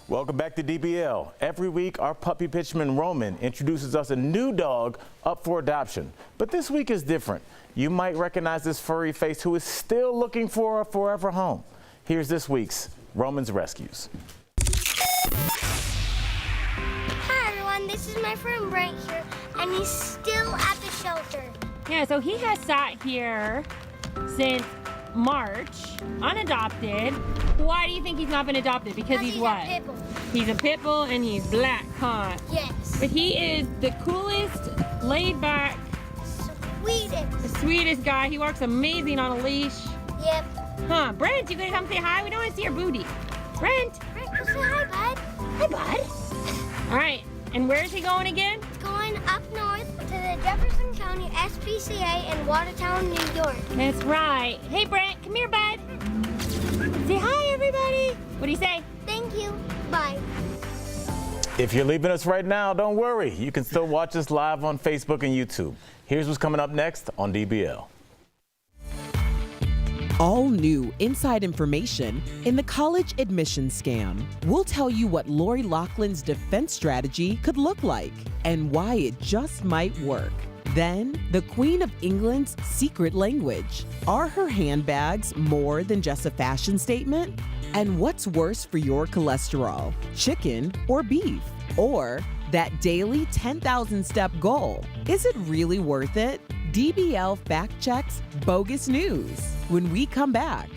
Welcome back to DBL. Every week, our puppy pitchman Roman introduces us a new dog up for adoption. But this week is different. You might recognize this furry face who is still looking for a forever home. Here's this week's Roman's Rescues. Hi everyone, this is my friend Brent here, and he's still at the shelter. Yeah, so he has sat here since March, unadopted. Why do you think he's not been adopted? Because he's what? A pit bull. He's a pit bull and he's black, huh? Yes. But he is the coolest, laid back, sweetest guy. He works amazing on a leash. Yep. Huh, Brent, you gonna come say hi? We don't want to see your booty. Brent. Brent, come say hi, bud. Hi, bud. All right, and where is he going again? He's going up north to the Jefferson County SPCA in Watertown, New York. That's right. Hey, Brent, come here, bud. Say hi, everybody. What do you say? Thank you. Bye. If you're leaving us right now, don't worry. You can still watch us live on Facebook and YouTube. Here's what's coming up next on DBL. All new inside information in the college admission scam. We'll tell you what Lori Loughlin's defense strategy could look like and why it just might work. Then, the Queen of England's secret language. Are her handbags more than just a fashion statement? And what's worse for your cholesterol, chicken or beef? Or that daily 10,000 step goal. Is it really worth it? DBL fact checks bogus news when we come back.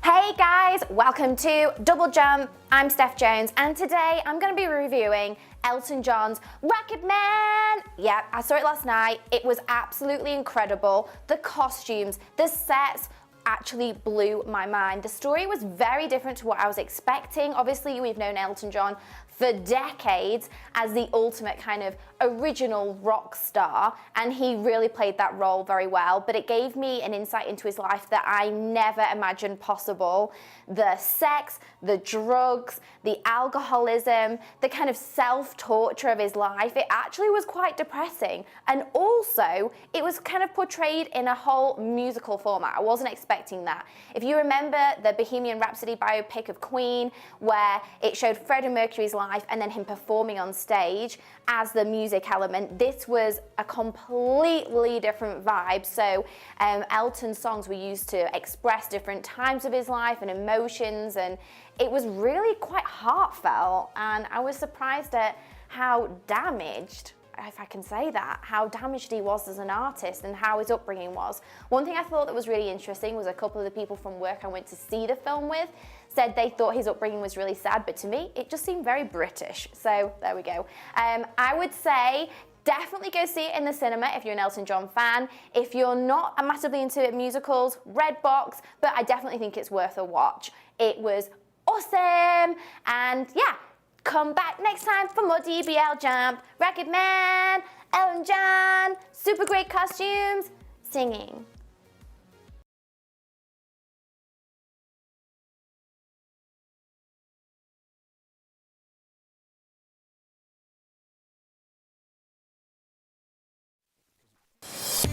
Hey guys, welcome to Double Jump. I'm Steph Jones, and today I'm going to be reviewing Elton John's Rocket Man. Yeah, I saw it last night. It was absolutely incredible. The costumes, the sets actually blew my mind. The story was very different to what I was expecting. Obviously, we've known Elton John for decades as the ultimate kind of original rock star, and he really played that role very well, but it gave me an insight into his life that I never imagined possible. The sex, the drugs, the alcoholism, the kind of self-torture of his life, it actually was quite depressing. And also, it was kind of portrayed in a whole musical format. I wasn't expecting that. If you remember the Bohemian Rhapsody biopic of Queen, where it showed Freddie Mercury's life and then him performing on stage as the music element, this was a completely different vibe. So Elton's songs were used to express different times of his life and emotions, and it was really quite heartfelt, and I was surprised at how damaged, if I can say that, how damaged he was as an artist and how his upbringing was. One thing I thought that was really interesting was a couple of the people from work I went to see the film with said they thought his upbringing was really sad, but to me, it just seemed very British. So there we go. I would say definitely go see it in the cinema if you're an Elton John fan. If you're not massively into musicals, Redbox, but I definitely think it's worth a watch. It was awesome, and yeah, come back next time for more DBL Jump. Rocket Man, Elton John, super great costumes, singing.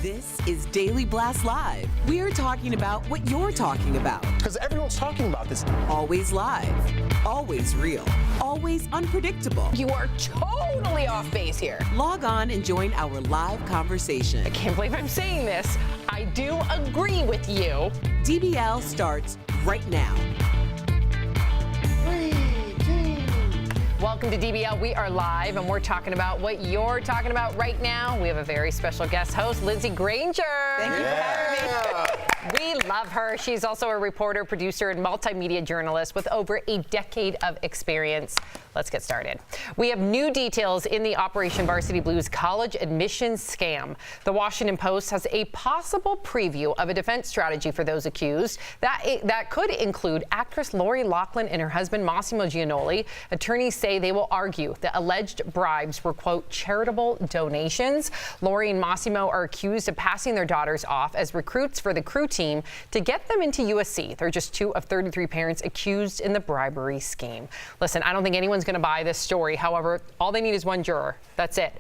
This is Daily Blast Live. We're talking about what you're talking about. Because everyone's talking about this. Always live, always real, always unpredictable. You are totally off base here. Log on and join our live conversation. I can't believe I'm saying this. I do agree with you. DBL starts right now. Welcome to DBL. We are live, and we're talking about what you're talking about right now. We have a very special guest host, Lindsay Granger. Thank you for having me. We love her. She's also a reporter, producer, and multimedia journalist with over a decade of experience. Let's get started. We have new details in the Operation Varsity Blues college admissions scam. The Washington Post has a possible preview of a defense strategy for those accused. That could include actress Lori Loughlin and her husband Massimo Giannoli. Attorneys say they will argue the alleged bribes were, quote, charitable donations. Lori and Massimo are accused of passing their daughters off as recruits for the crew team to get them into USC. They're just 2 of 33 parents accused in the bribery scheme. Listen, I don't think anyone's going to buy this story. However, all they need is one juror. That's it.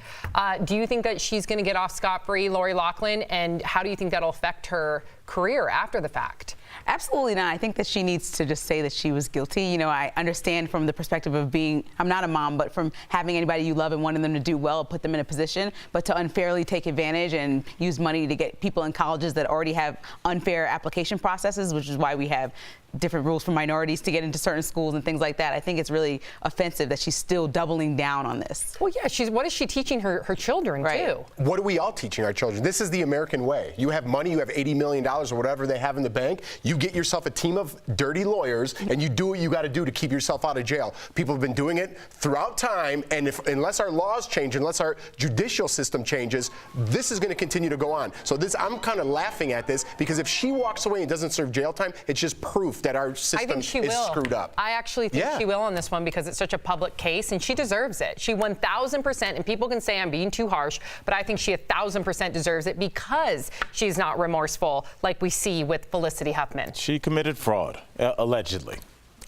Do you think that she's going to get off scot-free, Lori Loughlin? And how do you think that'll affect her career after the fact? Absolutely not. I think that she needs to just say that she was guilty. You know, I understand from the perspective of being, I'm not a mom, but from having anybody you love and wanting them to do well, put them in a position, but to unfairly take advantage and use money to get people in colleges that already have unfair application processes, which is why we have different rules for minorities to get into certain schools and things like that. I think it's really offensive that she's still doubling down on this. Well, yeah, what is she teaching her children, too? What are we all teaching our children? This is the American way. You have money, you have $80 million or whatever they have in the bank. You get yourself a team of dirty lawyers and you do what you got to do to keep yourself out of jail. People have been doing it throughout time, and unless our laws change, unless our judicial system changes, this is going to continue to go on. So I'm kind of laughing at this because if she walks away and doesn't serve jail time, it's just proof that our system is screwed up. I actually think she will on this one because it's such a public case, and she deserves it. She 1,000%, and people can say I'm being too harsh, but I think she 1,000% deserves it because she's not remorseful like we see with Felicity Huffman. She committed fraud, allegedly.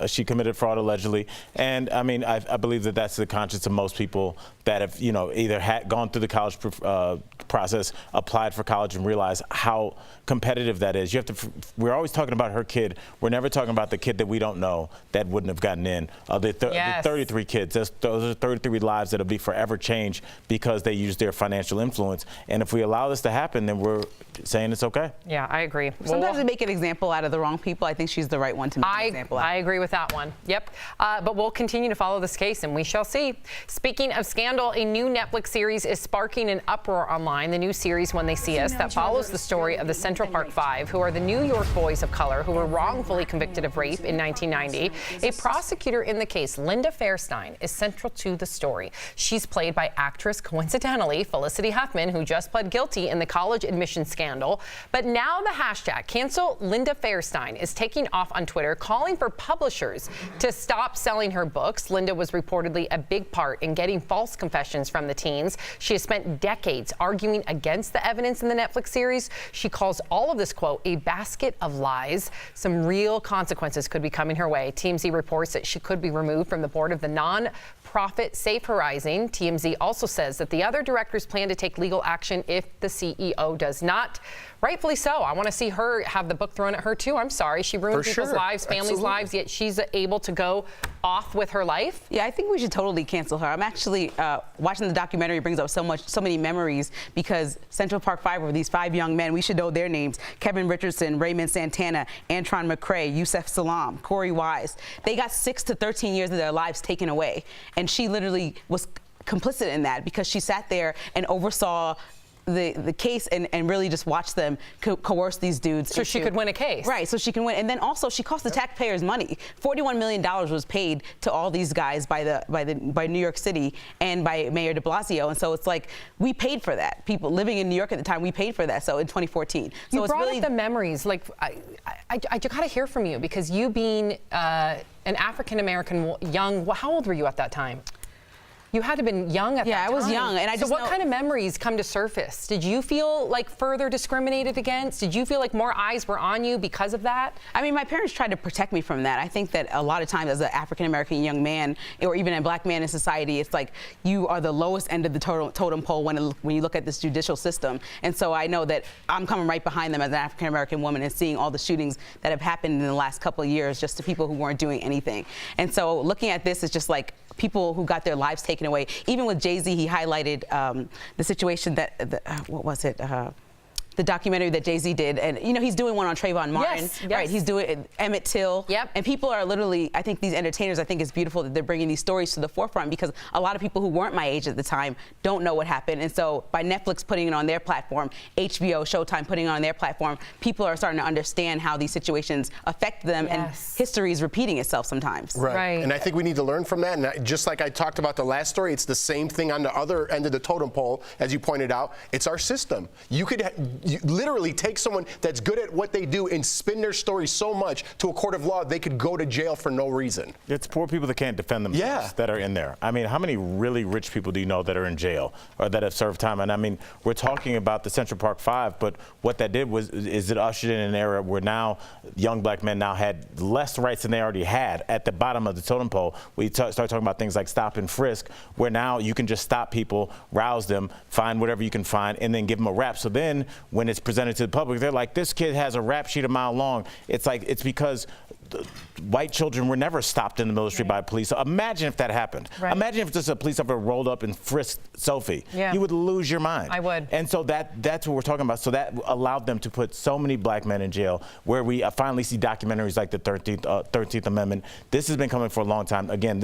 She committed fraud allegedly, and I mean, I believe that that's the conscience of most people that have, you know, either gone through the college process, applied for college, and realized how competitive that is. You have to. We're always talking about her kid. We're never talking about the kid that we don't know that wouldn't have gotten in. The 33 kids. Those are 33 lives that'll be forever changed because they used their financial influence. And if we allow this to happen, then we're saying it's okay. Yeah, I agree. Sometimes we make an example out of the wrong people. I think she's the right one to make an example out. I agree with that one. Yep. But we'll continue to follow this case, and we shall see. Speaking of scandal, a new Netflix series is sparking an uproar online. The new series, When They See Us, that follows the story of the Central Park Five, who are the New York boys of color who were wrongfully convicted of rape in 1990. A prosecutor in the case, Linda Fairstein, is central to the story. She's played by actress, coincidentally, Felicity Huffman, who just pled guilty in the college admission scandal. But now the hashtag Cancel Linda Fairstein is taking off on Twitter, calling for publishers to stop selling her books. Linda was reportedly a big part in getting false confessions from the teens. She has spent decades arguing against the evidence in the Netflix series. She calls all of this, quote, a basket of lies. Some real consequences could be coming her way. TMZ reports that she could be removed from the board of the non-profit Safe Horizon. TMZ also says that the other directors plan to take legal action if the CEO does not. Rightfully so. I want to see her have the book thrown at her, too. I'm sorry. She ruined people's lives, families' lives, yet she's able to go off with her life. Yeah, I think we should totally cancel her. I'm actually watching the documentary brings up so many memories because Central Park Five were these 5 young men. We should know their names. Kevin Richardson, Raymond Santana, Antron McCray, Yusef Salam, Corey Wise. They got 6 to 13 years of their lives taken away. And she literally was complicit in that because she sat there and oversaw the case and really just watch them coerce these dudes. So she could win a case. Right, so she can win. And then also she cost the taxpayers money. $41 million was paid to all these guys by New York City and by Mayor de Blasio. And so it's like, we paid for that. People living in New York at the time, we paid for that. So in 2014. So you it's brought really up the memories. Like, I gotta hear from you because you being an African-American young, how old were you at that time? You had to have been young at that time. Yeah, I was young. And so what kind of memories come to surface? Did you feel like further discriminated against? Did you feel like more eyes were on you because of that? I mean, my parents tried to protect me from that. I think that a lot of times as an African-American young man or even a black man in society, it's like you are the lowest end of the totem pole when you look at this judicial system. And so I know that I'm coming right behind them as an African-American woman and seeing all the shootings that have happened in the last couple of years just to people who weren't doing anything. And so looking at this is just like people who got their lives taken away. Even with Jay-Z, he highlighted the situation that, what was it? The documentary that Jay-Z did, and you know he's doing one on Trayvon Martin, yes. Right? He's doing Emmett Till, and people are literally. I think these entertainers. I think it's beautiful that they're bringing these stories to the forefront because a lot of people who weren't my age at the time don't know what happened, and so by Netflix putting it on their platform, HBO, Showtime putting it on their platform, people are starting to understand how these situations affect them, and history is repeating itself sometimes. Right. And I think we need to learn from that. And just like I talked about the last story, it's the same thing on the other end of the totem pole, as you pointed out. It's our system. You could literally take someone that's good at what they do and spin their story so much to a court of law they could go to jail for no reason. It's poor people that can't defend themselves that are in there. I mean, how many really rich people do you know that are in jail or that have served time? And I mean, we're talking about the Central Park Five, but what that did is it ushered in an era where now young black men now had less rights than they already had at the bottom of the totem pole. We start talking about things like stop and frisk, where now you can just stop people, rouse them, find whatever you can find, and then give them a rap. So then when it's presented to the public, they're like, this kid has a rap sheet a mile long. It's like, it's because white children were never stopped in the middle of the street by police. So imagine if that happened. Imagine if just a police officer rolled up and frisked Sophie. You would lose your mind. I would. And so that's what we're talking about. So that allowed them to put so many black men in jail, where we finally see documentaries like the 13th Amendment. This has been coming for a long time. Again,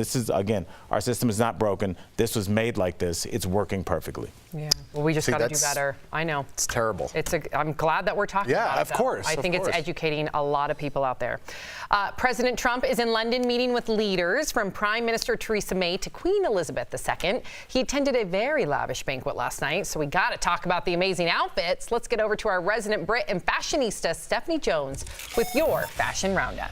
our system is not broken. This was made like this. It's working perfectly. Yeah. Well, we just got to do better. I know. It's terrible. I'm glad that we're talking about it. Yeah, of course. I think it's educating a lot of people out there. President Trump is in London meeting with leaders, from Prime Minister Theresa May to Queen Elizabeth II. He attended a very lavish banquet last night, so we got to talk about the amazing outfits. Let's get over to our resident Brit and fashionista, Stephanie Jones, with your fashion roundup.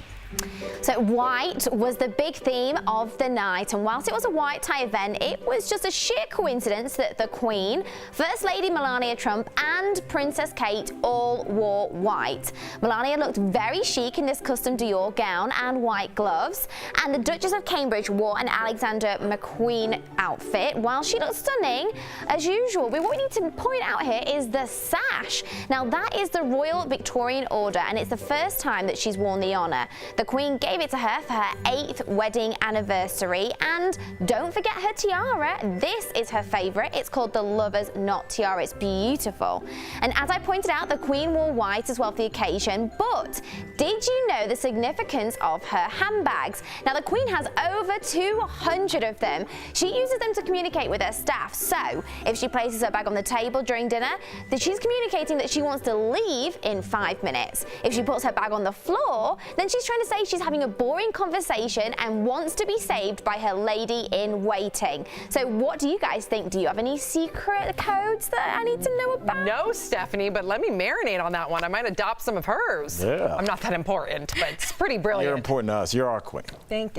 So white was the big theme of the night, and whilst it was a white tie event, it was just a sheer coincidence that the Queen, First Lady Melania Trump and Princess Kate all wore white. Melania looked very chic in this custom Dior gown and white gloves, and the Duchess of Cambridge wore an Alexander McQueen outfit, while she looked stunning as usual. But what we need to point out here is the sash. Now that is the Royal Victorian Order, and it's the first time that she's worn the honour. The Queen gave it to her for her 8th wedding anniversary, and don't forget her tiara. This is her favourite. It's called the Lover's Knot Tiara. It's beautiful. And as I pointed out, the Queen wore white as well for the occasion, but did you know the significance of her handbags? Now the Queen has over 200 of them. She uses them to communicate with her staff, so if she places her bag on the table during dinner, then she's communicating that she wants to leave in 5 minutes. If she puts her bag on the floor, then she's trying to say she's having a boring conversation and wants to be saved by her lady in waiting. So what do you guys think? Do you have any secret codes that I need to know about? No, Stephanie, but let me marinate on that one. I might adopt some of hers. Yeah. I'm not that important, but it's pretty brilliant. You're important to us. You're our queen. Thank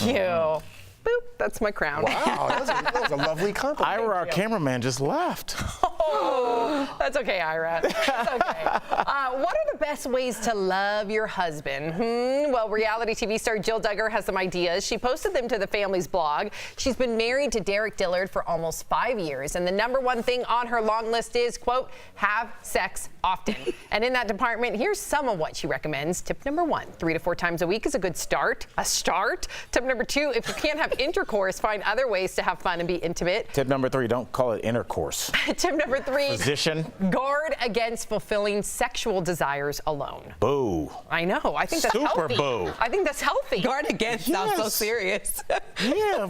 you. Boop, that's my crown. Wow, that was a lovely compliment. Ira, our cameraman, just left. Oh, that's okay, Ira. That's okay. What are the best ways to love your husband? Well, reality TV star Jill Duggar has some ideas. She posted them to the family's blog. She's been married to Derek Dillard for almost 5 years, and the #1 thing on her long list is, quote, have sex often. And in that department, here's some of what she recommends. Tip number 1, 3 to 4 times a week is a good start. Tip number 2, if you can't have intercourse, find other ways to have fun and be intimate. Tip number 3, don't call it intercourse. Tip number 3, position. Guard against fulfilling sexual desires alone. Boo. I know. I think that's healthy. Super boo. I think that's healthy. Guard against sounds so serious. Yeah.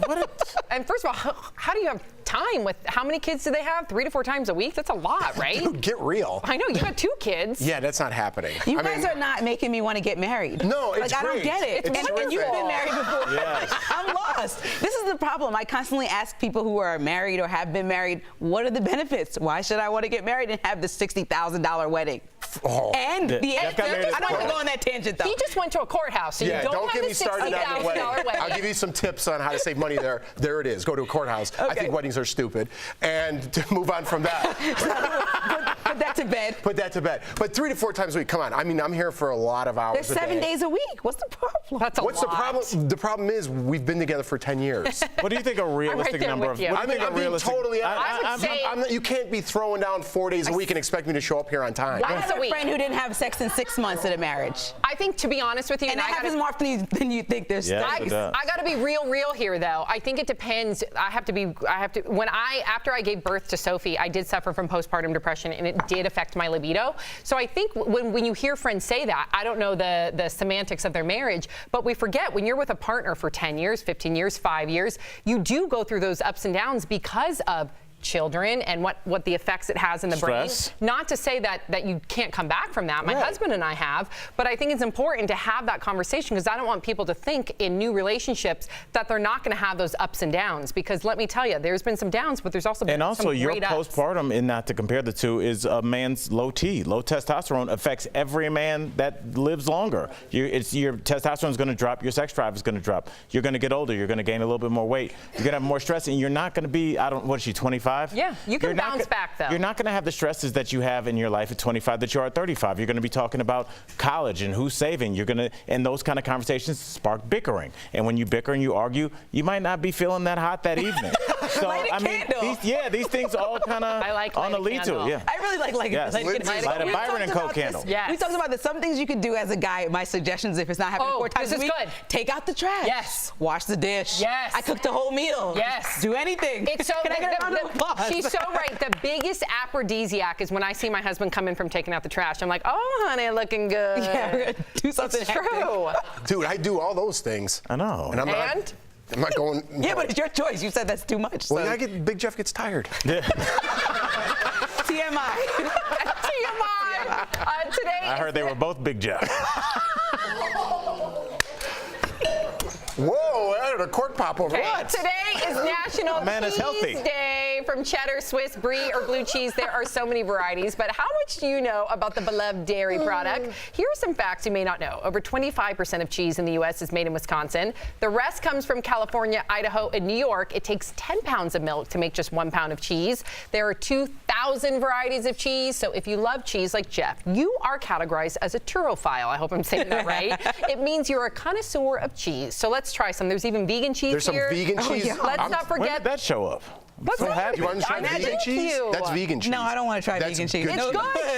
And first of all, how do you have time with, how many kids do they have? 3 to 4 times a week? That's a lot, right? Dude, get real. I know, you got 2 kids. Yeah, that's not happening. You guys are not making me want to get married. No, it's I don't get it. It's and you've been married before. Yes. I'm lost. This is the problem. I constantly ask people who are married or have been married, what are the benefits? Why should I want to get married and have the $60,000 wedding? And the answer, I don't want to go on that tangent though. He just went to a courthouse, so you don't get have me the started on the wedding. wedding. I'll give you some tips on how to save money there. There it is. Go to a courthouse. Okay. I think weddings are stupid. And to move on from that. Put that to bed. Put that to bed. But 3 to 4 times a week, come on. I mean, I'm here for a lot of hours There's 7 days a week. What's the problem? That's a What's lot. the problem? The problem is we've been together for 10 years. What do you think a realistic number of? I'm being totally honest. say you can't be throwing down 4 days a week and expect me to show up here on time. I have a friend who didn't have sex in 6 months in a marriage. I think, to be honest with you, and that happens more often than you think. There's I got to be real here, though. I think it depends. After I gave birth to Sophie, I did suffer from postpartum depression, and it did affect my libido. So I think when you hear friends say that, I don't know the semantics of their marriage, but we forget when you're with a partner for 10 years, 15 years, 5 years, you do go through those ups and downs because of children and what the effects it has in the Stress. brain. Not to say that you can't come back from that. My husband and I have, but I think it's important to have that conversation because I don't want people to think in new relationships that they're not going to have those ups and downs. Because let me tell you, there's been some downs, but there's also been some your great ups. postpartum, and not to compare the two, is a man's low testosterone affects every man that lives longer. Your testosterone is going to drop, your sex drive is going to drop. You're going to get older, you're going to gain a little bit more weight, you're going to have more stress, and you're not going to be, what is she, 25? Yeah, you can bounce back though. You're not going to have the stresses that you have in your life at 25 that you are at 35. You're going to be talking about college and who's saving. And those kind of conversations spark bickering. And when you bicker and you argue, you might not be feeling that hot that evening. So I mean, these things all kind of on the lead to it. Yeah. I really like light a Byron and Coke candle. Yes. We talked about this. Some things you can do as a guy. My suggestions, if it's not happening 4 times a week, take out the trash. Yes. Wash the dish. Yes. I cooked a whole meal. Yes. Do anything. It's so. Can I get a round of applause? She's so right. The biggest aphrodisiac is when I see my husband come in from taking out the trash. I'm like, oh, honey, looking good. Yeah, we're gonna do something. It's true. Dude, I do all those things. I know. And I'm not going. Yeah, but it's your choice. You said that's too much. Well, so. Big Jeff gets tired. TMI. TMI. Today. I heard they were both Big Jeff. Whoa, I had a cork pop over. What? Today is National Cheese Day. From cheddar, Swiss, brie, or blue cheese, there are so many varieties. But how much do you know about the beloved dairy product? Here are some facts you may not know. Over 25% of cheese in the U.S. is made in Wisconsin. The rest comes from California, Idaho, and New York. It takes 10 pounds of milk to make just 1 pound of cheese. There are 2,000 varieties of cheese. So if you love cheese like Jeff, you are categorized as a turophile. I hope I'm saying that right. It means you're a connoisseur of cheese. So let's try some. There's even vegan cheese There's here. Some vegan cheese. Let's not forget. When did that show up? What's that? You want to try vegan cheese? That's vegan cheese. No, I don't want to try vegan cheese. It's good.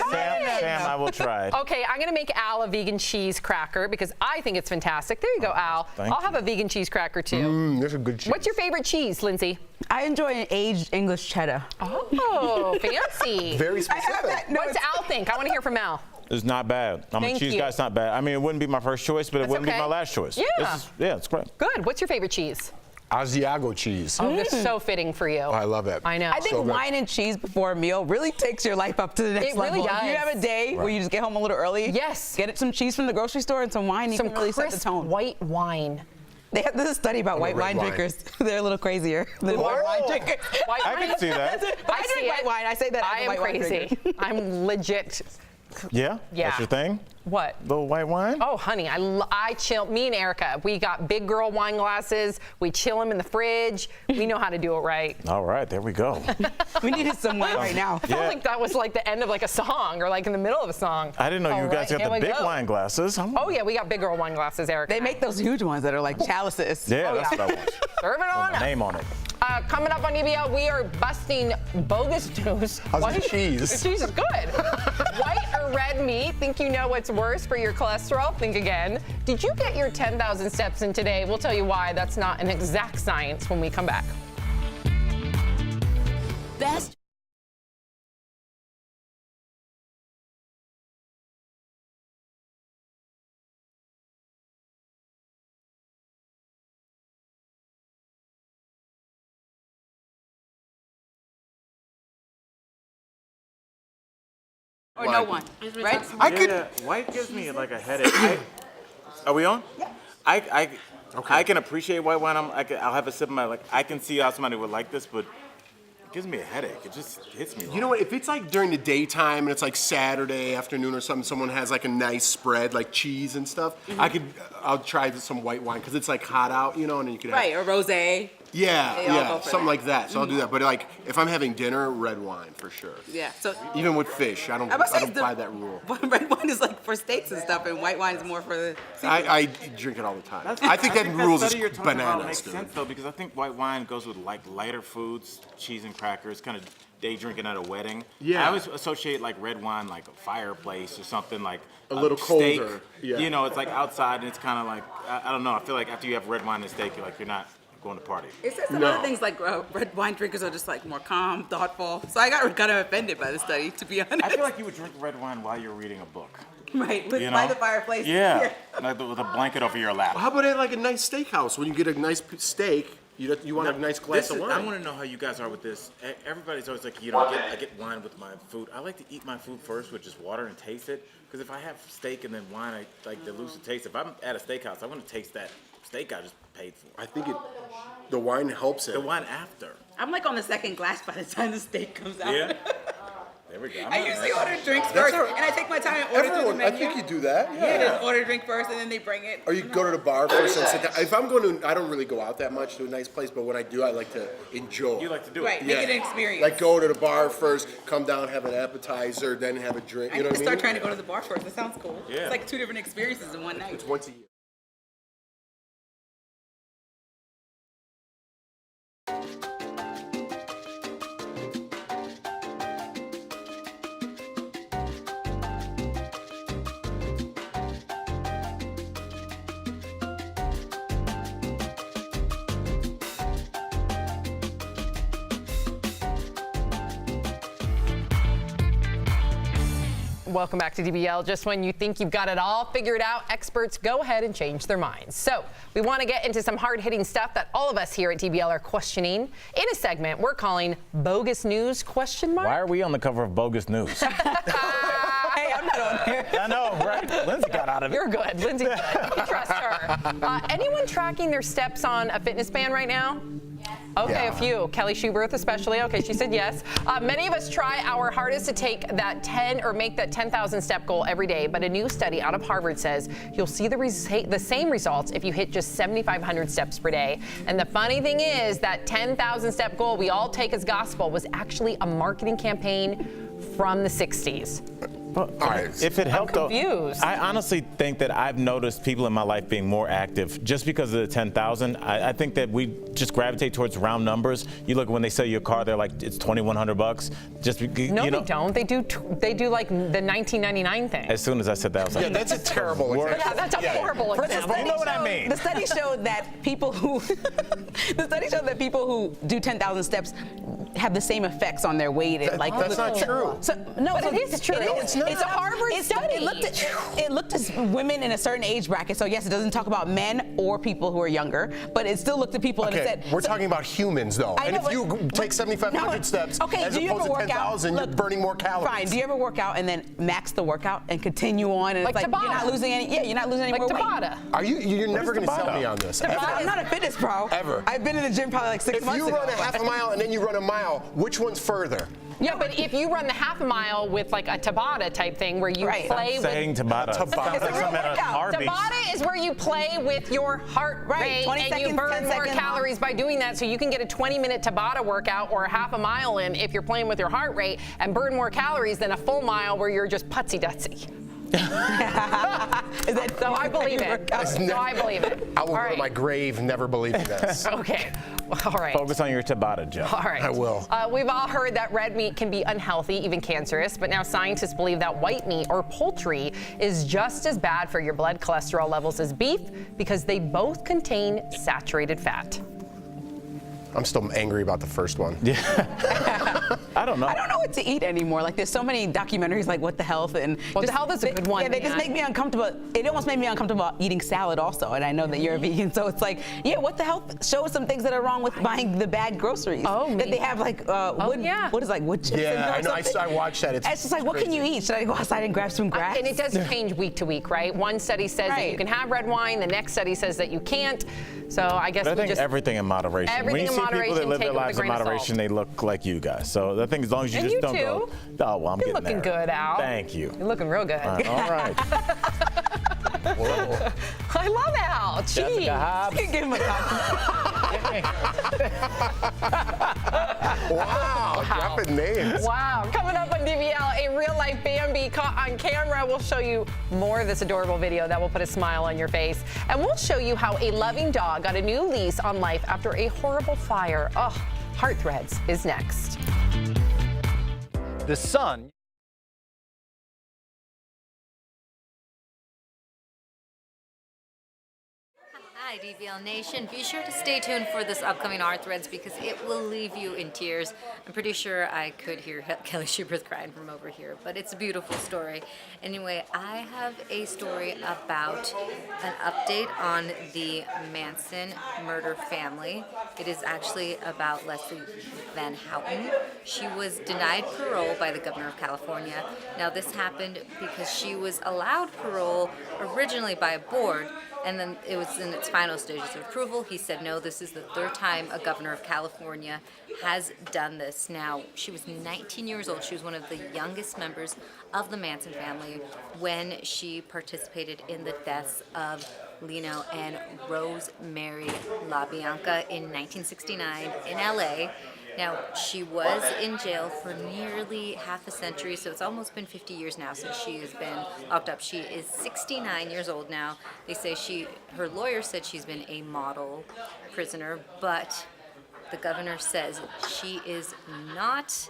Sam, I will try it. Okay, I'm going to make Al a vegan cheese cracker because I think it's fantastic. There you go, Al. I'll have a vegan cheese cracker too. There's a good cheese. What's your favorite cheese, Lindsay? I enjoy an aged English cheddar. Oh, fancy. Very specific. What's Al think? I want to hear from Al. It's not bad. I'm Thank a cheese you. guy. It's not bad. I mean, it wouldn't be my first choice, but it wouldn't be my last choice. Yeah. It's great. Good. What's your favorite cheese? Asiago cheese. Oh, this is so fitting for you. Oh, I love it. I know. I think wine and cheese before a meal really takes your life up to the next level. Really does. If you have a day where you just get home a little early, get some cheese from the grocery store and some wine. You some can really set the crisp tone. white wine. They have this study about white wine drinkers. They're a little crazier than white wine drinkers. I can see that. I drink white wine. I say that I as a am white wine crazy. drinker. I'm legit. Yeah? Yeah. That's your thing? What? Little white wine? Oh, honey, I chill. Me and Erica, we got big girl wine glasses. We chill them in the fridge. We know how to do it right. All right, there we go. We needed some wine right now. I felt like that was like the end of like a song or like in the middle of a song. I didn't know you guys got the big wine glasses. Oh, yeah, we got big girl wine glasses, Erica. They make those huge ones that are like chalices. Yeah, that's what I want. Serve it on My up. name on it. Coming up on EBL, we are busting bogus news. How's the cheese? The cheese is good. White or red meat? Think you know what's worse for your cholesterol? Think again. Did you get your 10,000 steps in today? We'll tell you why that's not an exact science when we come back. Best. Or no one, right? White gives me like a headache. Are we on? Yeah. I can appreciate white wine. I'll have a sip of my I can see how somebody would like this, but it gives me a headache. It just hits me. You know what? If it's like during the daytime and it's like Saturday afternoon or something, someone has like a nice spread like cheese and stuff. I'll try some white wine because it's like hot out, and then you could have or rosé. Yeah, something like that. So I'll do that. But like if I'm having dinner, red wine for sure. Yeah. So even with fish, I don't buy that rule. Red wine is like for steaks and stuff, and white wine is more for the. I drink it all the time. I think that rules is bananas. Makes sense though, because I think white wine goes with like lighter foods, cheese and crackers, kind of day drinking at a wedding. Yeah. I always associate like red wine like a fireplace or something like a little steak. colder. Yeah. It's like outside and it's kind of like I don't know. I feel like after you have red wine and steak, you're not going to party. It says some other things like red wine drinkers are just like more calm, thoughtful. So I got kind of offended by the study, to be honest. I feel like you would drink red wine while you're reading a book. Right, by the fireplace. Yeah, like with a blanket over your lap. How about at like a nice steakhouse when you get a nice steak? You want a nice glass of wine. I want to know how you guys are with this. Everybody's always like, I get wine with my food. I like to eat my food first with just water and taste it. Because if I have steak and then wine, I like to lose the taste. If I'm at a steakhouse, I want to taste that steak I just paid for. I think the wine helps it. The wine after. I'm like on the second glass by the time the steak comes out. Yeah. There we go. I usually order drinks first, and I take my time and order through the menu. I think you do that. Yeah, just order a drink first, and then they bring it. Or you go to the bar first and sit down. If I'm going to, I don't really go out that much to a nice place, but when I do, I like to enjoy. You like to do it. Right, make it an experience. Like go to the bar first, come down, have an appetizer, then have a drink. You know what I mean? Start trying to go to the bar first. That sounds cool. Yeah. It's like 2 different experiences in one night. It's once a year. Welcome back to DBL. Just when you think you've got it all figured out, experts go ahead and change their minds. So we want to get into some hard-hitting stuff that all of us here at DBL are questioning in a segment we're calling Bogus News ? Why are we on the cover of Bogus News? Hey, I'm not on there. I know, right? Lindsay got out of it. You're good. Lindsay's good. We trust her. Anyone tracking their steps on a fitness band right now? Okay, a few. Kelly Schuberth especially. Okay, she said yes. Many of us try our hardest to take that 10 or make that 10,000 step goal every day, but a new study out of Harvard says you'll see the same results if you hit just 7,500 steps per day. And the funny thing is that 10,000 step goal we all take as gospel was actually a marketing campaign from the 60s. All right. If it helped, though, confused. I honestly think that I've noticed people in my life being more active just because of the 10,000. I think that we just gravitate towards round numbers. You look when they sell you a car, they're like it's $2,100. Just no, you know, they don't. They do like the 1999 thing. As soon as I said that, I was like, yeah, that's a terrible example. Yeah, that's a horrible example. You know what I mean? The study showed that people who do 10,000 steps have the same effects on their weight. That's not true. So, no, but it is true. No, it's not. It's a Harvard study. It looked at women in a certain age bracket. So yes, it doesn't talk about men or people who are younger, but it still looked at people and it said. We're talking about humans, though. I know, and if you take 7,500 steps as opposed to 10,000, you're burning more calories. Fine. Do you ever work out and then max the workout and continue on? And like it's like you're not losing any. Yeah, you're not losing any more Tabata. weight. Are you? You're never going to sell me on this. I'm not a fitness pro. Ever. I've been in the gym probably like 6 months ago. If you run a half a mile and then you run a mile, which one's further? Yeah, but if you run the half a mile with like a Tabata type thing where you play with Tabata. Tabata is where you play with your heart rate and you burn more calories by doing that. So you can get a 20-minute Tabata workout or a half a mile in if you're playing with your heart rate and burn more calories than a full mile where you're just putsy-dutsy. So I believe it. So I believe it. I will go to my grave never believing this. Okay. All right. Focus on your Tabata, Joe. All right. I will. We've all heard that red meat can be unhealthy, even cancerous, but now scientists believe that white meat or poultry is just as bad for your blood cholesterol levels as beef because they both contain saturated fat. I'm still angry about the first one. Yeah. I don't know. I don't know what to eat anymore. Like there's so many documentaries like What the Health and What the Health is a good one. Yeah, they just make me uncomfortable. It almost made me uncomfortable eating salad also. And I know that you're a vegan, so it's like, yeah, What the Health shows some things that are wrong with buying the bad groceries. Oh, that they have like what is like wood chips? Yeah, I know. I watched that. It's just like, what can you eat? Should I go outside and grab some grass? And it does change week to week, right? One study says that you can have red wine. The next study says that you can't. So I guess I think everything in moderation. Everything when you in see moderation, people that live take their it with a lives in grain of moderation, salt. they look like you guys. So I think as long as you And just you don't go. Oh, well, I'm You're getting looking there. good, Al. Thank you. You're looking real good. All right. Whoa. I love Al. Jeez. You give him a compliment. Wow, dropping names. Wow. Coming up on DBL, a real-life Bambi caught on camera. We'll show you more of this adorable video that will put a smile on your face. And we'll show you how a loving dog got a new lease on life after a horrible fire. Oh, Heart Threads is next. The Sun. Hi, DBL Nation. Be sure to stay tuned for this upcoming Art Threads because it will leave you in tears. I'm pretty sure I could hear Kelly Schubert crying from over here, but it's a beautiful story. Anyway, I have a story about an update on the Manson murder family. It is actually about Leslie Van Houten. She was denied parole by the governor of California. Now, this happened because she was allowed parole originally by a board, and then it was in its final stages of approval. He said, no, this is the third time a governor of California has done this. Now, she was 19 years old. She was one of the youngest members of the Manson family when she participated in the deaths of Leno and Rosemary LaBianca in 1969 in LA. Now, she was in jail for nearly half a century, so it's almost been 50 years now since she has been locked up. She is 69 years old now. They say her lawyer said she's been a model prisoner, but the governor says she is not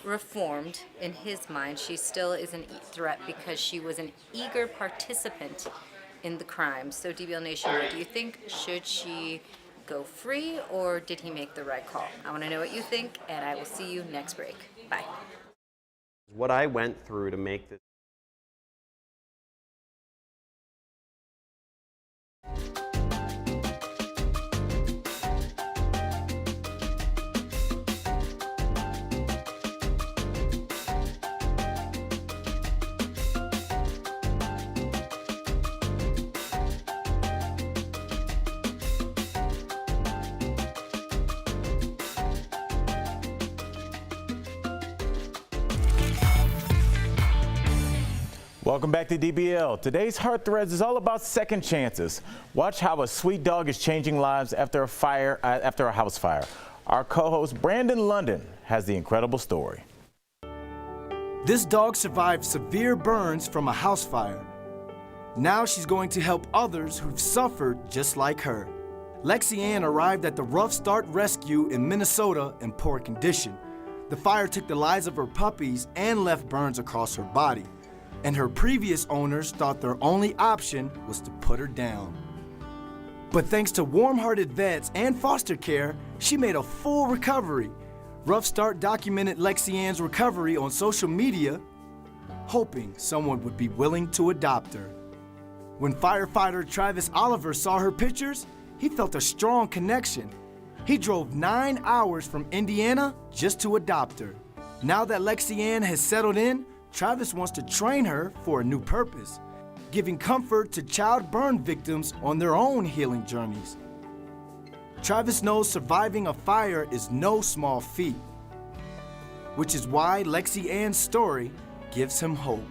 reformed in his mind. She still is a threat because she was an eager participant in the crime. So, DBL Nation, what do you think? Should she go free, or did he make the right call? I want to know what you think, and I will see you next break. Bye. What I went through to make this. Welcome back to DBL. Today's Heart Threads is all about second chances. Watch how a sweet dog is changing lives after a house fire. Our co-host Brandon London has the incredible story. This dog survived severe burns from a house fire. Now she's going to help others who've suffered just like her. Lexi Ann arrived at the Rough Start Rescue in Minnesota in poor condition. The fire took the lives of her puppies and left burns across her body. And her previous owners thought their only option was to put her down. But thanks to warm-hearted vets and foster care, she made a full recovery. Rough Start documented Lexi Ann's recovery on social media, hoping someone would be willing to adopt her. When firefighter Travis Oliver saw her pictures, he felt a strong connection. He drove 9 hours from Indiana just to adopt her. Now that Lexi Ann has settled in, Travis wants to train her for a new purpose, giving comfort to child burn victims on their own healing journeys. Travis knows surviving a fire is no small feat, which is why Lexi Ann's story gives him hope.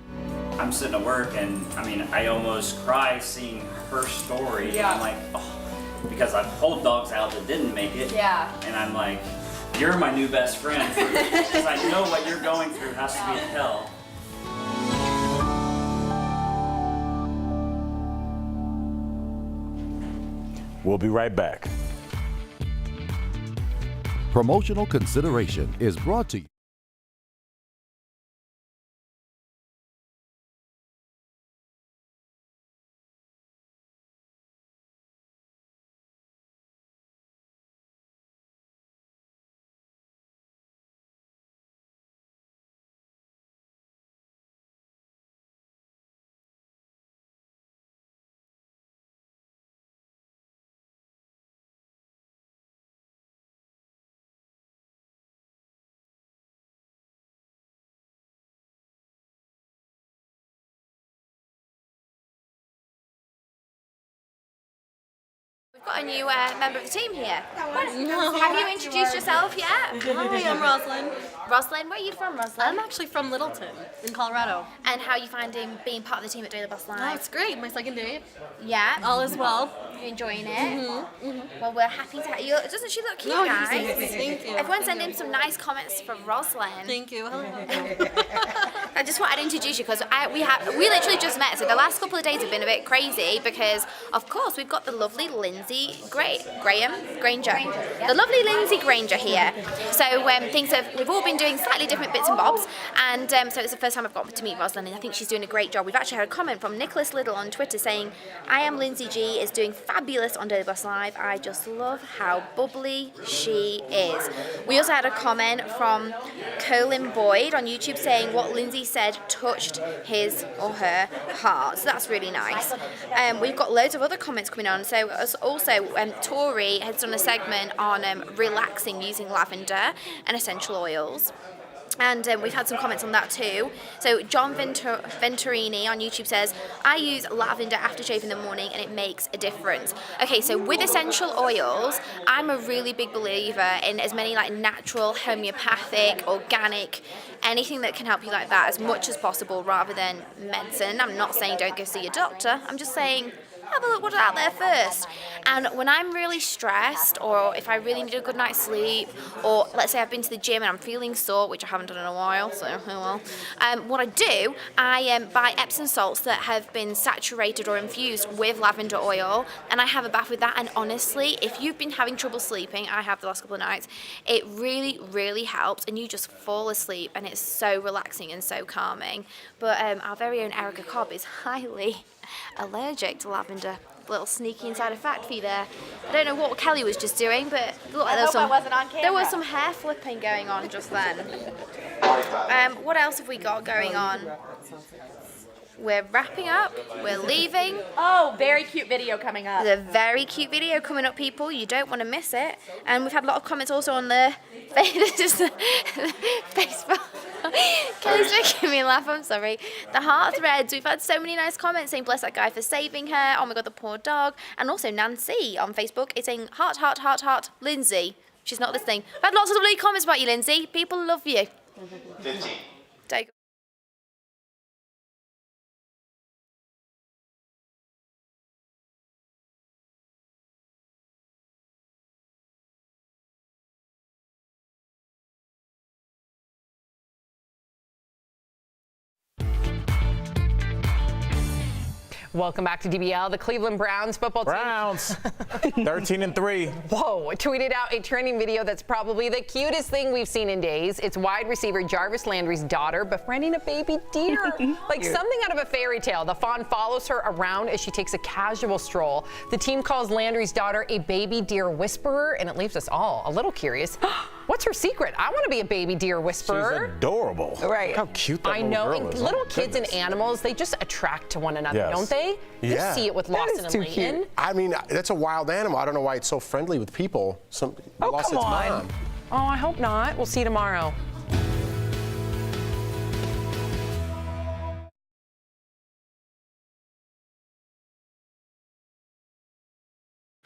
I'm sitting at work and I almost cry seeing her story. Yeah. I'm like, oh, because I've pulled dogs out that didn't make it. Yeah. And I'm like, you're my new best friend. Because I know what you're going through has to be hell. We'll be right back. Promotional consideration is brought to you. We've got a new member of the team here. Have you introduced yourself yet? Hi, I'm Roslyn. Roslyn, where are you from, Roslyn? I'm actually from Littleton in Colorado. And how are you finding being part of the team at Day the Bus Live? Oh, it's great. My second day. Yeah? All is well. You're enjoying it? Mm-hmm. Well, we're happy to have you. Doesn't she look cute, No, guys? thank you. Everyone send in some nice comments for Roslyn. Thank you. I just wanted to introduce you because we literally just met, so the last couple of days have been a bit crazy because, of course, we've got the lovely Lindsay Granger. The lovely Lindsay Granger here. So we've all been doing slightly different bits and bobs, and so it's the first time I've got to meet Rosalind, and I think she's doing a great job. We've actually had a comment from Nicholas Little on Twitter saying, "I am Lindsay G is doing fabulous on Daily Bus Live. I just love how bubbly she is." We also had a comment from Colin Boyd on YouTube saying what Lindsay said touched his or her heart. So that's really nice. We've got loads of other comments coming on. So also Tori has done a segment on relaxing using lavender and essential oils. And we've had some comments on that too. So John Venturini on YouTube says, "I use lavender aftershave in the morning and it makes a difference." Okay, so with essential oils, I'm a really big believer in as many like natural, homeopathic, organic, anything that can help you like that as much as possible rather than medicine. I'm not saying don't go see your doctor. I'm just saying have a look what's out there first. And when I'm really stressed, or if I really need a good night's sleep, or let's say I've been to the gym and I'm feeling sore, which I haven't done in a while, so oh well, what I do, I buy Epsom salts that have been saturated or infused with lavender oil, and I have a bath with that. And honestly, if you've been having trouble sleeping, I have the last couple of nights, it really, really helps, and you just fall asleep, and it's so relaxing and so calming. But our very own Erica Cobb is highly allergic to lavender. Little sneaky insider fact for you there. I don't know what Kelly was just doing, but it looked like there was some hair flipping going on just then. What else have we got going on? We're wrapping up. We're leaving. Oh, very cute video coming up. There's a very cute video coming up, people. You don't want to miss it. And we've had a lot of comments also on the Facebook. Kelly's making me laugh, I'm sorry. The heart threads, we've had so many nice comments saying bless that guy for saving her, oh my god, the poor dog. And also Nancy on Facebook is saying heart, heart, heart, heart, Lindsay. She's not listening. I've had lots of lovely comments about you, Lindsay. People love you. Don't Welcome back to DBL. The Cleveland Browns football team. 13-3. Whoa, tweeted out a trending video that's probably the cutest thing we've seen in days. It's wide receiver Jarvis Landry's daughter befriending a baby deer. Like something out of a fairy tale. The fawn follows her around as she takes a casual stroll. The team calls Landry's daughter a baby deer whisperer, and it leaves us all a little curious. What's her secret? I want to be a baby deer whisperer. She's adorable. Right. How cute that little girl is. Little kids and animals, they just attract to one another, don't they? Yeah. You see it with Lawson and Layton. I mean, that's a wild animal. I don't know why it's so friendly with people. Lost its mom. Oh, I hope not. We'll see you tomorrow.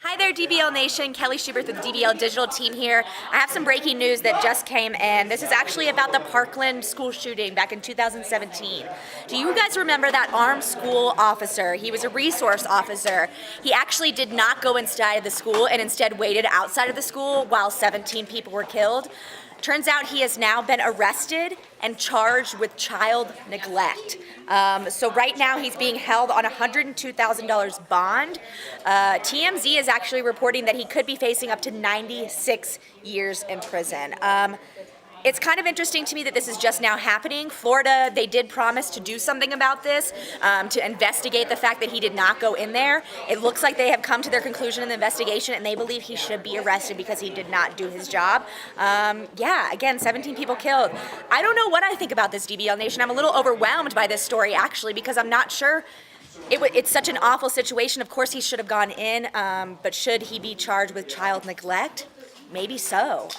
Hi there, DBL Nation. Kelly Schubert with the DBL Digital Team here. I have some breaking news that just came in. This is actually about the Parkland school shooting back in 2017. Do you guys remember that armed school officer? He was a resource officer. He actually did not go inside of the school and instead waited outside of the school while 17 people were killed. Turns out he has now been arrested and charged with child neglect. So right now he's being held on a $102,000 bond. TMZ is actually reporting that he could be facing up to 96 years in prison. It's kind of interesting to me that this is just now happening. Florida, they did promise to do something about this, to investigate the fact that he did not go in there. It looks like they have come to their conclusion in the investigation, and they believe he should be arrested because he did not do his job. Yeah, again, 17 people killed. I don't know what I think about this, DBL Nation. I'm a little overwhelmed by this story, actually, because I'm not sure. It's such an awful situation. Of course, he should have gone in, but should he be charged with child neglect? Maybe so.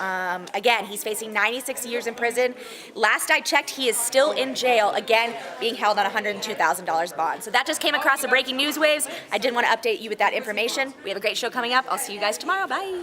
Again, he's facing 96 years in prison. Last I checked, he is still in jail, again, being held on a $102,000 bond. So that just came across the breaking news waves. I did want to update you with that information. We have a great show coming up. I'll see you guys tomorrow. Bye.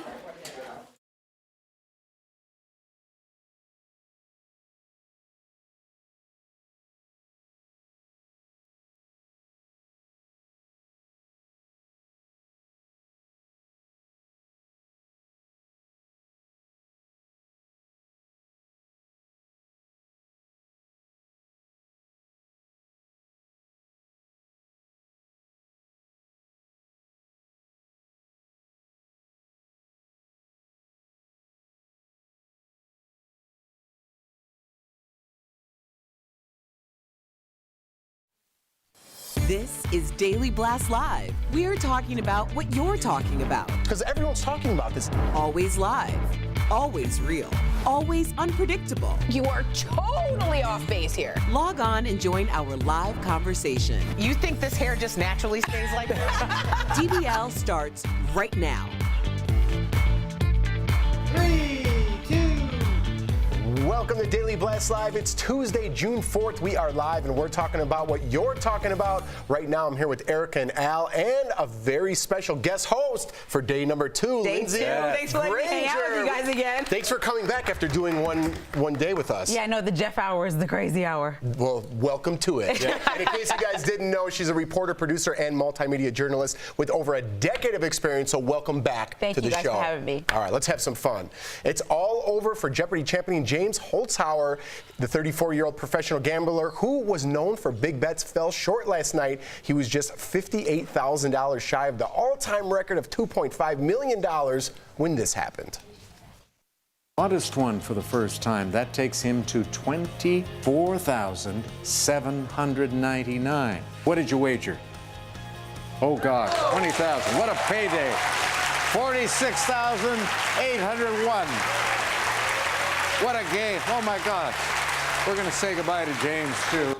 This is Daily Blast Live. We're talking about what you're talking about. Because everyone's talking about this. Always live, always real, always unpredictable. You are totally off base here. Log on and join our live conversation. You think this hair just naturally stays like this? DBL starts right now. 3, 2. Welcome to Daily Blast Live. It's Tuesday, June 4th. We are live, and we're talking about what you're talking about. Right now, I'm here with Erica and Al, and a very special guest host for day number 2, Lindsay. Thanks for letting me hang out with you guys again. Thanks for coming back after doing one day with us. Yeah, I know the Jeff hour is the crazy hour. Well, welcome to it. And in case you guys didn't know, she's a reporter, producer, and multimedia journalist with over a decade of experience, so welcome back to the show. Thank you guys for having me. All right, let's have some fun. It's all over for Jeopardy champion James Holzhauer. The 34-year-old professional gambler who was known for big bets fell short last night. He was just $58,000 shy of the all-time record of $2.5 million when this happened. Modest one for the first time. That takes him to $24,799. What did you wager? Oh, God, $20,000. What a payday. $46,801. What a game. Oh, my God. We're going to say goodbye to James, too.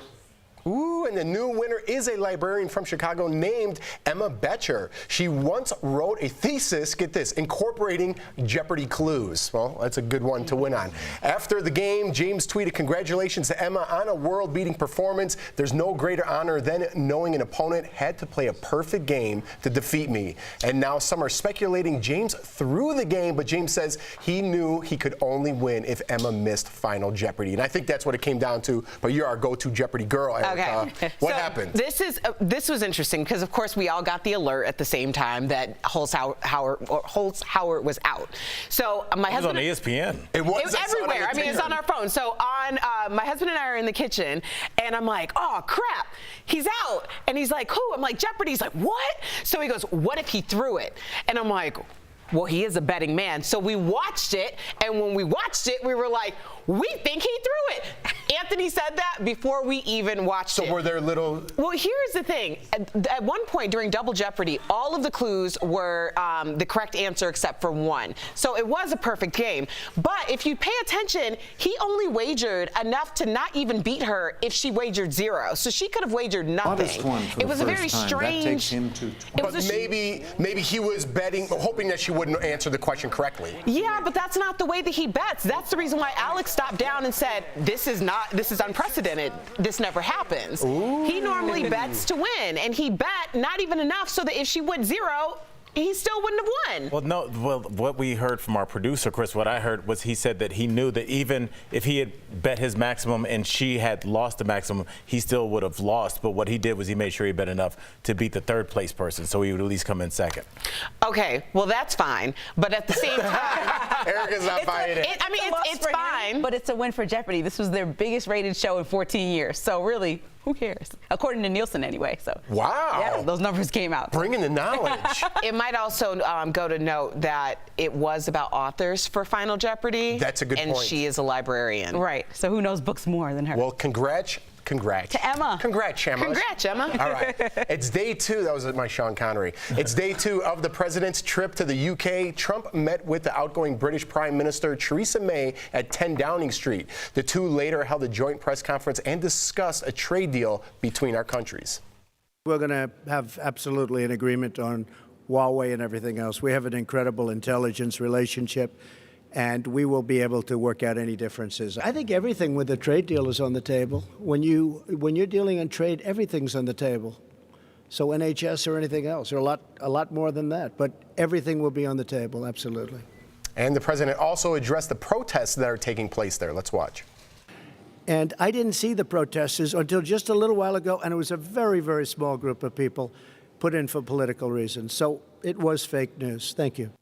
Ooh, and the new winner is a librarian from Chicago named Emma Boettcher. She once wrote a thesis, get this, incorporating Jeopardy clues. Well, that's a good one to win on. After the game, James tweeted, "Congratulations to Emma on a world-beating performance. There's no greater honor than knowing an opponent had to play a perfect game to defeat me." And now some are speculating James threw the game, but James says he knew he could only win if Emma missed Final Jeopardy. And I think that's what it came down to, but you're our go-to Jeopardy girl, Erica. Okay. What so happened? This was interesting because, of course, we all got the alert at the same time that Holzhauer was out. So my husband was on ESPN. It was everywhere. I mean, it's on our phone. So on my husband and I are in the kitchen, and I'm like, "Oh crap, he's out!" And he's like, "Who?" I'm like, "Jeopardy." He's like, "What?" So he goes, "What if he threw it?" And I'm like, well, he is a betting man. So we watched it, and when we watched it, we were like, we think he threw it. Anthony said that before we even watched it. So were there little... Well, here's the thing. At one point during Double Jeopardy, all of the clues were the correct answer except for one. So it was a perfect game. But if you pay attention, he only wagered enough to not even beat her if she wagered 0. So she could have wagered nothing. It was a very strange... That takes him to... But maybe he was betting, hoping that she wouldn't answer the question correctly. Yeah, but that's not the way that he bets. That's the reason why Alex stopped down and said, this is unprecedented. This never happens. Ooh. He normally bets to win, and he bet not even enough so that if she went 0, he still wouldn't have won. Well, no. Well, what we heard from our producer, Chris, what I heard was he said that he knew that even if he had bet his maximum and she had lost the maximum, he still would have lost. But what he did was he made sure he bet enough to beat the third place person, so he would at least come in second. Okay, well that's fine, but at the same time, Erica's not buying it. I mean, it's fine, but it's a win for Jeopardy. This was their biggest rated show in 14 years, so really, who cares? According to Nielsen, anyway. So wow, yeah, those numbers came out. Bringing the knowledge. It might also go to note that it was about authors for Final Jeopardy. That's a good point. And she is a librarian. Right. So who knows books more than her? Well, congrats. To Emma. Congrats, Emma. Congrats, Emma. All right. It's day 2. That was my Sean Connery. It's day 2 of the president's trip to the UK. Trump met with the outgoing British Prime Minister Theresa May at 10 Downing Street. The two later held a joint press conference and discussed a trade deal between our countries. We're going to have absolutely an agreement on Huawei and everything else. We have an incredible intelligence relationship, and we will be able to work out any differences. I think everything with a trade deal is on the table. When you're dealing in trade, everything's on the table. So NHS or anything else, or a lot more than that. But everything will be on the table, absolutely. And the president also addressed the protests that are taking place there. Let's watch. And I didn't see the protesters until just a little while ago, and it was a very, very small group of people put in for political reasons. So it was fake news. Thank you.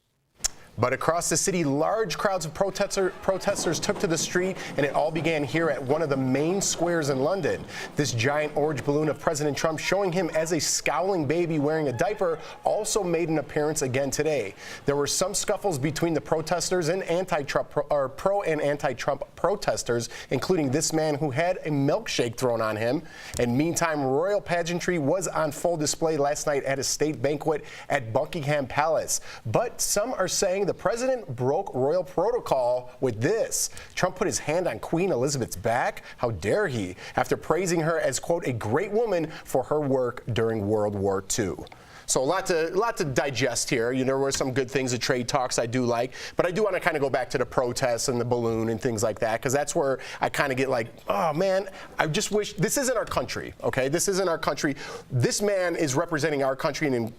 But across the city, large crowds of protesters took to the street, and it all began here at one of the main squares in London. This giant orange balloon of President Trump showing him as a scowling baby wearing a diaper also made an appearance again today. There were some scuffles between the protesters and pro and anti-Trump protesters, including this man who had a milkshake thrown on him. And meantime, royal pageantry was on full display last night at a state banquet at Buckingham Palace. But some are saying the president broke royal protocol with this. Trump put his hand on Queen Elizabeth's back. How dare he? After praising her as, quote, a great woman for her work during World War II. So a lot to digest here. You know, there were some good things, the trade talks I do like, but I do want to kind of go back to the protests and the balloon and things like that, because that's where I kind of get like, oh man, I just wish, this isn't our country, okay? This isn't our country. This man is representing our country, and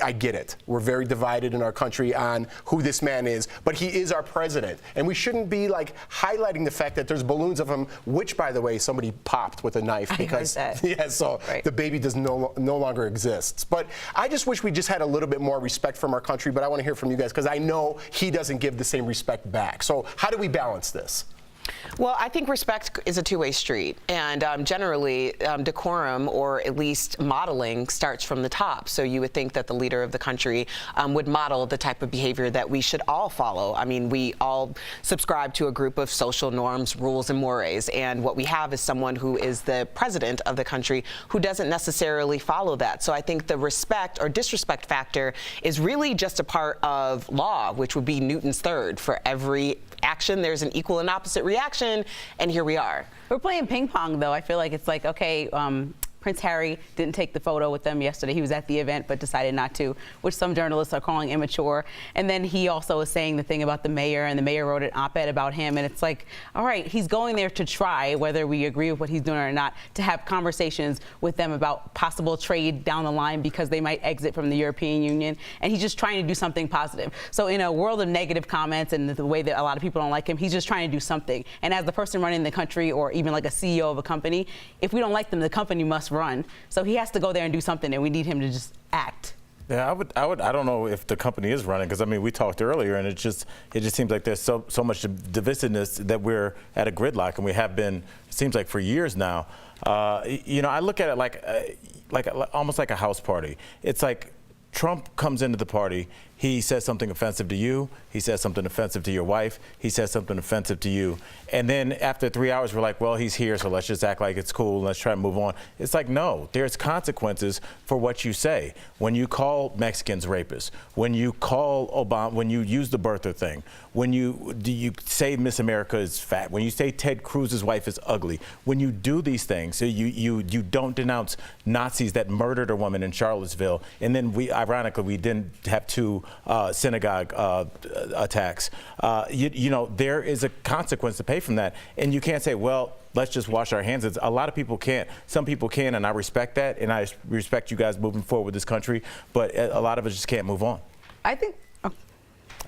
I get it. We're very divided in our country on who this man is, but he is our president. And we shouldn't be like highlighting the fact that there's balloons of him, which, by the way, somebody popped with a knife because yeah, so right. The baby does no longer exists. But I just wish we just had a little bit more respect from our country, but I want to hear from you guys because I know he doesn't give the same respect back. So how do we balance this? Well, I think respect is a two-way street, and generally decorum, or at least modeling, starts from the top. So you would think that the leader of the country would model the type of behavior that we should all follow. I mean, we all subscribe to a group of social norms, rules, and mores, and what we have is someone who is the president of the country who doesn't necessarily follow that. So I think the respect or disrespect factor is really just a part of law, which would be Newton's third. For every action, there's an equal and opposite reaction, and here we are. We're playing ping pong, though. I feel like it's like, okay, Prince Harry didn't take the photo with them yesterday. He was at the event but decided not to, which some journalists are calling immature. And then he also is saying the thing about the mayor, and the mayor wrote an op-ed about him. And it's like, all right, he's going there to try, whether we agree with what he's doing or not, to have conversations with them about possible trade down the line because they might exit from the European Union. And he's just trying to do something positive. So in a world of negative comments and the way that a lot of people don't like him, he's just trying to do something. And as the person running the country, or even like a CEO of a company, if we don't like them, the company must run. So he has to go there and do something, and we need him to just act. Yeah, I don't know if the company is running, because I mean, we talked earlier, and it just seems like there's so much divisiveness that we're at a gridlock, and we have been, it seems like, for years now. You know, I look at it like almost like a house party. It's like Trump comes into the party, he says something offensive to you, he says something offensive to your wife, he says something offensive to you, and then after 3 hours we're like, well, he's here, so let's just act like it's cool and let's try to move on. It's like, no, there's consequences for what you say. When you call Mexicans rapists, when you call Obama, when you use the birther thing, when you say Miss America is fat, when you say Ted Cruz's wife is ugly, when you do these things, so you don't denounce Nazis that murdered a woman in Charlottesville, and then ironically we didn't have two synagogue attacks. You know, there is a consequence to pay from that, and you can't say, well, let's just wash our hands. A lot of people can't. Some people can, and I respect that, and I respect you guys moving forward with this country, but a lot of us just can't move on. I think.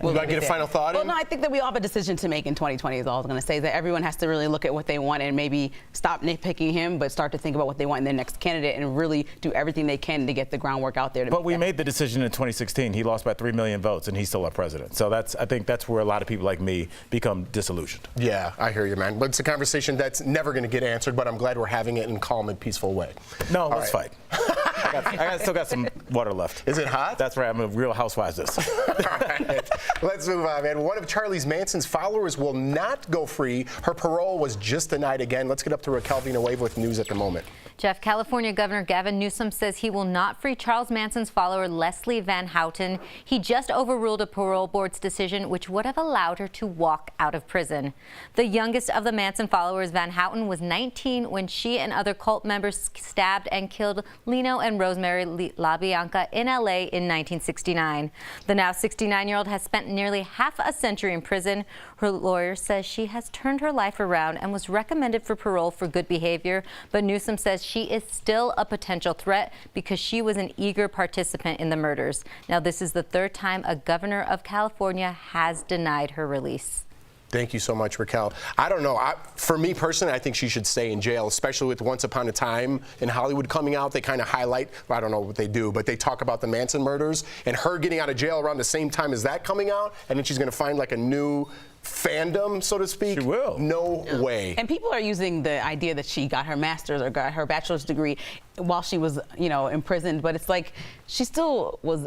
Would you like to get a final thought? Well, no, I think that we all have a decision to make in 2020 is all I was going to say, that everyone has to really look at what they want and maybe stop nitpicking him, but start to think about what they want in their next candidate and really do everything they can to get the groundwork out there. But we made the decision in 2016. He lost by 3 million votes, and he's still our president. So I think that's where a lot of people like me become disillusioned. Yeah, I hear you, man. But it's a conversation that's never going to get answered, but I'm glad we're having it in a calm and peaceful way. No, let's fight. I still got some water left. Is it hot? That's right. I'm a Real Housewives this. All right. Let's move on, man. One of Charles Manson's followers will not go free. Her parole was just denied again. Let's get up to Raquel Villanueva with news at the moment. Jeff, California Governor Gavin Newsom says he will not free Charles Manson's follower Leslie Van Houten. He just overruled a parole board's decision which would have allowed her to walk out of prison. The youngest of the Manson followers, Van Houten, was 19 when she and other cult members stabbed and killed Lino and Rosemary LaBianca in LA in 1969. The now 69-year-old has spent nearly half a century in prison. Her lawyer says she has turned her life around and was recommended for parole for good behavior, but Newsom says she is still a potential threat because she was an eager participant in the murders. Now, this is the third time a governor of California has denied her release. Thank you so much, Raquel. I don't know. For me personally, I think she should stay in jail, especially with Once Upon a Time in Hollywood coming out. They kind of highlight, I don't know what they do, but they talk about the Manson murders and her getting out of jail around the same time as that coming out, and then she's going to find like a new fandom, so to speak. She will. No way. And people are using the idea that she got her master's or got her bachelor's degree while she was, imprisoned, but it's like she still was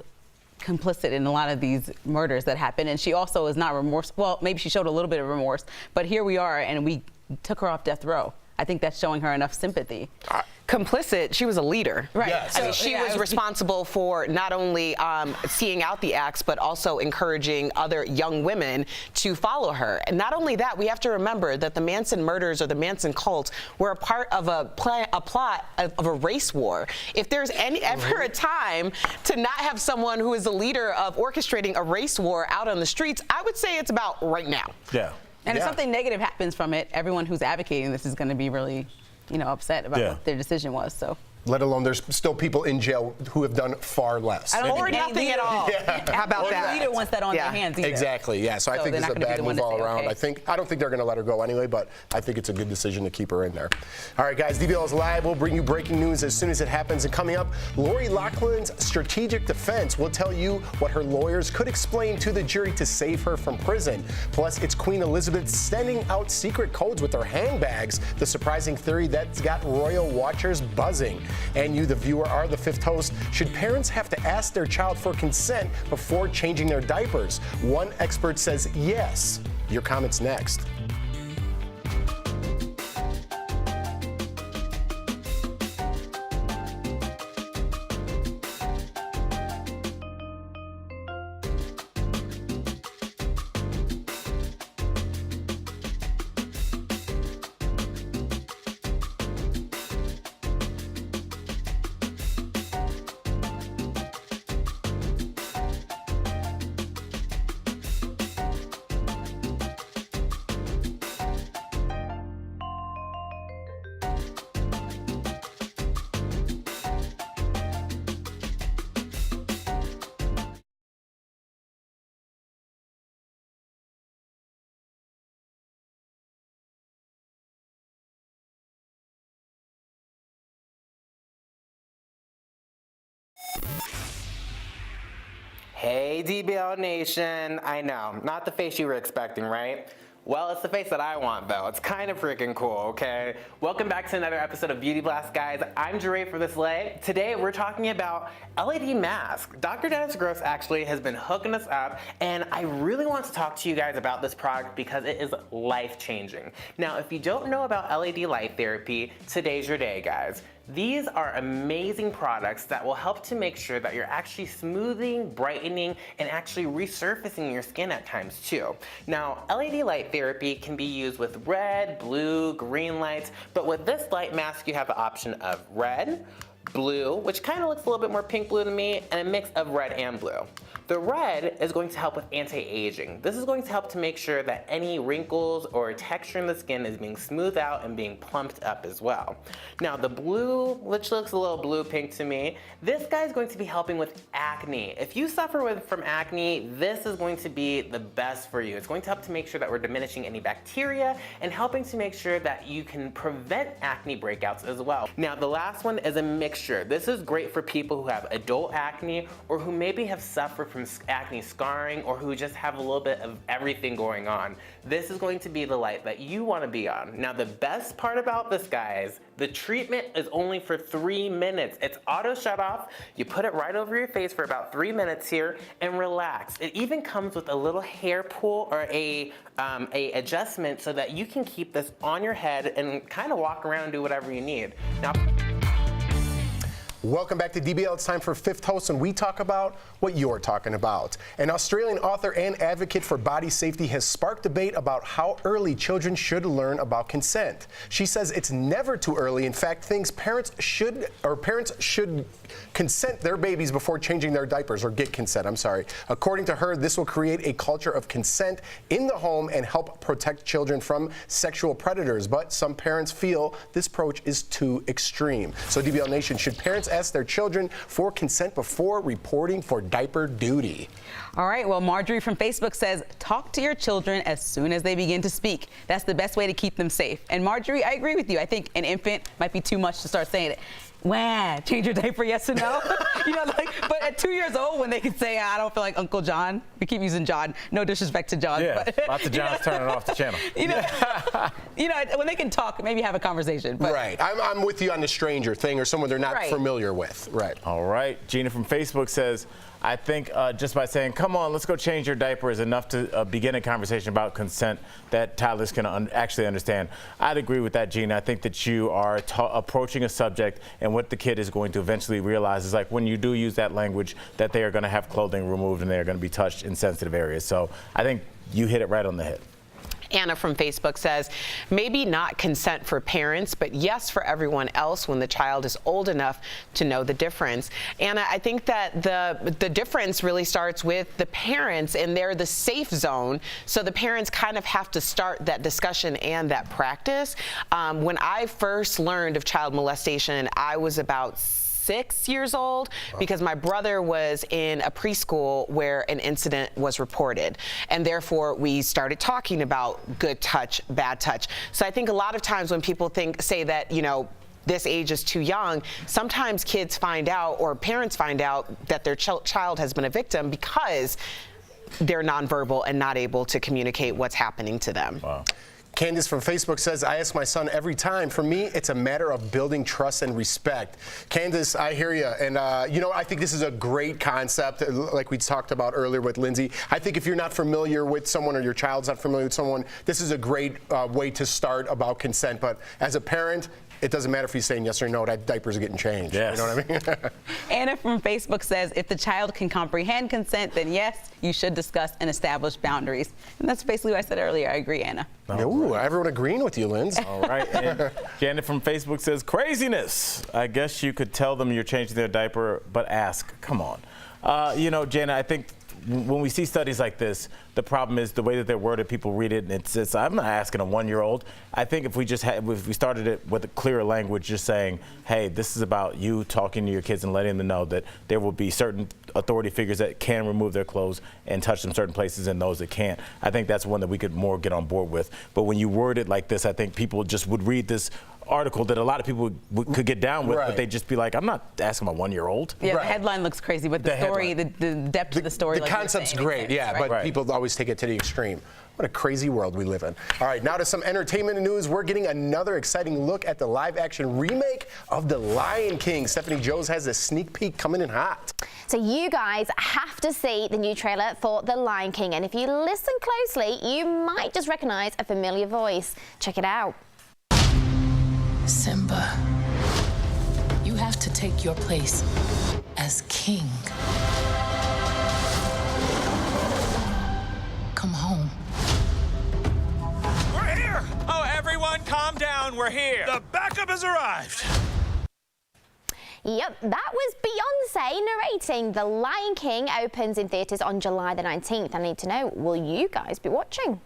complicit in a lot of these murders that happened, and she also is not remorseful. Well, maybe she showed a little bit of remorse, but here we are, and we took her off death row. I think that's showing her enough sympathy. Complicit, she was a leader. Right. Yes. I mean, she was responsible for not only seeing out the acts, but also encouraging other young women to follow her. And not only that, we have to remember that the Manson murders or the Manson cult were a part of a plot of a race war. If there's ever a time to not have someone who is the leader of orchestrating a race war out on the streets, I would say it's about right now. Yeah. And if something negative happens from it, everyone who's advocating this is going to be really, upset about what their decision was. So. Let alone there's still people in jail who have done far less. I don't think nothing at all. Yeah. How about that? The leader wants that on their hands either. Exactly, yeah. So I think this is a bad move all around. Okay. I don't think they're going to let her go anyway, but I think it's a good decision to keep her in there. All right, guys, DBL is live. We'll bring you breaking news as soon as it happens. And coming up, Lori Loughlin's strategic defense will tell you what her lawyers could explain to the jury to save her from prison. Plus, it's Queen Elizabeth sending out secret codes with her handbags, the surprising theory that's got royal watchers buzzing. And you, the viewer, are the fifth host. Should parents have to ask their child for consent before changing their diapers? One expert says yes. Your comments next. Hey DBL Nation, I know, not the face you were expecting, right? Well, it's the face that I want, though. It's kind of freaking cool, okay? Welcome back to another episode of Beauty Blast, guys. I'm Jeray for this lay. Today, we're talking about LED mask. Dr. Dennis Gross actually has been hooking us up, and I really want to talk to you guys about this product because it is life-changing. Now, if you don't know about LED light therapy, today's your day, guys. These are amazing products that will help to make sure that you're actually smoothing, brightening, and actually resurfacing your skin at times too. Now, LED light therapy can be used with red, blue, green lights, but with this light mask, you have the option of red, blue, which kind of looks a little bit more pink blue to me, and a mix of red and blue. The red is going to help with anti-aging. This is going to help to make sure that any wrinkles or texture in the skin is being smoothed out and being plumped up as well. Now the blue, which looks a little blue-pink to me, this guy is going to be helping with acne. If you suffer from acne, this is going to be the best for you. It's going to help to make sure that we're diminishing any bacteria and helping to make sure that you can prevent acne breakouts as well. Now the last one is a mixture. This is great for people who have adult acne or who maybe have suffered from acne scarring or who just have a little bit of everything going on. This is going to be the light that you want to be on. Now the best part about this, guys, the treatment is only for 3 minutes. It's auto shut off. You put it right over your face for about 3 minutes here and relax. It even comes with a little hair pull or a adjustment so that you can keep this on your head and kind of walk around and do whatever you need. Now, welcome back to DBL. It's time for Fifth Host, and we talk about what you're talking about. An Australian author and advocate for body safety has sparked debate about how early children should learn about consent. She says it's never too early. In fact, parents should consent their babies before changing their diapers, or get consent, I'm sorry. According to her, this will create a culture of consent in the home and help protect children from sexual predators. But some parents feel this approach is too extreme. So DBL Nation, should parents parents ask their children for consent before reporting for diaper duty. All right, well, Marjorie from Facebook says, talk to your children as soon as they begin to speak. That's the best way to keep them safe. And Marjorie, I agree with you. I think an infant might be too much to start saying it. Wah, change your diaper, yes or no? But at 2 years old, when they can say, I don't feel like Uncle John, we keep using John, no disrespect to John. Yeah, but, lots of Johns turning off the channel. When they can talk, maybe have a conversation. But. Right, I'm with you on the stranger thing or someone they're not familiar with. Right. All right, Gina from Facebook says, I think just by saying, come on, let's go change your diaper is enough to begin a conversation about consent that toddlers can actually understand. I'd agree with that, Gina. I think that you are approaching a subject and what the kid is going to eventually realize is like when you do use that language that they are going to have clothing removed and they are going to be touched in sensitive areas. So I think you hit it right on the head. Anna from Facebook says, maybe not consent for parents, but yes for everyone else when the child is old enough to know the difference. Anna, I think that the difference really starts with the parents, and they're the safe zone, so the parents kind of have to start that discussion and that practice. When I first learned of child molestation, I was about 6 years old because my brother was in a preschool where an incident was reported, and therefore we started talking about good touch, bad touch. So I think a lot of times when people say that, this age is too young, sometimes kids find out or parents find out that their child has been a victim because they're nonverbal and not able to communicate what's happening to them. Wow. Candace from Facebook says, I ask my son every time. For me, it's a matter of building trust and respect. Candace, I hear you. And, I think this is a great concept, like we talked about earlier with Lindsay. I think if you're not familiar with someone or your child's not familiar with someone, this is a great way to start about consent. But as a parent, it doesn't matter if he's saying yes or no, that diapers are getting changed. Yes. You know what I mean? Anna from Facebook says, if the child can comprehend consent, then yes, you should discuss and establish boundaries. And that's basically what I said earlier. I agree, Anna. Ooh, everyone agreeing with you, Linz. All right. And Janet from Facebook says, craziness. I guess you could tell them you're changing their diaper, but ask. Come on. Janet, I think when we see studies like this, the problem is the way that they're worded, people read it, and it's I'm not asking a 1-year-old. I think if we started it with a clearer language, just saying, hey, this is about you talking to your kids and letting them know that there will be certain authority figures that can remove their clothes and touch them certain places and those that can't. I think that's one that we could more get on board with. But when you word it like this, I think people just would read this article that a lot of people could get down with, but they'd just be like, I'm not asking a 1-year-old. Yeah, the headline looks crazy, but the story, the depth of the story. The concept's great, but people always take it to the extreme. What a crazy world we live in. All right, now to some entertainment news. We're getting another exciting look at the live-action remake of The Lion King. Stephanie Joes has a sneak peek coming in hot. So you guys have to see the new trailer for The Lion King, and if you listen closely, you might just recognize a familiar voice. Check it out. Simba, you have to take your place as king. Come home. We're here! Oh, everyone calm down, we're here. The backup has arrived. Yep, that was Beyonce narrating. The Lion King opens in theaters on July the 19th. I need to know, will you guys be watching?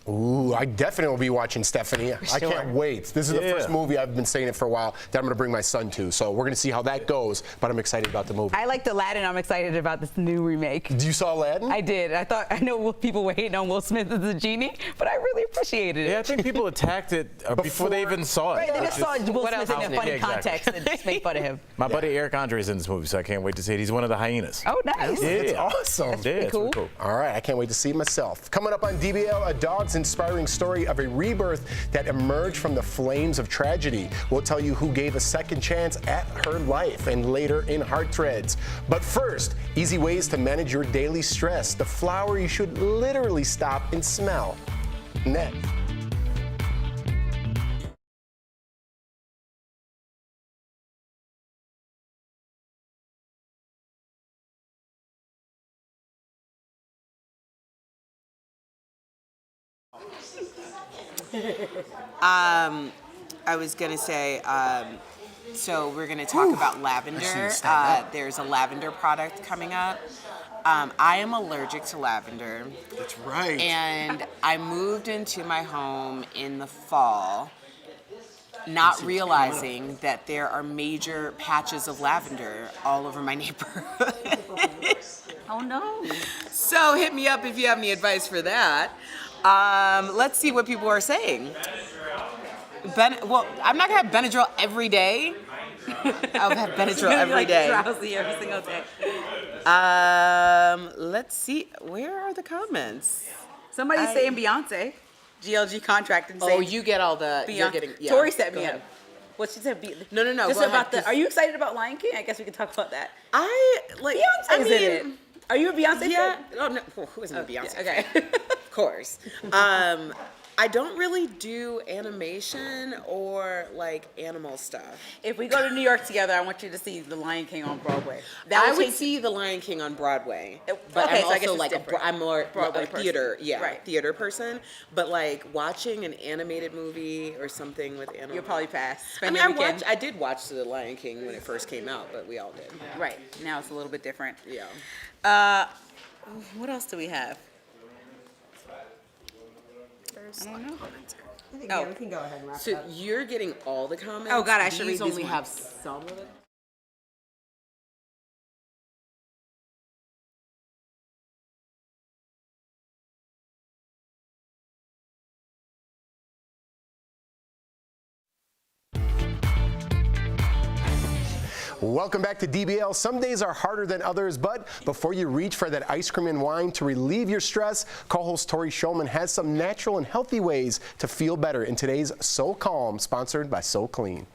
Ooh, I definitely will be watching, Stephanie. I can't wait. This is the first movie, I've been saying it for a while, that I'm going to bring my son to. So we're going to see how that goes, but I'm excited about the movie. I liked Aladdin. I'm excited about this new remake. You saw Aladdin? I did. I know people were hating on Will Smith as the genie, but I really appreciated it. Yeah, I think people attacked it before they even saw it. Right, they just saw Will Smith in a funny context and just made fun of him. My buddy Eric Andre is in this movie, so I can't wait to see it. He's one of the hyenas. Oh, nice. Yeah. It's awesome. That's pretty cool. All right, I can't wait to see it myself. Coming up on DBL, a dog's inspiring story of a rebirth that emerged from the flames of tragedy. We'll tell you who gave a second chance at her life and later in Heart Threads. But first, easy ways to manage your daily stress. The flower you should literally stop and smell. Next. I was going to say, so we're going to talk about lavender. There's a lavender product coming up. I am allergic to lavender. That's right. And I moved into my home in the fall. not realizing that there are major patches of lavender all over my neighborhood. Oh no. So hit me up if you have any advice for that. Let's see what people are saying. Well, I'm not gonna have Benadryl every day. I'll have Benadryl every day. Drowsy every single day. Let's see. Where are the comments? Somebody's saying Beyonce. GLG contract and saying. Oh, you get all the. You're getting. Yeah, Tori set me go up. ahead. What she said. No. Just go about ahead, are you excited about Lion King? I guess we can talk about that. Beyonce's in it. Are you a Beyonce fan? Oh no. Who isn't a Beyonce? Okay. Of course. I don't really do animation or like animal stuff. If we go to New York together, I want you to see The Lion King on Broadway. I would see The Lion King on Broadway, but Okay, I'm so I guess also it's like different. I'm more Broadway a person. theater, Right. theater person. But like watching an animated movie or something with animals, You'll probably pass. Spend I your mean, weekend. I did watch The Lion King when it first came out, but we all did. Right. Now it's a little bit different. Yeah. What else do we have? I don't know. We can go ahead and wrap it up. So you're getting all the comments? Oh, God, I should read These these only ones. have some of it. Welcome back to DBL. Some days are harder than others, but before you reach for that ice cream and wine to relieve your stress, co-host Tori Shulman has some natural and healthy ways to feel better in today's So Calm, sponsored by So Clean.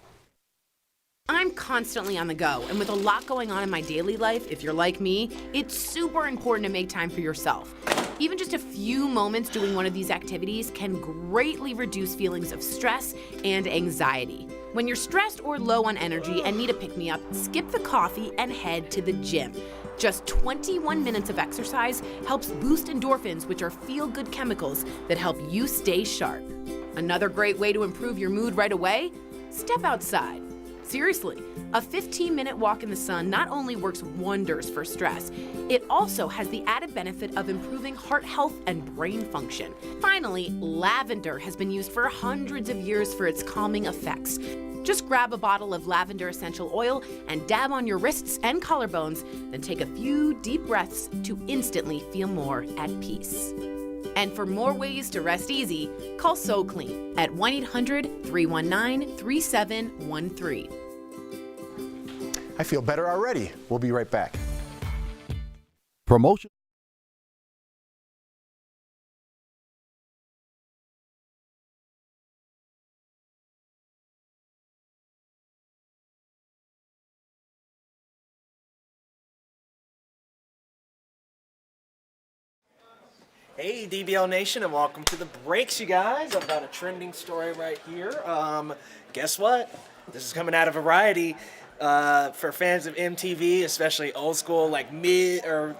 I'm constantly on the go, and with a lot going on in my daily life, if you're like me, it's super important to make time for yourself. Even just a few moments doing one of these activities can greatly reduce feelings of stress and anxiety. When you're stressed or low on energy and need a pick-me-up, skip the coffee and head to the gym. Just 21 minutes of exercise helps boost endorphins, which are feel-good chemicals that help you stay sharp. Another great way to improve your mood right away? Step outside. Seriously, a 15-minute walk in the sun not only works wonders for stress, it also has the added benefit of improving heart health and brain function. Finally, lavender has been used for hundreds of years for its calming effects. Just grab a bottle of lavender essential oil and dab on your wrists and collarbones, then take a few deep breaths to instantly feel more at peace. And for more ways to rest easy, call So Clean at 1-800-319-3713. I feel better already. We'll be right back. Promotion. Hey, DBL Nation, and welcome to the breaks, you guys. I've got a trending story right here. Guess what? This is coming out of Variety. For fans of MTV, especially old school, like mid or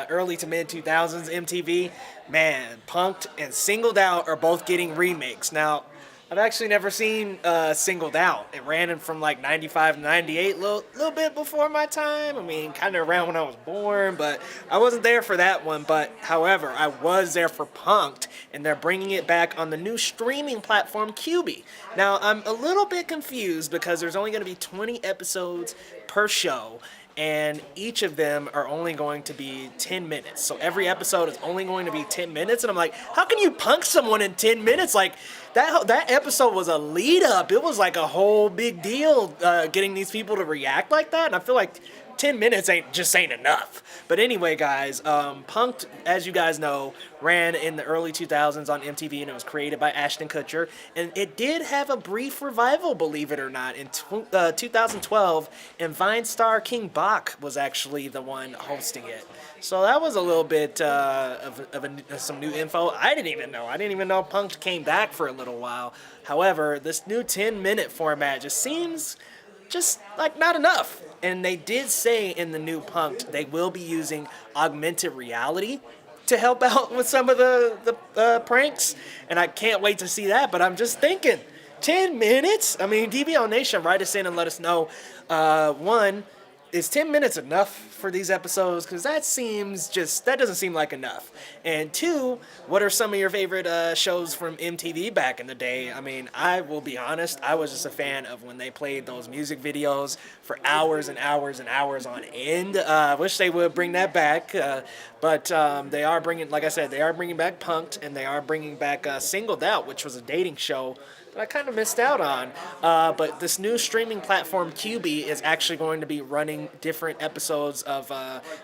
early to mid 2000s MTV, man, Punk'd and Singled Out are both getting remakes. Now, I've actually never seen Singled Out. It ran from like 95 to 98, little bit before my time. I mean, kind of around when I was born, but I wasn't there for that one. But however, I was there for Punk'd, and they're bringing it back on the new streaming platform Quibi. Now, I'm a little bit confused because there's only going to be 20 episodes per show, and each of them are only going to be 10 minutes. So every episode is only going to be 10 minutes, and I'm like, how can you punk someone in 10 minutes? Like, that episode was a lead up. It was like a whole big deal getting these people to react like that, and I feel like 10 minutes ain't enough. But anyway, guys, Punk'd, as you guys know, ran in the early 2000s on MTV, and it was created by Ashton Kutcher. And it did have a brief revival, believe it or not, in 2012, and Vine star King Bach was actually the one hosting it. So that was a little bit of some new info. I didn't even know Punk'd came back for a little while. However, this new 10-minute format just seems just like not enough. And they did say in the new Punk'd they will be using augmented reality to help out with some of the pranks, and I can't wait to see that. But I'm just thinking, 10 minutes? I mean, DBL Nation, write us in and let us know. One, is 10 minutes enough for these episodes? Because that doesn't seem like enough. And 2, what are some of your favorite shows from MTV back in the day? I mean, I will be honest, I was just a fan of when they played those music videos for hours and hours and hours on end. I wish they would bring that back. But they are bringing, like I said, they are bringing back Punk'd, and they are bringing back Singled Out, which was a dating show that I kind of missed out on. But this new streaming platform, QB, is actually going to be running different episodes of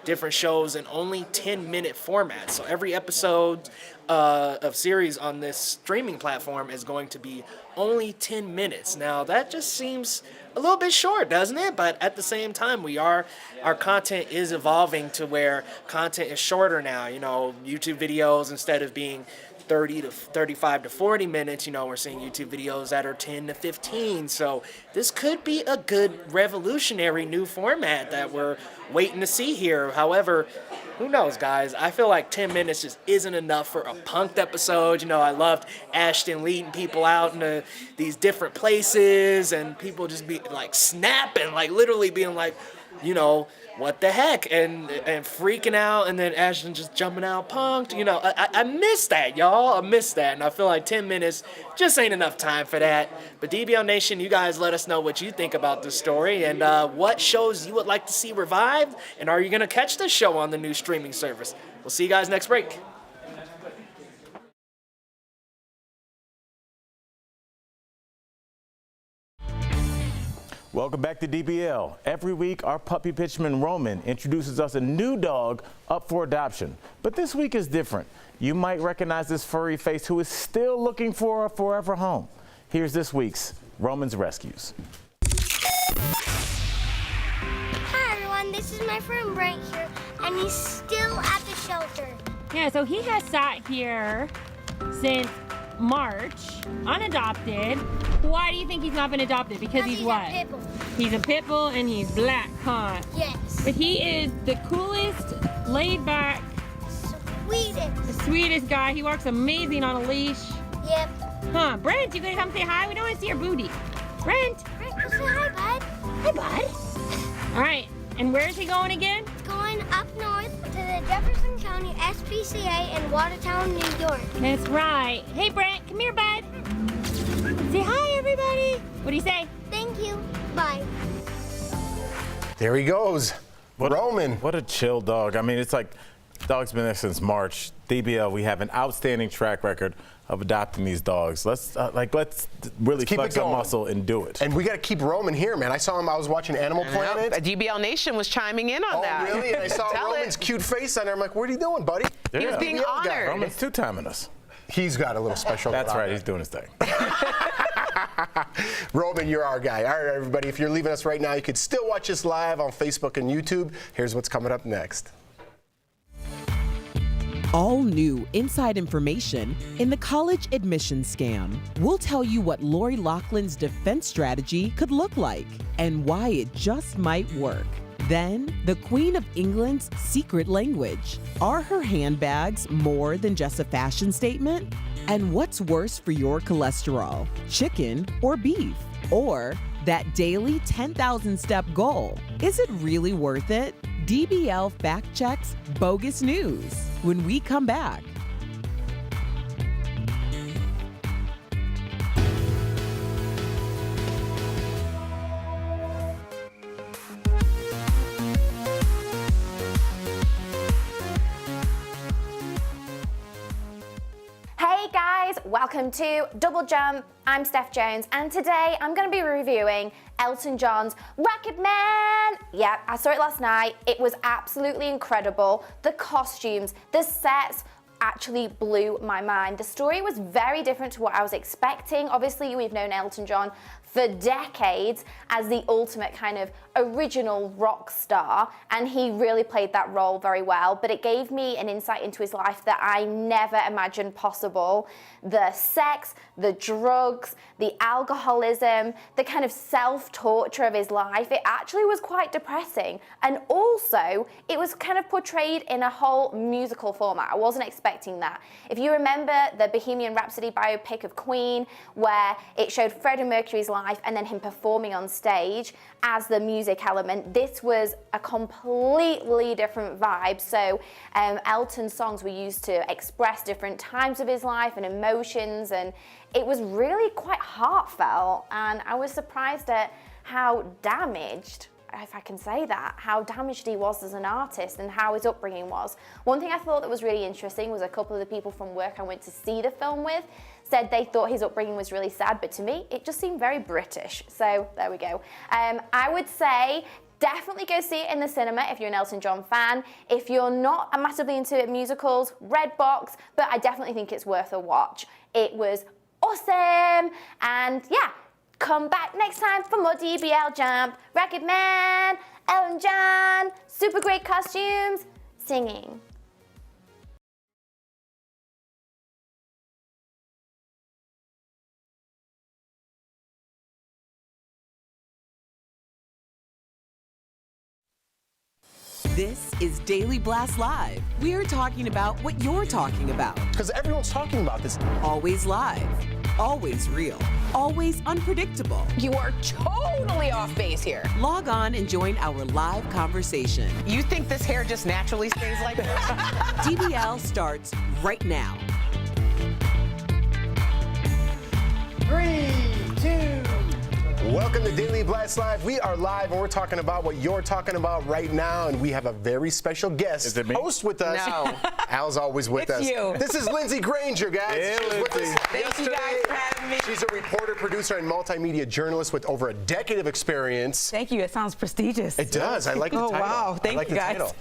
different shows in only 10-minute formats. So every episode of series on this streaming platform is going to be only 10 minutes. Now, that just seems a little bit short, doesn't it? But at the same time, our content is evolving to where content is shorter now. You know, YouTube videos, instead of being 30 to 35 to 40 minutes, you know, we're seeing YouTube videos that are 10 to 15. So this could be a good revolutionary new format that we're waiting to see here. However, who knows, guys? I feel like 10 minutes just isn't enough for a Punk'd episode. You know, I loved Ashton leading people out into these different places and people just be like snapping, like literally being like, you know, what the heck, and freaking out, and then Ashton just jumping out Punk'd. You know, I miss that, y'all. I miss that, and I feel like 10 minutes just ain't enough time for that. But DBL Nation, you guys let us know what you think about this story and what shows you would like to see revived, and are you going to catch this show on the new streaming service? We'll see you guys next break. Welcome back to DBL. Every week, our puppy pitchman Roman introduces us a new dog up for adoption. But this week is different. You might recognize this furry face who is still looking for a forever home. Here's this week's Roman's Rescues. Hi everyone, this is my friend Brent here, and he's still at the shelter. Yeah, so he has sat here since March, unadopted. Why do you think he's not been adopted? Because he's what? A pit bull. He's a pit bull and he's black, huh? Yes. But he is the coolest, laid back, sweetest guy. He works amazing on a leash. Yep. Huh, Brent, you gonna come say hi? We don't want to see your booty. Brent. Brent, come say hi, bud. Hi, bud. All right, and where is he going again? Going up north to the Jefferson County SPCA in Watertown, New York. That's right. Hey, Brent, come here, bud. Say hi, everybody. What do you say? Thank you. Bye. There he goes. Roman. What a chill dog. I mean, it's like dog's been there since March. DBL, we have an outstanding track record of adopting these dogs. Let's really flex our muscle and do it. And we got to keep Roman here, man. I saw him. I was watching Animal Planet. DBL Nation was chiming in on that. Oh, really? And I saw Roman's cute face on there. I'm like, what are you doing, buddy? He was being honored. Roman's two-timing us. He's got a little special. That's right. He's doing his thing. Roman, you're our guy. All right, everybody. If you're leaving us right now, you could still watch us live on Facebook and YouTube. Here's what's coming up next. All new inside information in the college admission scam. We'll tell you what Lori Loughlin's defense strategy could look like and why it just might work. Then, the Queen of England's secret language. Are her handbags more than just a fashion statement? And what's worse for your cholesterol, chicken or beef? Or that daily 10,000 step goal? Is it really worth it? DBL fact checks bogus news when we come back. Hey guys, welcome to Double Jump. I'm Steph Jones, and today I'm going to be reviewing Elton John's Rocket Man. Yeah, I saw it last night. It was absolutely incredible. The costumes, the sets actually blew my mind. The story was very different to what I was expecting. Obviously, we've known Elton John for decades as the ultimate kind of original rock star, and he really played that role very well, but it gave me an insight into his life that I never imagined possible. The sex, the drugs, the alcoholism, the kind of self-torture of his life, it actually was quite depressing. And also, it was kind of portrayed in a whole musical format. I wasn't expecting that. If you remember the Bohemian Rhapsody biopic of Queen, where it showed Freddie Mercury's life life and then him performing on stage as the music element, this was a completely different vibe. So Elton's songs were used to express different times of his life and emotions, and it was really quite heartfelt, and I was surprised at how damaged, if I can say that, how damaged he was as an artist and how his upbringing was. One thing I thought that was really interesting was a couple of the people from work I went to see the film with said they thought his upbringing was really sad, but to me, it just seemed very British. So there we go. I would say definitely go see it in the cinema if you're an Elton John fan. If you're not massively into musicals, Redbox, but I definitely think it's worth a watch. It was awesome, and yeah, come back next time for more DBL Jump. Racket Man, Elton John, super great costumes, singing. This is Daily Blast Live. We're talking about what you're talking about. Because everyone's talking about this. Always live, always real, always unpredictable. You are totally off base here. Log on and join our live conversation. You think this hair just naturally stays like this? DBL starts right now. 3, 2. Welcome to Daily Blast Live. We are live and we're talking about what you're talking about right now, and we have a very special guest host with us. No. Al's always with us. you. This is Lindsay Granger, guys. Hey, She was with Lindsay. us Thank you guys for having me. She's a reporter, producer, and multimedia journalist with over a decade of experience. Thank you. It sounds prestigious. It does. I like the title. Oh, wow. Thank I like you, the guys. title.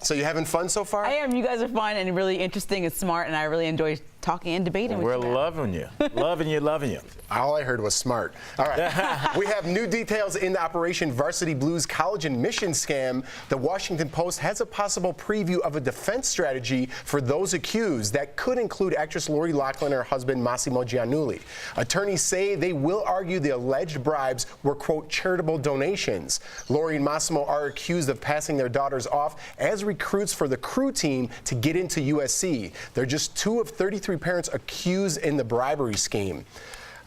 So you having fun so far? I am. You guys are fun and really interesting and smart, and I really enjoy talking and debating We're with you. loving you. Loving you, loving you. All I heard was smart. All right. We have new details in the Operation Varsity Blues college admission scam. The Washington Post has a possible preview of a defense strategy for those accused that could include actress Lori Loughlin and her husband Massimo Giannulli. Attorneys say they will argue the alleged bribes were, quote, charitable donations. Lori and Massimo are accused of passing their daughters off as recruits for the crew team to get into USC. They're just 2 of 33 parents accused in the bribery scheme.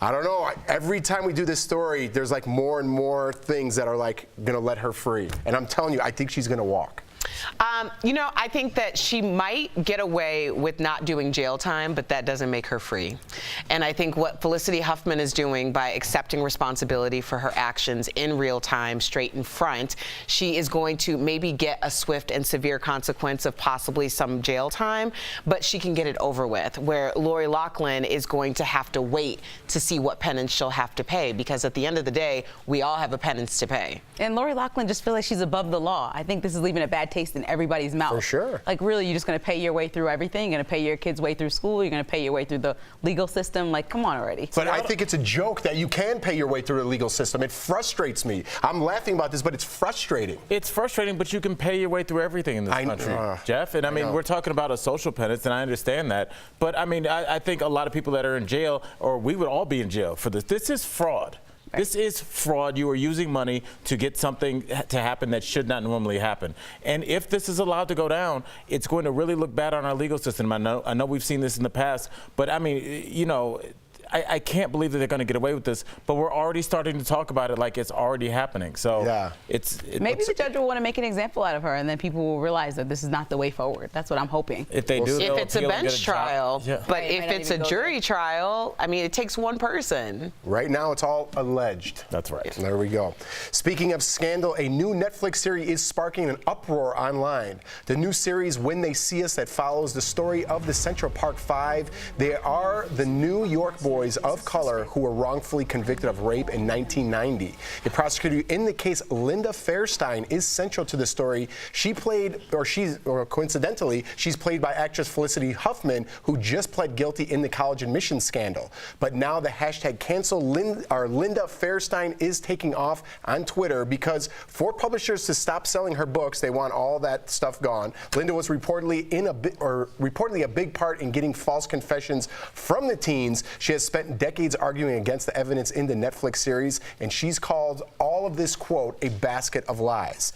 I don't know. Every time we do this story, there's like more and more things that are like going to let her free. And I'm telling you, I think she's going to walk. You know, I think that she might get away with not doing jail time, but that doesn't make her free. And I think what Felicity Huffman is doing by accepting responsibility for her actions in real time, straight in front, she is going to maybe get a swift and severe consequence of possibly some jail time, but she can get it over with, where Lori Loughlin is going to have to wait to see what penance she'll have to pay, because at the end of the day, we all have a penance to pay. And Lori Loughlin just feels like she's above the law. I think this is leaving a bad taste in everybody's mouth. For sure. Like, really, you're just going to pay your way through everything? You're going to pay your kids' way through school? You're going to pay your way through the legal system? Like, come on already. But I think it's a joke that you can pay your way through the legal system. It frustrates me. I'm laughing about this, but it's frustrating. It's frustrating, but you can pay your way through everything in this country, Jeff. And I mean, we're talking about a social penance, and I understand that. But I mean, I think a lot of people that are in jail, or we would all be in jail for this. This is fraud. This is fraud. You are using money to get something to happen that should not normally happen. And if this is allowed to go down, it's going to really look bad on our legal system. I know we've seen this in the past, but I mean, you know, I can't believe that they're going to get away with this, but we're already starting to talk about it like it's already happening. So yeah. Maybe the judge will want to make an example out of her, and then people will realize that this is not the way forward. That's what I'm hoping. If they do, if it's a bench trial, yeah. But if it's a jury trial, I mean, it takes one person. Right now, it's all alleged. That's right. There we go. Speaking of scandal, a new Netflix series is sparking an uproar online. The new series, When They See Us, that follows the story of the Central Park Five. They are the New York boys of color who were wrongfully convicted of rape in 1990. The prosecutor in the case, Linda Fairstein, is central to the story. She played, or coincidentally, she's played by actress Felicity Huffman, who just pled guilty in the college admissions scandal. But now the hashtag cancel Linda Fairstein is taking off on Twitter because for publishers to stop selling her books, they want all that stuff gone. Linda was reportedly a big part in getting false confessions from the teens. She has spent decades arguing against the evidence in the Netflix series, and she's called all of this, quote, a basket of lies.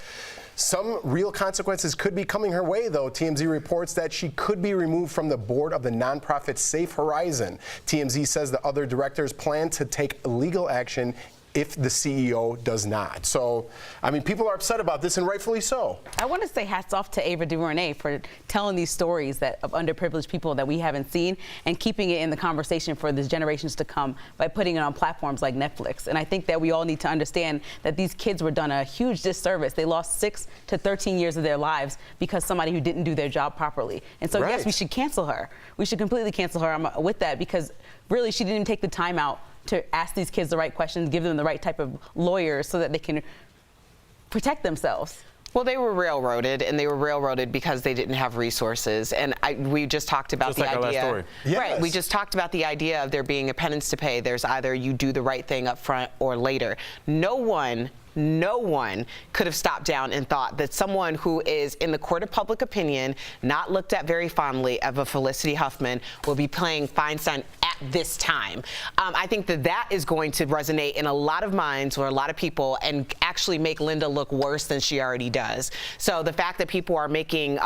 Some real consequences could be coming her way, though. TMZ reports that she could be removed from the board of the nonprofit Safe Horizon. TMZ says the other directors plan to take legal action if the CEO does not. So, I mean, people are upset about this, and rightfully so. I want to say hats off to Ava DuVernay for telling these stories of underprivileged people that we haven't seen and keeping it in the conversation for the generations to come by putting it on platforms like Netflix. And I think that we all need to understand that these kids were done a huge disservice. They lost 6 to 13 years of their lives because somebody who didn't do their job properly. And so, yes, we should cancel her. We should completely cancel her. I'm with that because really she didn't even take the time out to ask these kids the right questions, give them the right type of lawyers so that they can protect themselves. Well, they were railroaded, and they were railroaded because they didn't have resources. And we just talked about just the like idea. Our last story. Yes. Right. We just talked about the idea of there being a penance to pay. There's either you do the right thing up front or later. No one could have stopped down and thought that someone who is in the court of public opinion, not looked at very fondly, of a Felicity Huffman, will be playing Feinstein at this time. I think that is going to resonate in a lot of minds or a lot of people and actually make Linda look worse than she already does. So the fact that people are making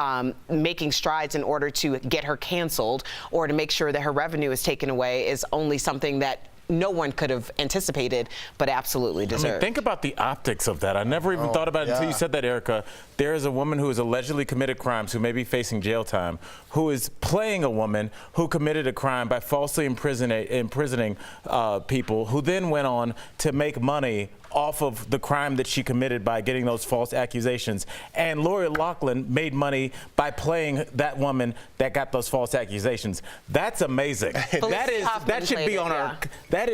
strides in order to get her canceled or to make sure that her revenue is taken away is only something that no one could have anticipated, but absolutely deserved. I mean, think about the optics of that. I never even thought about it until you said that, Erica. There is a woman who has allegedly committed crimes, who may be facing jail time, who is playing a woman who committed a crime by falsely imprisoning people, who then went on to make money off of the crime that she committed by getting those false accusations. And Lori Loughlin made money by playing that woman that got those false accusations. That's amazing. that should be on our. That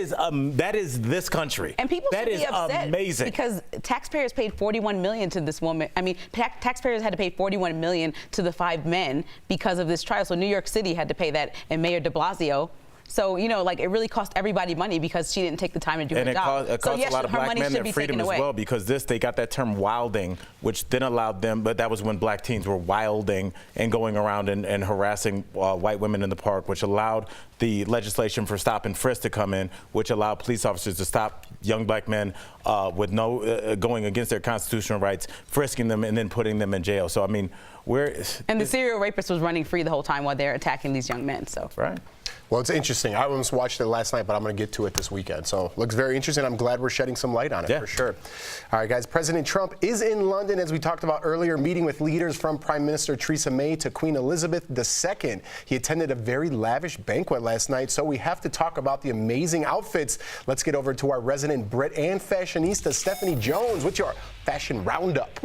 is this country. And people should be upset amazing because taxpayers paid $41 million to this woman. I mean, taxpayers had to pay $41 million to the 5 men because of this trial. So New York City had to pay that, and Mayor de Blasio. So, you know, like, it really cost everybody money because she didn't take the time to do her job. It cost a lot of black men their freedom as well, because they got that term wilding, which then allowed them, but that was when black teens were wilding and going around and harassing white women in the park, which allowed the legislation for stop and frisk to come in, which allowed police officers to stop young black men with going against their constitutional rights, frisking them and then putting them in jail. So, I mean, and the serial rapist was running free the whole time while they're attacking these young men. So. Right. Well, it's interesting. I almost watched it last night, but I'm going to get to it this weekend. So it looks very interesting. I'm glad we're shedding some light on it, for sure. All right, guys. President Trump is in London, as we talked about earlier, meeting with leaders from Prime Minister Theresa May to Queen Elizabeth II. He attended a very lavish banquet last night, so we have to talk about the amazing outfits. Let's get over to our resident Brit and fashionista, Stephanie Jones, with your fashion roundup.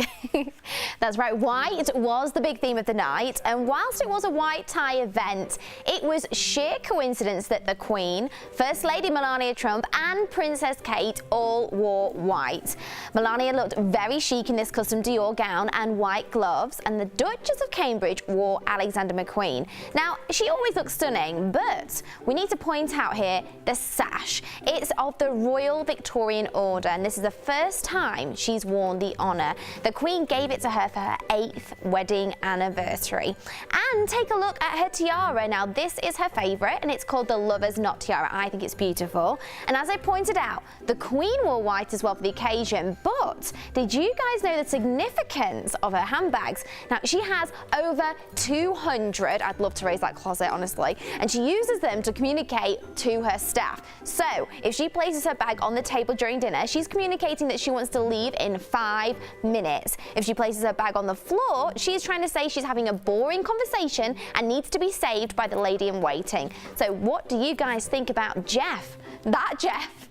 That's right. White was the big theme of the night, and whilst it was a white tie event, it was sheer coincidence that the Queen, First Lady Melania Trump, and Princess Kate all wore white. Melania looked very chic in this custom Dior gown and white gloves, and the Duchess of Cambridge wore Alexander McQueen. Now, she always looks stunning, but we need to point out here the sash. It's of the Royal Victorian Order, and this is the first time she's worn the honour. The Queen gave it to her for her 8th wedding anniversary. And take a look at her tiara. Now, this is her favourite, and it's called the Lover's Knot Tiara. I think it's beautiful. And as I pointed out, the Queen wore white as well for the occasion. But did you guys know the significance of her handbags? Now, she has over 200. I'd love to raise that closet, honestly. And she uses them to communicate to her staff. So if she places her bag on the table during dinner, she's communicating that she wants to leave in 5 minutes. If she places her bag on the floor, she's trying to say she's having a boring conversation and needs to be saved by the lady in waiting. So what do you guys think about Jeff? That Jeff.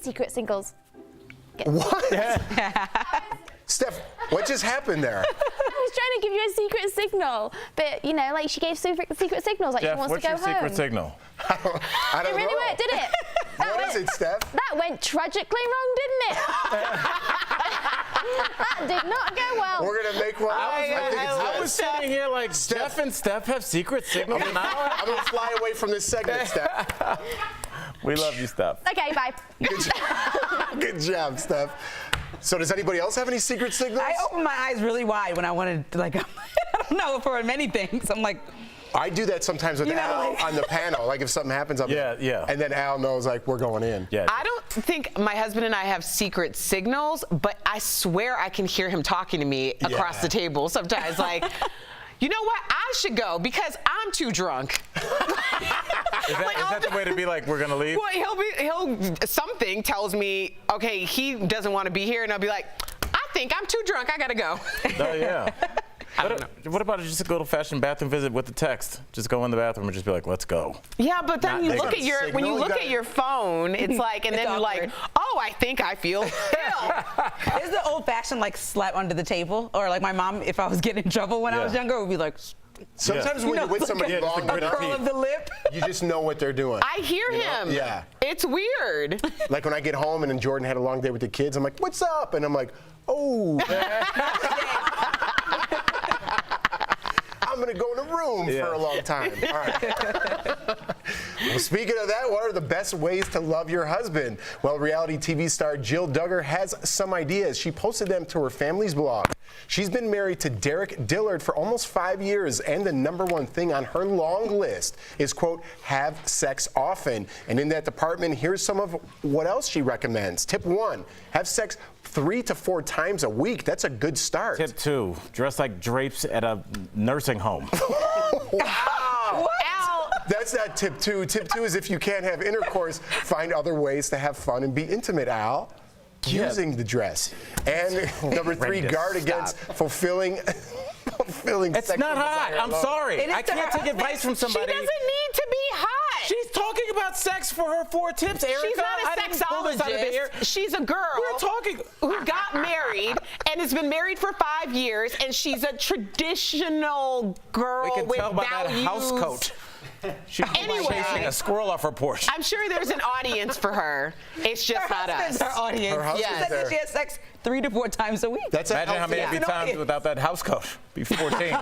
Secret singles. What? Steph, what just happened there? I was trying to give you a secret signal, but you know, like she gave secret signals, like Jeff, she wants to go home. what's your secret signal? I don't know. It really worked, did it? What is it, Steph? That went tragically wrong, didn't it? That did not go well. We're gonna make one. I was sitting here like, Jeff and Steph have secret signals. I'm gonna fly away from this segment, Steph. We love you, Steph. Okay, bye. Good job, Steph. So does anybody else have any secret signals? I opened my eyes really wide when I wanted to, like, I don't know, for many things. I'm like, I do that sometimes with Al on the panel. Like if something happens, I'm and then Al knows like we're going in. Yeah. I don't think my husband and I have secret signals, but I swear I can hear him talking to me across the table sometimes. Like, you know what? I should go because I'm too drunk. Is that the way to be like, we're gonna leave? Well, something tells me, okay, he doesn't want to be here, and I'll be like, I think I'm too drunk. I gotta go. Oh yeah. What about just a old-fashioned bathroom visit with the text? Just go in the bathroom and just be like, let's go. Yeah, but then you look at your phone, it's like, and then you're like, oh, I think I feel ill. Is the old-fashioned like slap under the table, or like my mom, if I was getting in trouble when I was younger, would be like. Sometimes when you're with somebody long enough, a curl of the lip. You just know what they're doing. I hear him. Yeah. It's weird. Like when I get home and then Jordan had a long day with the kids, I'm like, what's up? And I'm like, oh. I'm going to go in a room for a long time. All right. Well, speaking of that, what are the best ways to love your husband? Well, reality TV star Jill Duggar has some ideas. She posted them to her family's blog. She's been married to Derek Dillard for almost 5 years, and the #1 thing on her long list is, quote, have sex often. And in that department, here's some of what else she recommends. Tip 1, have sex 3 to 4 times a week. That's a good start. Tip 2, dress like drapes at a nursing home. Wow. That's not tip 2. Tip 2 is if you can't have intercourse, find other ways to have fun and be intimate, Al. Using the dress. And number 3, guard against fulfilling It's sexual not hot. desire I'm alone. sorry. I can't take advice from somebody. She doesn't need to be hot. She's talking about sex for her 4 tips, Erica. She's not a sexologist. She's a girl who got married and has been married for 5 years, and she's a traditional girl We can with tell by values. that house coat. She's chasing a squirrel off her porch. I'm sure there's an audience for her. It's just not us. Her audience. Her husband's She said that she has sex 3 to 4 times a week. Imagine how many times without that house coat. Be 14.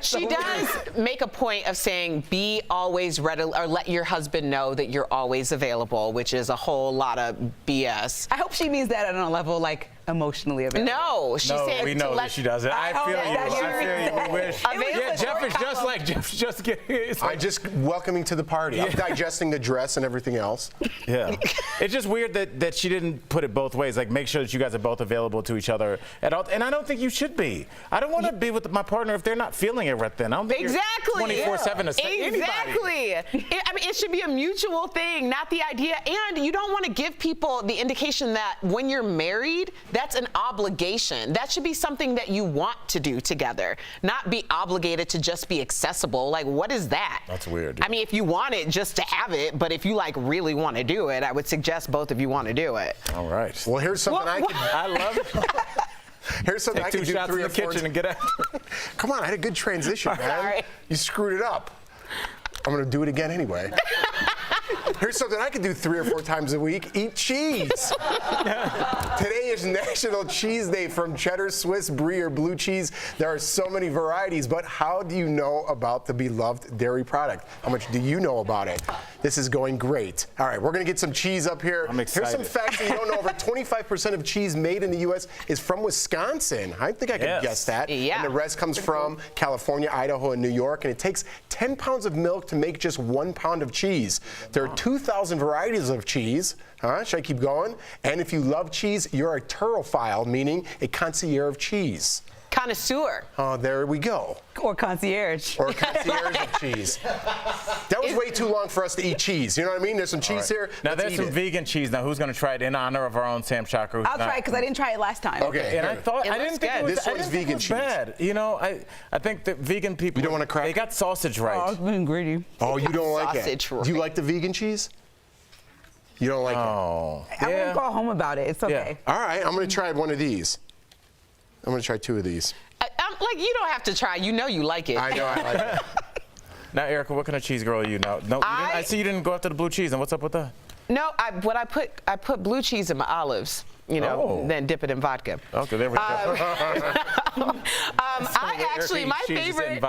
She does make a point of saying, be always ready, or let your husband know that you're always available, which is a whole lot of BS. I hope she means that on a level like emotionally available. No, she's saying we know that she doesn't. I feel you. We wish. Yeah, Jeff is just like Jeff. Just getting. I'm just welcoming to the party. I'm digesting the dress and everything else. Yeah. It's just weird that she didn't put it both ways. Like, make sure that you guys are both available to each other at all. And I don't think you should be. I don't want to be with my partner if they're not feeling it right then. I don't think Exactly. you're 24/7 to anybody. Exactly. It should be a mutual thing, not the idea. And you don't want to give people the indication that when you're married, that's an obligation. That should be something that you want to do together, not be obligated to just be accessible. Like, what is that? That's weird. I mean, if you want it, just to have it, but if you like really want to do it, I would suggest both of you want to do it. All right. Well, here's something I love it. Here's something Take I can 2 do shots 3 in or the 4 kitchen and get out. Come on, I had a good transition, man. Sorry. You screwed it up. I'm going to do it again anyway. Here's something I can do 3 or 4 times a week. Eat cheese. Today is National Cheese Day. From cheddar, Swiss, brie, or blue cheese, there are so many varieties, but how do you know about the beloved dairy product? How much do you know about it? This is going great. All right, we're going to get some cheese up here. I'm excited. Here's some facts that you don't know. Over 25% of cheese made in the U.S. is from Wisconsin. I think I could guess that. Yeah. And the rest comes from California, Idaho, and New York. And it takes 10 pounds of milk to make just 1 pound of cheese. There are 2,000 varieties of cheese. Should I keep going? And if you love cheese, you're a turophile, meaning a connoisseur of cheese. Connoisseur. Oh, there we go. Or concierge. Or concierge of cheese. That was way too long for us to eat cheese. You know what I mean? There's some cheese here. Now, Let's there's eat some it. vegan cheese. Now, who's going to try it in honor of our own Sam Shocker? I'll try it because I didn't try it last time. Okay. And I thought, I didn't think it was, This one's vegan cheese. bad. You know, I think that vegan people, You don't want to crack? they got sausage right. Oh, it's been greedy. Oh, you don't like Sausage it? Do you like the vegan cheese? You don't like it? Oh. I won't go home about it. It's okay. All right, I'm going to try one of these. I'm going to try 2 of these. Like, you don't have to try. You know you like it. I know I like it. Now, Erica, what kind of cheese girl are you now? No, I see you didn't go after the blue cheese. And what's up with that? No, I put blue cheese in my olives, you know, then dip it in vodka. Okay, there we go. I actually, my favorite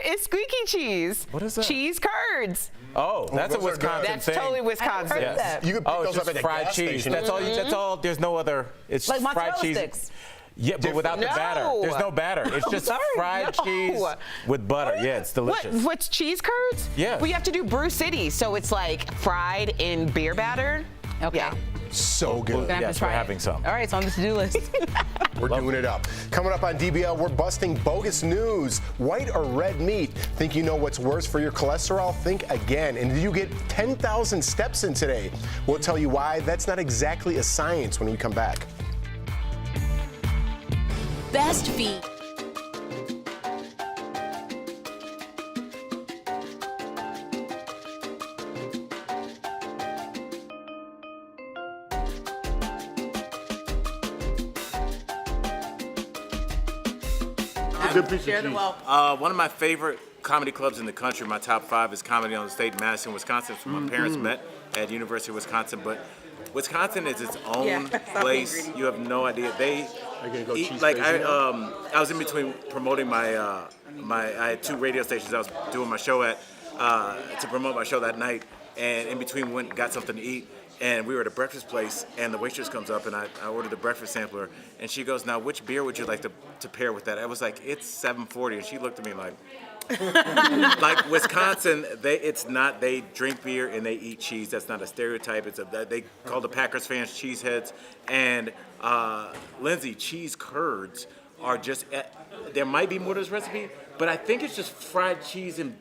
is squeaky cheese. What is that? Cheese curds. Oh, that's a those are Wisconsin That's thing. totally Wisconsin. that. You can pick Oh, those it's up at just the fried gas cheese. station. That's all. That's all. There's no other. It's Like fried mozzarella cheese. sticks. Yeah, but without the batter. There's no batter. It's just fried cheese with butter. Yeah, it's delicious. What's cheese curds? Yeah. Well, you have to do Brew City, so it's like fried in beer batter. Okay. Yeah. So good. Gonna have Yes, to try we're it. having some. All right, it's on the to-do list. We're doing it up. Coming up on DBL, we're busting bogus news. White or red meat? Think you know what's worse for your cholesterol? Think again. And did you get 10,000 steps in today? We'll tell you why that's not exactly a science when we come back. Best feet. Good piece of Share the cheese. wealth. One of my favorite comedy clubs in the country, my top 5 is Comedy on the State in Madison, Wisconsin. So my parents met at University of Wisconsin, but Wisconsin is its own place. You have no idea. They eat, like I was in between promoting I had 2 radio stations I was doing my show at to promote my show that night, and in between we went and got something to eat. And we were at a breakfast place, and the waitress comes up, and I ordered the breakfast sampler, and she goes, "Now, which beer would you like to pair with that?" I was like, "It's 740," and she looked at me like, like Wisconsin, they drink beer and they eat cheese. That's not a stereotype. They call the Packers fans cheeseheads, and Lindsay, cheese curds are just. There might be more to this recipe, but I think it's just fried cheese in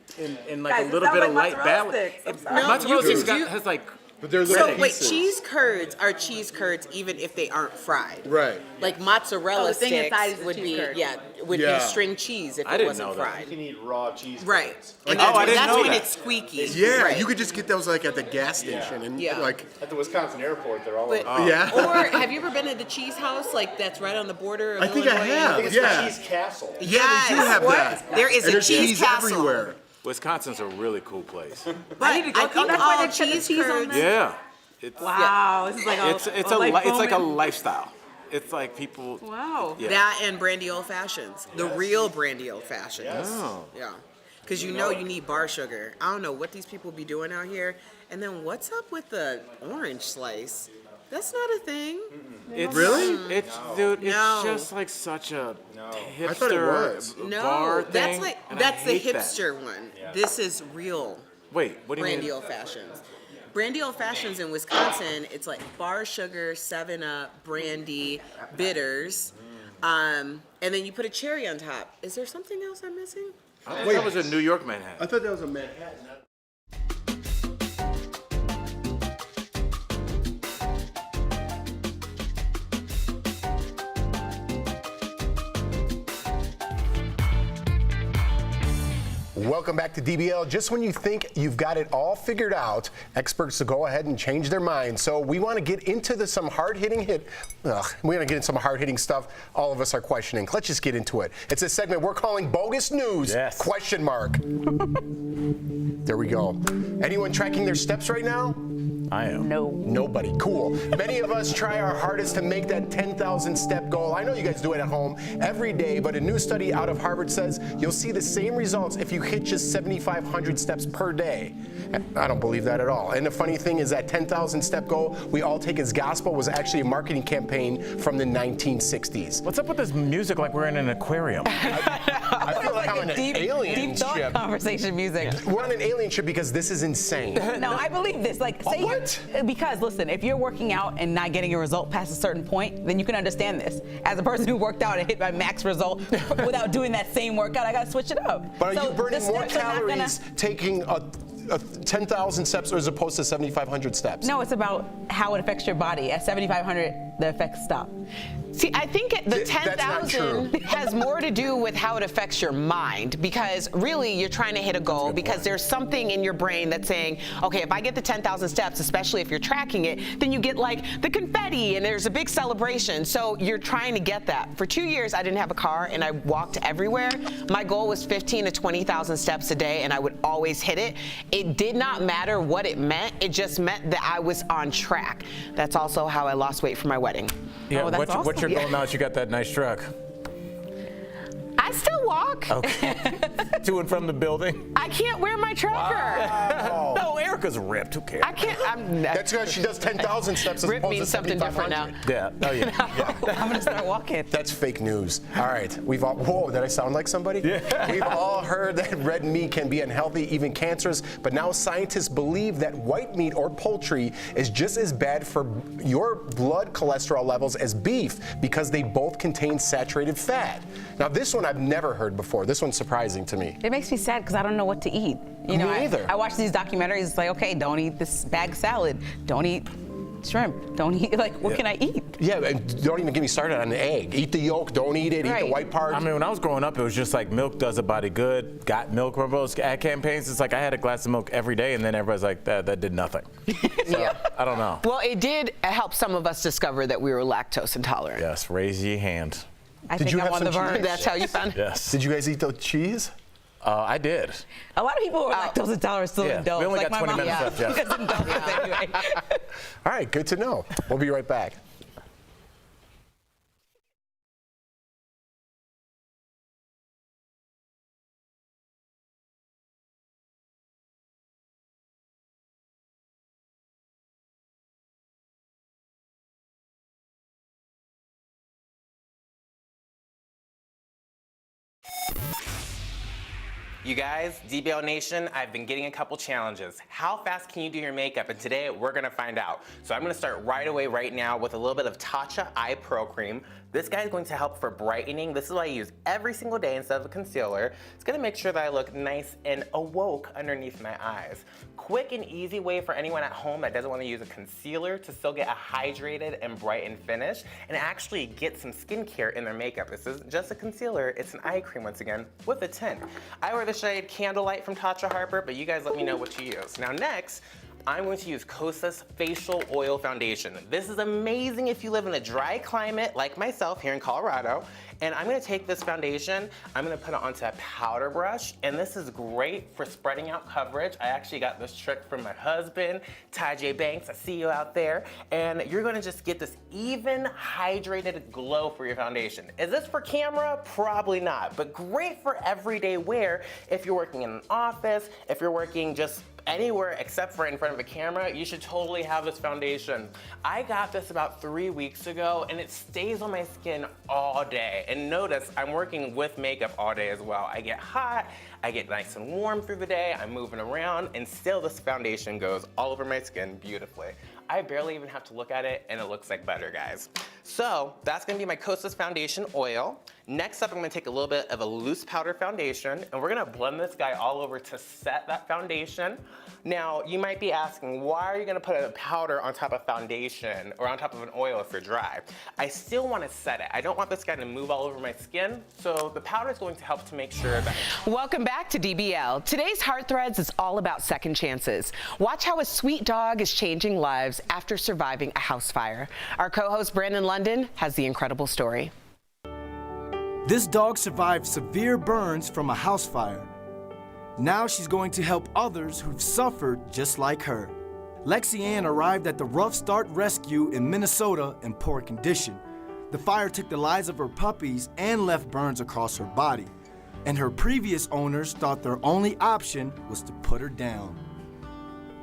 like Guys, a little bit of light mozzarella balance. sticks. Mozzarella sticks has like. But they're So wait, cheese curds are cheese curds even if they aren't fried. Right. Like mozzarella the thing inside sticks is a would cheese be curd. would be string cheese if I it didn't wasn't know that. fried. You can eat raw cheese. Right. And I didn't that's know when that. it's squeaky. Yeah, Right. you could just get those like at the gas station and like at the Wisconsin airport. They're all But, yeah. Or have you ever been to the cheese house like that's right on the border of I think I Illinois? have. It's Yeah. the Cheese Castle. Yes. They do have that. There is And a there's cheese castle everywhere. Wisconsin's a really cool place. But I think that's why all they put the cheese cheese on curds. there? Yeah. It's, Wow, this is like it's like a lifestyle. It's like people. Wow. Yeah. That and brandy old fashions, the real brandy old fashions. Oh. Yeah, because you know you need bar sugar. I don't know what these people be doing out here. And then what's up with the orange slice? That's not a thing. It's Really? It's dude. It's No. just like such a hipster I thought it was. bar No, thing. that's like and that's I the hate that. hipster one. This is real Wait, what do you brandy mean? old fashions. Brandy old fashions in Wisconsin, it's like bar sugar, 7-Up, brandy, bitters, and then you put a cherry on top. Is there something else I'm missing? I thought that was a New York Manhattan. I thought that was a Manhattan. Welcome back to DBL. Just when you think you've got it all figured out, experts will go ahead and change their minds. So we want to get into some hard-hitting stuff all of us are questioning. Let's just get into it. It's a segment we're calling Bogus News, question mark. There we go. Anyone tracking their steps right now? I am. No. Nobody. Cool. Many of us try our hardest to make that 10,000 step goal. I know you guys do it at home every day, but a new study out of Harvard says you'll see the same results if you hit just 7,500 steps per day. I don't believe that at all. And the funny thing is that 10,000 step goal we all take as gospel was actually a marketing campaign from the 1960s. What's up with this music like we're in an aquarium? I feel like I'm on an alien deep thought ship. conversation music. We're on an alien ship because this is insane. No, I believe this. Like, say because listen, if you're working out and not getting a result past a certain point, then you can understand this. As a person who worked out and hit my max result without doing that same workout, I gotta switch it up. But are So you burning the more steps are not gonna- calories taking a 10,000 steps as opposed to 7,500 steps? No, it's about how it affects your body. At 7,500, the effects stop. See, I think the That's not 10,000 true. has more to do with how it affects your mind, because really you're trying to hit a goal because there's something in your brain that's saying, okay, if I get the 10,000 steps, especially if you're tracking it, then you get like the confetti and there's a big celebration. So you're trying to get that. For 2 years, I didn't have a car and I walked everywhere. My goal was 15 to 20,000 steps a day and I would always hit it. It did not matter what it meant. It just meant that I was on track. That's also how I lost weight for my wedding. Yeah, Oh, that's what's your awesome. goal now that you got that nice truck? I still walk. walk. Okay. To and from the building. I can't wear my tracker. Wow. No, Erica's ripped. Who cares? I can't. That's because she does 10,000 steps as Rip opposed to means something different now. 7,500. Yeah. Oh, yeah. I'm gonna start walking. That's fake news. All right, we've all. Whoa, did I sound like somebody? Yeah. We've all heard that red meat can be unhealthy, even cancerous. But now scientists believe that white meat or poultry is just as bad for your blood cholesterol levels as beef because they both contain saturated fat. Now, this one I've never heard before. This one's surprising to me. It makes me sad because I don't know what to eat. You know, Me either. I watch these documentaries. It's like, okay, don't eat this bag salad. Don't eat shrimp. Don't eat, like, what can I eat? Yeah, and don't even get me started on an egg. Eat the yolk, don't eat it, eat the white part. I mean, when I was growing up, it was just like milk does a body good. Got milk, remember those ad campaigns? It's like I had a glass of milk every day, and then everybody's like, that did nothing. So, I don't know. Well, it did help some of us discover that we were lactose intolerant. Yes, raise your hand. I Did think you I'm have on some the verge. cheese? That's how you found it? Yes. Did you guys eat the cheese? I did. A lot of people who are lactose intolerant still Yeah, indulge. we only like got 20 my mom. minutes left, Jeff. Because indulgence anyway. All right, good to know. We'll be right back. You guys, DBL Nation, I've been getting a couple challenges. How fast can you do your makeup? And today we're gonna find out. So I'm gonna start right away right now with a little bit of Tatcha Eye Pro Cream. This guy is going to help for brightening. This is what I use every single day instead of a concealer. It's gonna make sure that I look nice and awoke underneath my eyes. Quick and easy way for anyone at home that doesn't wanna use a concealer to still get a hydrated and brightened finish and actually get some skincare in their makeup. This isn't just a concealer, it's an eye cream once again with a tint. I wear the shade Candlelight from Tatcha Harper, but you guys let me know what you use. Now next, I'm going to use Kosas Facial Oil Foundation. This is amazing if you live in a dry climate like myself here in Colorado. And I'm gonna take this foundation, I'm gonna put it onto a powder brush, and this is great for spreading out coverage. I actually got this trick from my husband, Ty J Banks, I see you out there. And you're gonna just get this even hydrated glow for your foundation. Is this for camera? Probably not, but great for everyday wear if you're working in an office, if you're working just anywhere except for in front of a camera, you should totally have this foundation. I got this about 3 weeks ago and it stays on my skin all day. And notice I'm working with makeup all day as well. I get hot, I get nice and warm through the day, I'm moving around, and still this foundation goes all over my skin beautifully. I barely even have to look at it and it looks like butter, guys. So that's gonna be my Kosas Foundation Oil. Next up, I'm gonna take a little bit of a loose powder foundation and we're gonna blend this guy all over to set that foundation. Now, you might be asking, why are you gonna put a powder on top of foundation or on top of an oil if you're dry? I still wanna set it. I don't want this guy to move all over my skin, so the powder is going to help to make sure that. Welcome back to DBL. Today's Heart Threads is all about second chances. Watch how a sweet dog is changing lives after surviving a house fire. Our co-host Brandon London has the incredible story. This dog survived severe burns from a house fire. Now she's going to help others who've suffered just like her. Lexi Ann arrived at the Rough Start Rescue in Minnesota in poor condition. The fire took the lives of her puppies and left burns across her body. And her previous owners thought their only option was to put her down.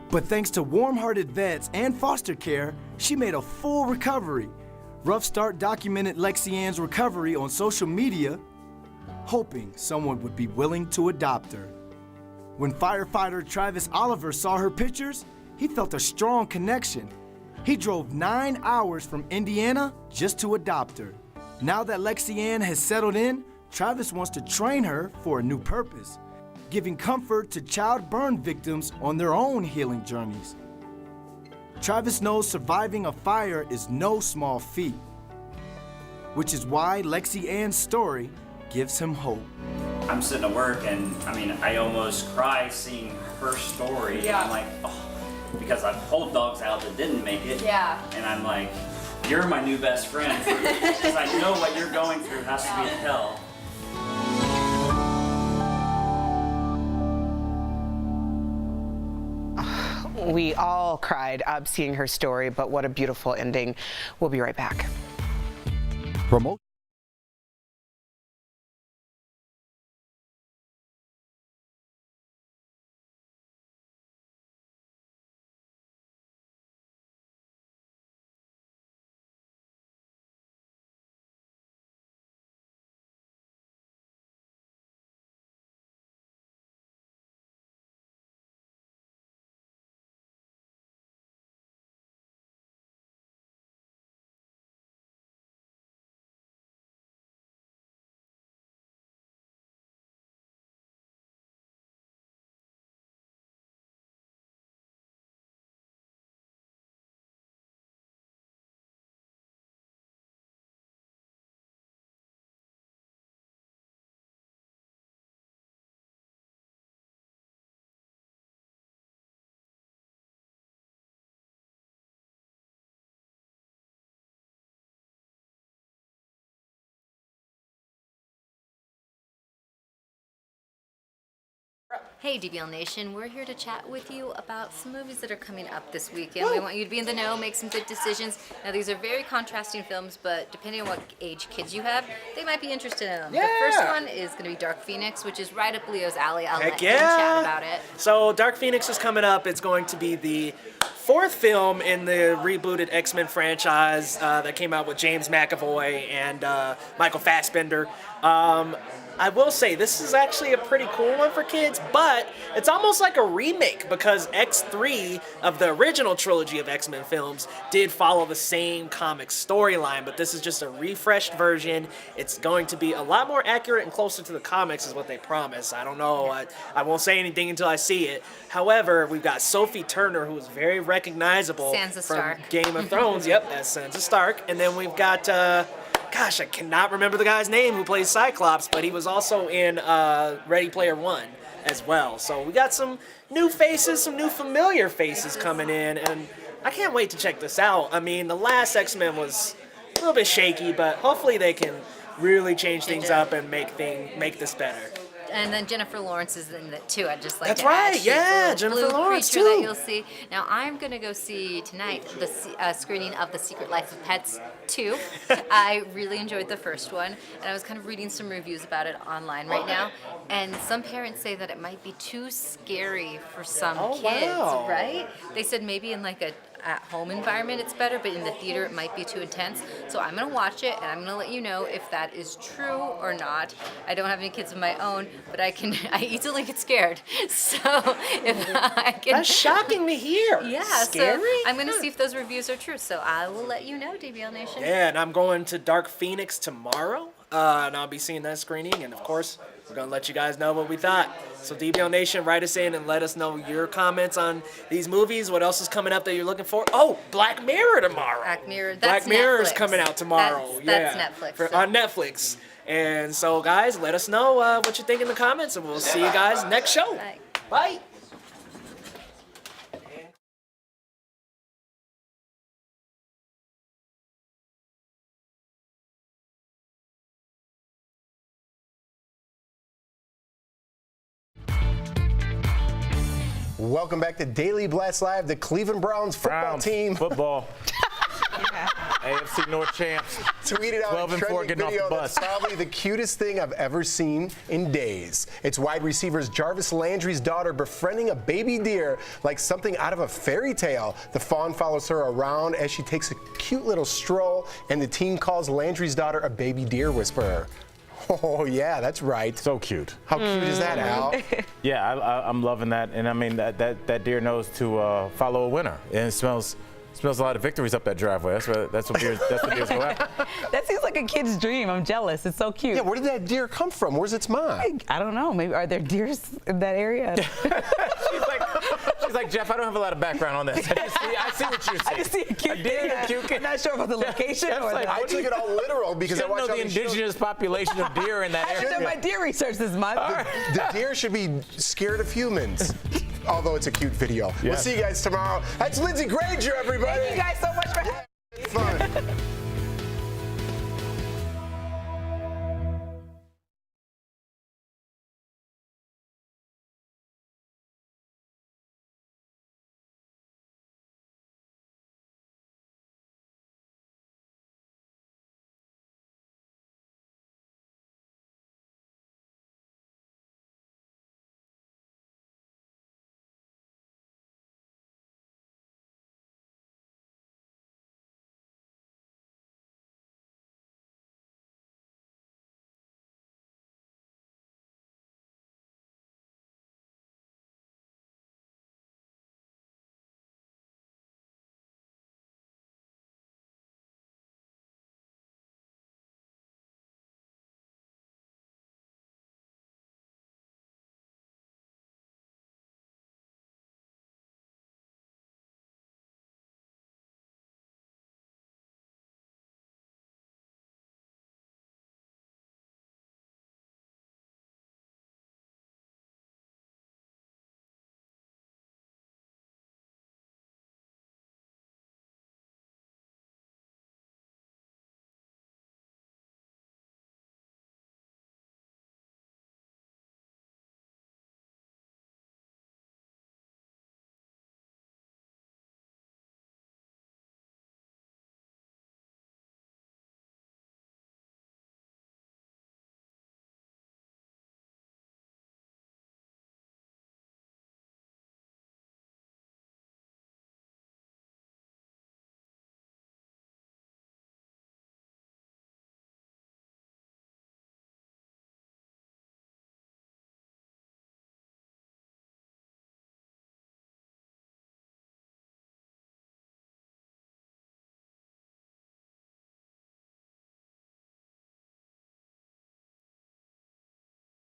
But thanks to warm-hearted vets and foster care, she made a full recovery. Rough Start documented Lexi Ann's recovery on social media, hoping someone would be willing to adopt her. When firefighter Travis Oliver saw her pictures, he felt a strong connection. He drove 9 hours from Indiana just to adopt her. Now that Lexi Ann has settled in, Travis wants to train her for a new purpose, giving comfort to child burn victims on their own healing journeys. Travis knows surviving a fire is no small feat, which is why Lexi Ann's story gives him hope. I'm sitting at work and I almost cry seeing her story. Yeah. And I'm like, oh, because I've pulled dogs out that didn't make it. Yeah. And I'm like, you're my new best friend because I know what you're going through has to be hell. We all cried seeing her story, but what a beautiful ending. We'll be right back. Promote Hey DBL Nation, we're here to chat with you about some movies that are coming up this weekend. We want you to be in the know, make some good decisions. Now these are very contrasting films, but depending on what age kids you have, they might be interested in them. Yeah. The first one is going to be Dark Phoenix, which is right up Leo's alley. I'll let Heck him yeah. chat about it. So Dark Phoenix is coming up. It's going to be the 4th film in the rebooted X-Men franchise that came out with James McAvoy and Michael Fassbender. I will say this is actually a pretty cool one for kids, but it's almost like a remake because X3 of the original trilogy of X-Men films did follow the same comic storyline, but this is just a refreshed version. It's going to be a lot more accurate and closer to the comics is what they promise. I don't know. I won't say anything until I see it. However, we've got Sophie Turner, who is very recognizable Sansa from Stark. Game of Thrones. Yep, that's Sansa Stark. And then we've got... gosh, I cannot remember the guy's name who plays Cyclops, but he was also in Ready Player One as well. So we got some new faces, some new familiar faces coming in, and I can't wait to check this out. I mean, the last X-Men was a little bit shaky, but hopefully they can really change things up and make this better. And then Jennifer Lawrence is in it too. I'd just like That's to add. right, She's yeah, the Jennifer blue Lawrence, creature too. that you'll see. Now I'm gonna go see tonight the screening of The Secret Life of Pets 2. I really enjoyed the first one, and I was kind of reading some reviews about it online right now. And some parents say that it might be too scary for some kids, wow. right? They said maybe in like a at-home environment it's better, but in the theater it might be too intense. So I'm gonna watch it and I'm gonna let you know if that is true or not. I don't have any kids of my own, but I easily get scared. So if I can... That's shocking to hear. Yeah, Scary? so I'm gonna see if those reviews are true. So I will let you know, DBL Nation. Yeah, and I'm going to Dark Phoenix tomorrow, and I'll be seeing that screening, and of course, we're going to let you guys know what we thought. So DBL Nation, write us in and let us know your comments on these movies. What else is coming up that you're looking for? Oh, Black Mirror tomorrow. Black Mirror, Black that's Mirror is Netflix. coming out tomorrow. That's yeah, Netflix. on Netflix. And so, guys, let us know what you think in the comments, and we'll see you guys next show. Bye. Bye. Welcome back to Daily Blast Live, the Cleveland Browns football team. Football. AFC North champs. Tweeted out 12 a and 4 trending getting off video the that's bus. probably the cutest thing I've ever seen in days. It's wide receivers Jarvis Landry's daughter befriending a baby deer like something out of a fairy tale. The fawn follows her around as she takes a cute little stroll, and the team calls Landry's daughter a baby deer whisperer. Oh, yeah, that's right. So cute. How cute is that, Al? Yeah, I'm loving that. And I mean, that deer knows to follow a winner. And it smells a lot of victories up that driveway. That's what deers go after. That seems like a kid's dream. I'm jealous. It's so cute. Yeah, where did that deer come from? Where's its mom? I don't know. Maybe are there deers in that area? She's like, Jeff, I don't have a lot of background on this. I see what you're saying. I just see a cute deer. I'm not sure about the location. Or I took it all literal because I watched know the indigenous population of deer in that I've area. done my deer research this month. The deer should be scared of humans. Although it's a cute video. Yeah. We'll see you guys tomorrow. That's Lindsey Granger, everybody. Thank you guys so much for having me.